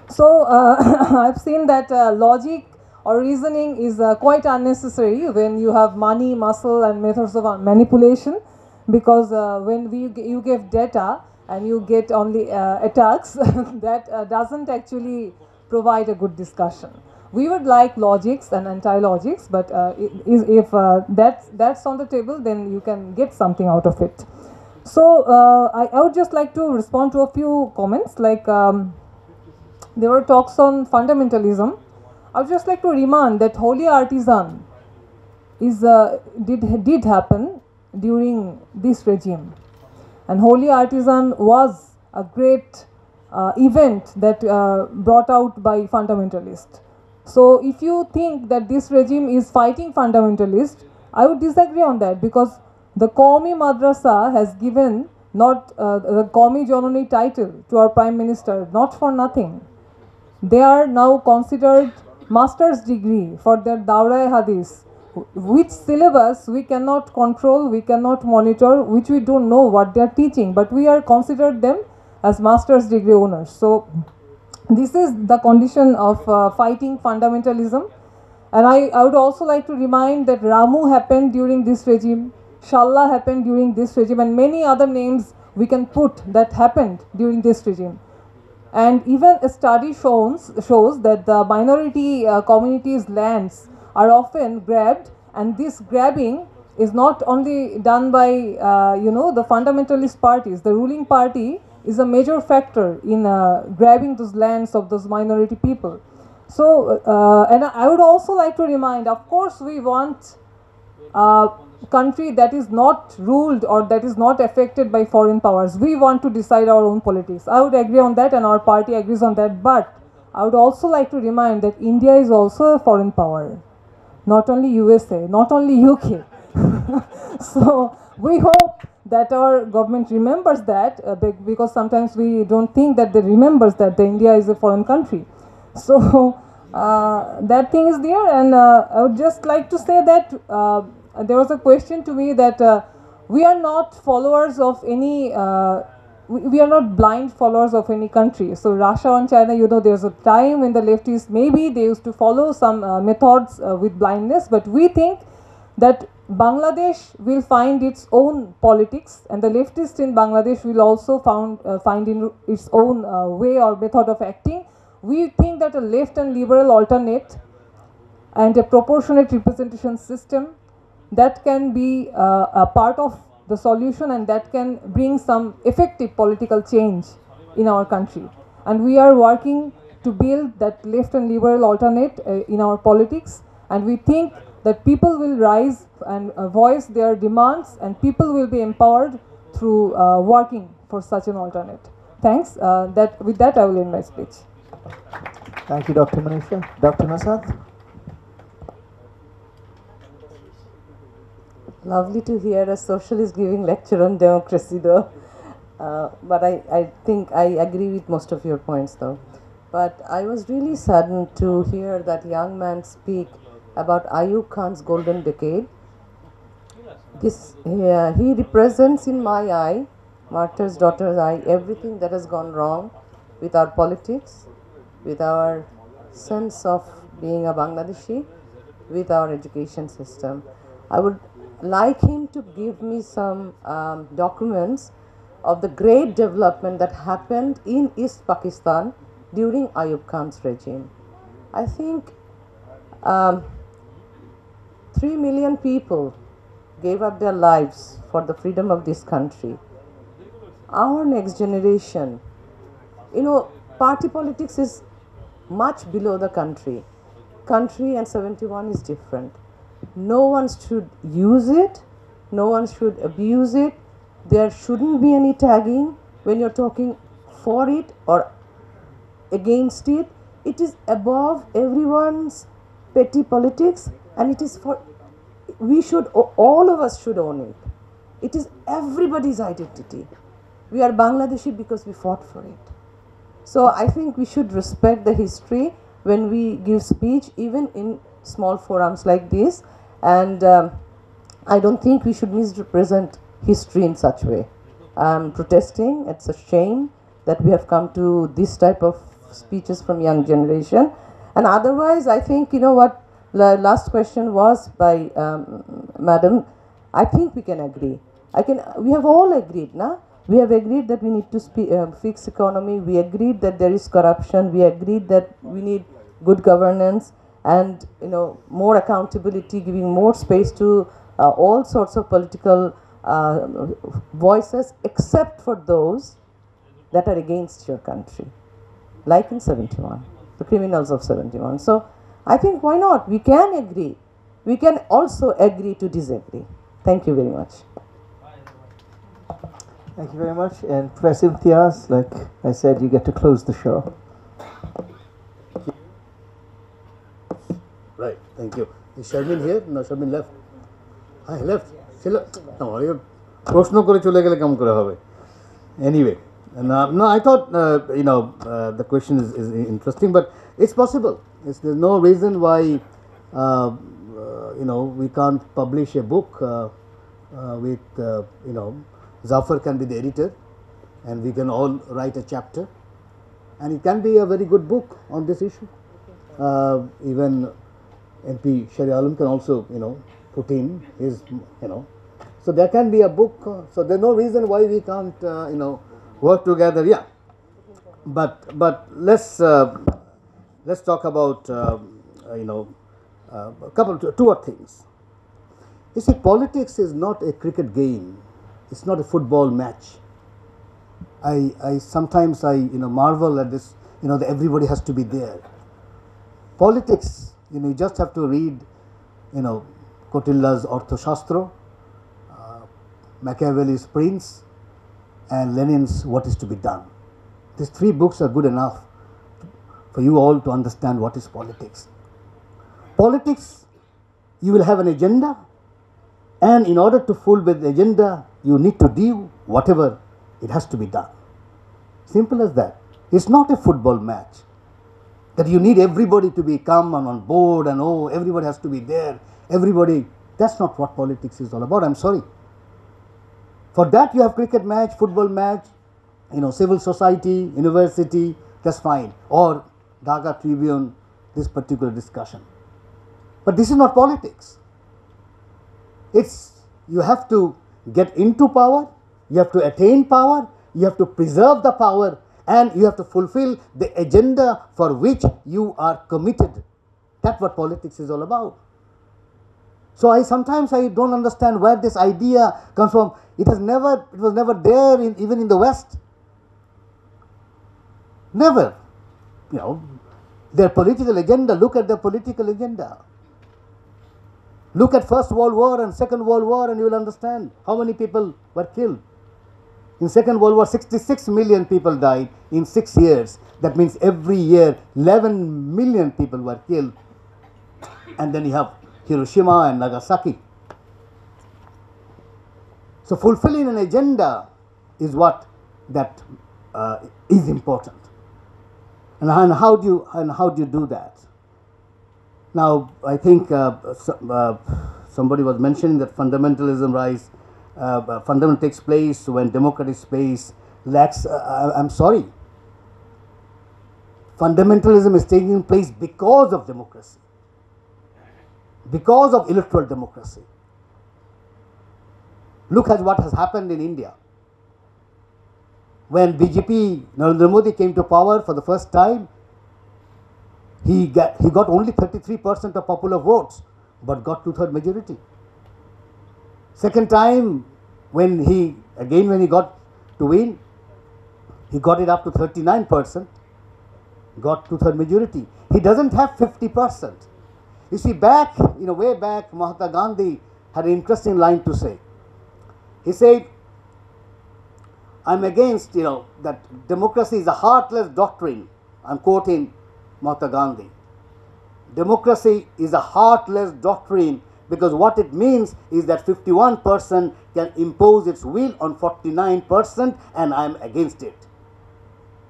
Speaker 6: So I've seen that logic or reasoning is quite unnecessary when you have money, muscle and methods of manipulation, because when you give data and you get only attacks, that doesn't actually provide a good discussion. We would like logics and anti-logics, but if that's on the table, then you can get something out of it. So I would just like to respond to a few comments, like there were talks on fundamentalism. I would just like to remind that holy artisan did happen during this regime, and holy artisan was a great event that brought out by fundamentalists. So if you think that this regime is fighting fundamentalists, I would disagree on that, because the Qawmi Madrasa has given not the Qawmi Janani title to our Prime Minister, not for nothing. They are now considered master's degree for their Dawra Hadith, which syllabus we cannot control, we cannot monitor, which we don't know what they are teaching, but we are considered them as master's degree owners. So this is the condition of fighting fundamentalism. And I would also like to remind that Ramu happened during this regime, Shalla happened during this regime, and many other names we can put that happened during this regime. And even a study shows that the minority communities' lands are often grabbed, and this grabbing is not only done by the fundamentalist parties. The ruling party is a major factor in grabbing those lands of those minority people. So, and I would also like to remind, of course, we want a country that is not ruled or that is not affected by foreign powers. We want to decide our own politics. I would agree on that, and our party agrees on that. But I would also like to remind that India is also a foreign power, not only USA, not only UK. So we hope that our government remembers that, because sometimes we don't think that they remembers that India is a foreign country. So that thing is there, and I would just like to say that there was a question to me that we are not followers of any, we are not blind followers of any country. So Russia and China, there's a time when the leftists, maybe they used to follow some methods with blindness, but we think that Bangladesh will find its own politics, and the leftists in Bangladesh will also find in its own way or method of acting. We think that a left and liberal alternate and a proportionate representation system that can be a part of the solution, and that can bring some effective political change in our country. And we are working to build that left and liberal alternate in our politics, and we think that people will rise and voice their demands, and people will be empowered through working for such an alternate. Thanks. With that, I will end my speech.
Speaker 3: Thank you, Dr. Manisha. Dr. Nasat?
Speaker 7: Lovely to hear a socialist giving lecture on democracy, though. But I think I agree with most of your points, though. But I was really saddened to hear that young man speak about Ayub Khan's golden decade. He represents in my eye, martyr's daughter's eye, everything that has gone wrong with our politics, with our sense of being a Bangladeshi, with our education system. I would like him to give me some documents of the great development that happened in East Pakistan during Ayub Khan's regime. I think 3 million people gave up their lives for the freedom of this country. Our next generation, party politics is much below the country. Country and 71 is different. No one should use it. No one should abuse it. There shouldn't be any tagging when you're talking for it or against it. It is above everyone's petty politics, and it is for, all of us should own it. It is everybody's identity. We are Bangladeshi because we fought for it. So I think we should respect the history when we give speech, even in small forums like this. And I don't think we should misrepresent history in such way. I'm protesting. It's a shame that we have come to this type of speeches from young generation. And otherwise, I think, what the last question was by Madam, I think we can agree. We have all agreed, na? We have agreed that we need to fix economy. We agreed that there is corruption. We agreed that we need good governance and more accountability, giving more space to all sorts of political voices, except for those that are against your country, like in 71, the criminals of 71. So I think, why not? We can agree. We can also agree to disagree. Thank you very much.
Speaker 3: Thank you very much. And Press Imtiaz, like I said, you get to close the show.
Speaker 8: Right, thank you. Is Sharmin here? No, Sharmin left. I left. She left. No, প্রশ্ন করে চলে গেলে কেমন করে হবে? Anyway, no, I thought the question is interesting, but it's possible. There's no reason why we can't publish a book with Zafar can be the editor, and we can all write a chapter, and it can be a very good book on this issue. Even MP Shari Alam can also put in his so there can be a book. So there's no reason why we can't work together. Yeah, but let's talk about a couple two or things. You see, politics is not a cricket game. It's not a football match. I sometimes marvel at this. That everybody has to be there. Politics, you just have to read, Kautilya's Arthashastra, Machiavelli's Prince, and Lenin's What is to be Done. These three books are good enough for you all to understand what is politics. Politics, you will have an agenda, and in order to fulfill the agenda, you need to do whatever it has to be done. Simple as that. It's not a football match that you need everybody to be come and on board and everybody has to be there. Everybody, that's not what politics is all about. I'm sorry. For that you have cricket match, football match, civil society, university, that's fine. Or Dhaka Tribune, this particular discussion. But this is not politics. It's, you have to get into power, you have to attain power, you have to preserve the power, and you have to fulfill the agenda for which you are committed. That's what politics is all about. So sometimes I don't understand where this idea comes from. It was never there even in the West. Never. Their political agenda, look at their political agenda. Look at First World War and Second World War and you will understand how many people were killed. In Second World War, 66 million people died in 6 years. That means every year 11 million people were killed. And then you have Hiroshima and Nagasaki. So fulfilling an agenda is what that is important. And how do you do that? Now I think somebody was mentioning that fundamentalism fundamental takes place when democratic space lacks. I'm sorry. Fundamentalism is taking place because of democracy, because of electoral democracy. Look at what has happened in India. When BJP, Narendra Modi came to power for the first time, he got only 33% of popular votes, but got 2/3 majority. Second time, when he got to win, he got it up to 39%, got 2/3 majority. He doesn't have 50%. You see, way back, Mahatma Gandhi had an interesting line to say. He said, I'm against, that democracy is a heartless doctrine. I'm quoting Mahatma Gandhi. Democracy is a heartless doctrine because what it means is that 51% can impose its will on 49% and I'm against it.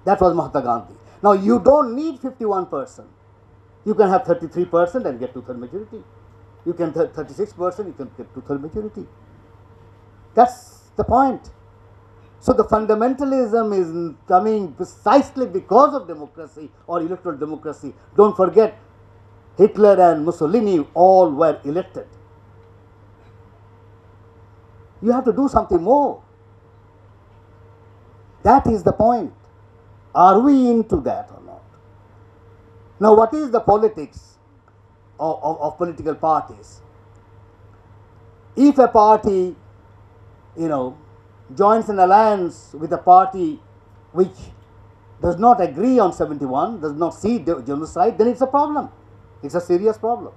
Speaker 8: That was Mahatma Gandhi. Now you don't need 51%. You can have 33% and get 2/3 majority. You can 36%, you can get 2/3 majority. That's the point. So the fundamentalism is coming precisely because of democracy or electoral democracy. Don't forget, Hitler and Mussolini all were elected. You have to do something more. That is the point. Are we into that or not? Now, what is the politics of political parties? If a party, joins an alliance with a party which does not agree on 71, does not see genocide, then it's a problem. It's a serious problem.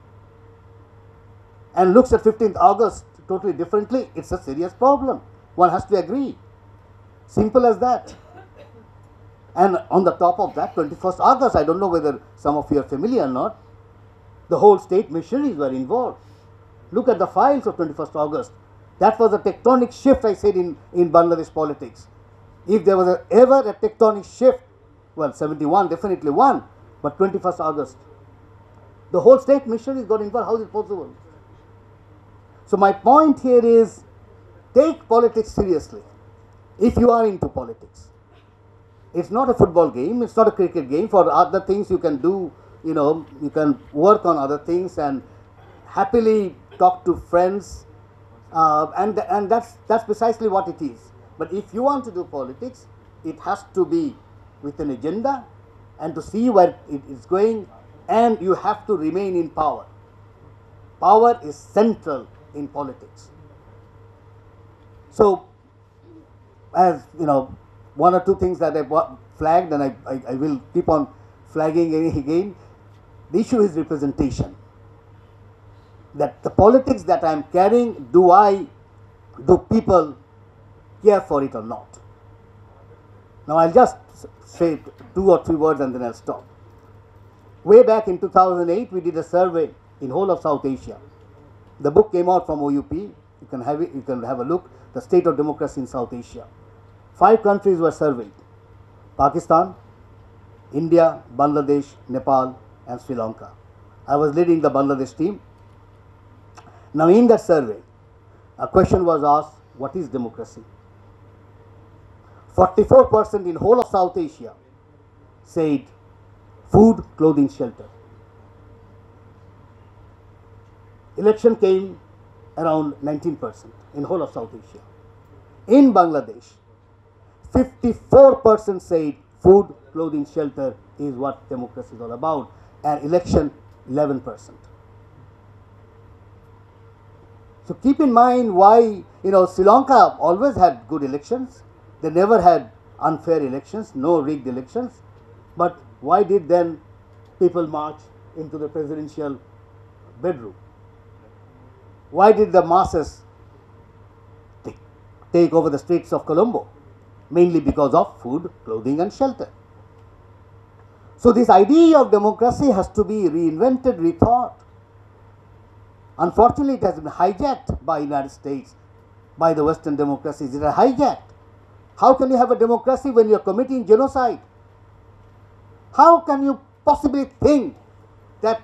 Speaker 8: And looks at 15th August totally differently, it's a serious problem. One has to agree. Simple as that. And on the top of that, 21st August, I don't know whether some of you are familiar or not, The whole state missionaries were involved. Look at the files of 21st August. That was a tectonic shift, I said, in Bangladesh politics. If there was ever a tectonic shift, well, 71 definitely one, but 21st August. The whole state missionaries got involved. How is it possible? So my point here is, take politics seriously if you are into politics. It's not a football game, it's not a cricket game. For other things you can do, you can work on other things and happily talk to friends, and that's precisely what it is. But if you want to do politics, it has to be with an agenda and to see where it is going, and you have to remain in power. Power is central in politics. So, as one or two things that I flagged, and I will keep on flagging again. The issue is representation. That the politics that I am carrying, do people care for it or not? Now I'll just say 2 or 3 words and then I'll stop. Way back in 2008, we did a survey in whole of South Asia. The book came out from OUP. You can have it. You can have a look. The state of democracy in South Asia. 5 countries were surveyed: Pakistan, India, Bangladesh, Nepal, and Sri Lanka. I was leading the Bangladesh team. Now, in that survey, a question was asked: what is democracy? 44% in whole of South Asia said food, clothing, shelter. Election came around 19% in whole of South Asia. In Bangladesh, 54% said food, clothing, shelter is what democracy is all about, and election 11%. So keep in mind why, Sri Lanka always had good elections. They never had unfair elections, no rigged elections. But why did then people march into the presidential bedroom? Why did the masses take over the streets of Colombo? Mainly because of food, clothing, and shelter. So this idea of democracy has to be reinvented, rethought. Unfortunately, it has been hijacked by the United States, by the Western democracies. It is hijacked. How can you have a democracy when you are committing genocide? How can you possibly think that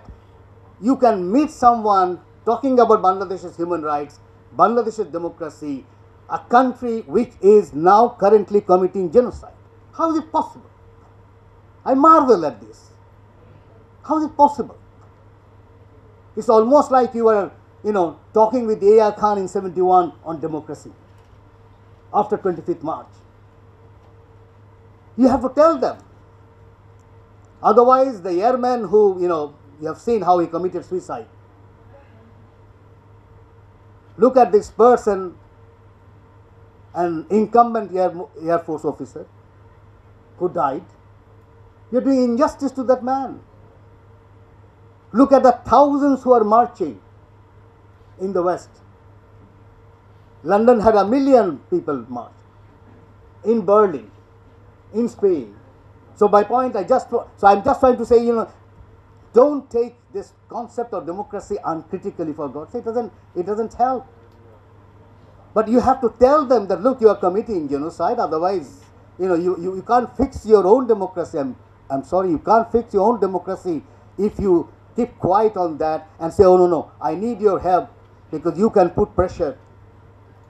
Speaker 8: you can meet someone talking about Bangladesh's human rights, Bangladesh's democracy, a country which is now currently committing genocide? How is it possible? I marvel at this. How is it possible? It's almost like you were, talking with A.R. Khan in 71 on democracy after 25th March. You have to tell them. Otherwise, the airman who, you have seen how he committed suicide. Look at this person, an incumbent Air Force officer who died. You're doing injustice to that man. Look at the thousands who are marching in the West. London had 1 million people march. In Berlin, in Spain. So my point, I'm just trying to say, don't take this concept of democracy uncritically, for God's sake. It doesn't help. But you have to tell them that, look, you are committing genocide. Otherwise, you can't fix your own democracy. I'm sorry, you can't fix your own democracy if you keep quiet on that and say, oh no, I need your help because you can put pressure.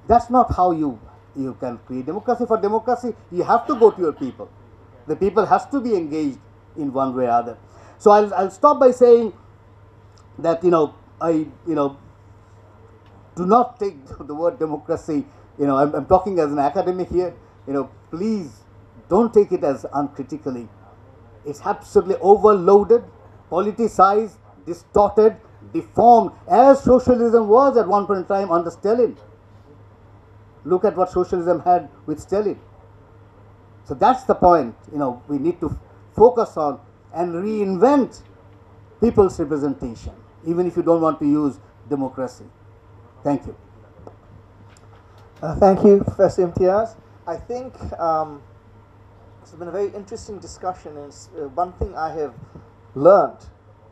Speaker 8: That's not how you can create democracy. For democracy, you have to go to your people. The people has to be engaged in one way or other. So I'll stop by saying that I do not take the word democracy. I'm talking as an academic here. Please don't take it as uncritically. It's absolutely overloaded, politicized, distorted, deformed, as socialism was at one point in time under Stalin. Look at what socialism had with Stalin. So that's the point, we need to focus on and reinvent people's representation, even if you don't want to use democracy. Thank you.
Speaker 3: Thank you, Professor Imtiaz. I think it's been a very interesting discussion, and one thing I have learned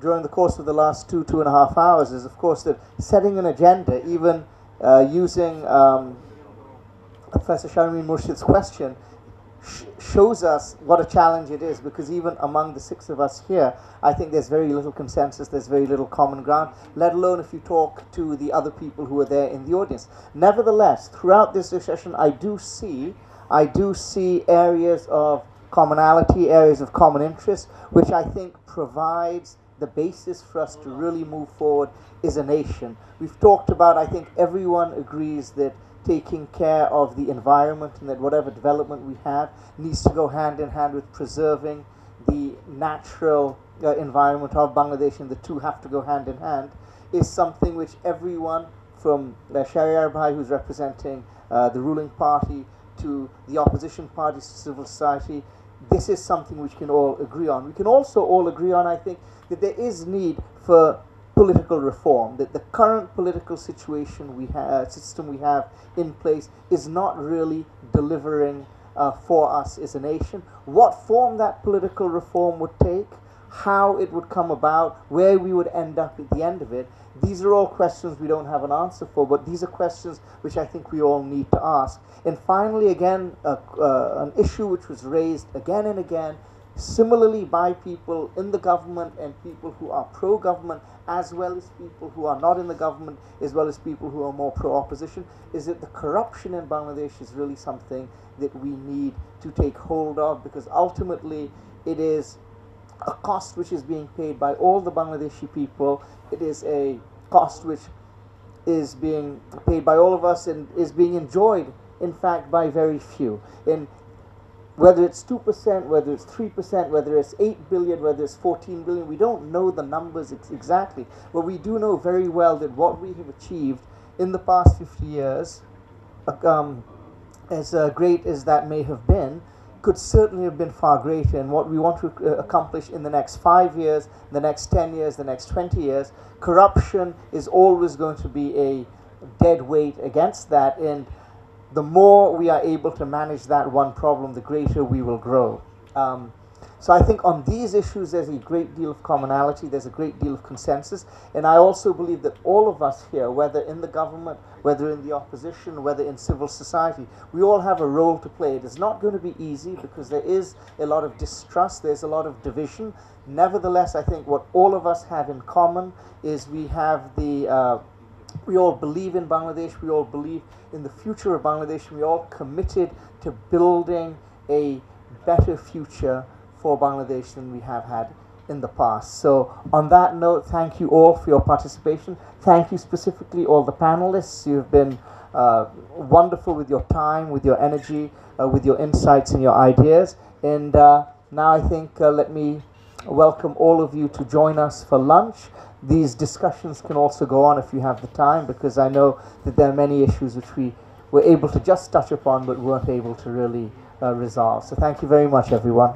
Speaker 3: during the course of the last 2.5 hours is, of course, that setting an agenda, even using Professor Sharmeen Murshid's question, shows us what a challenge it is, because even among the 6 of us here, I think there's very little consensus, there's very little common ground, let alone if you talk to the other people who are there in the audience. Nevertheless, throughout this session, I do see areas of commonality, areas of common interest, which I think provides the basis for us to really move forward as a nation. We've talked about, I think everyone agrees that taking care of the environment and that whatever development we have needs to go hand in hand with preserving the natural environment of Bangladesh, and the two have to go hand in hand, is something which everyone from Shahryar Bhai, who's representing the ruling party, to the opposition parties, to civil society, this is something which can all agree on. We can also all agree on, I think, that there is need for political reform, that the current political situation system we have in place is not really delivering for us as a nation. What form that political reform would take, how it would come about, where we would end up at the end of it, these are all questions we don't have an answer for, but these are questions which I think we all need to ask. And finally, again, an issue which was raised again and again, similarly by people in the government and people who are pro-government, as well as people who are not in the government, as well as people who are more pro-opposition, is that the corruption in Bangladesh is really something that we need to take hold of, because ultimately it is a cost which is being paid by all the Bangladeshi people. It is a cost which is being paid by all of us and is being enjoyed, in fact, by very few. And whether it's 2%, whether it's 3%, whether it's 8 billion, whether it's 14 billion, we don't know the numbers exactly, but we do know very well that what we have achieved in the past 50 years, as great as that may have been, could certainly have been far greater. And what we want to accomplish in the next 5 years, the next 10 years, the next 20 years, corruption is always going to be a dead weight against that. And the more we are able to manage that one problem, the greater we will grow. So I think on these issues there's a great deal of commonality, there's a great deal of consensus, and I also believe that all of us here, whether in the government, whether in the opposition, whether in civil society, we all have a role to play. It is not going to be easy because there is a lot of distrust, there's a lot of division. Nevertheless, I think what all of us have in common is we have we all believe in Bangladesh, we all believe in the future of Bangladesh, and we all committed to building a better future for Bangladesh than we have had in the past. So on that note, thank you all for your participation. Thank you specifically all the panelists. You've been wonderful with your time, with your energy, with your insights and your ideas. And now I think let me welcome all of you to join us for lunch. These discussions can also go on if you have the time, because I know that there are many issues which we were able to just touch upon but weren't able to really resolve. So thank you very much, everyone.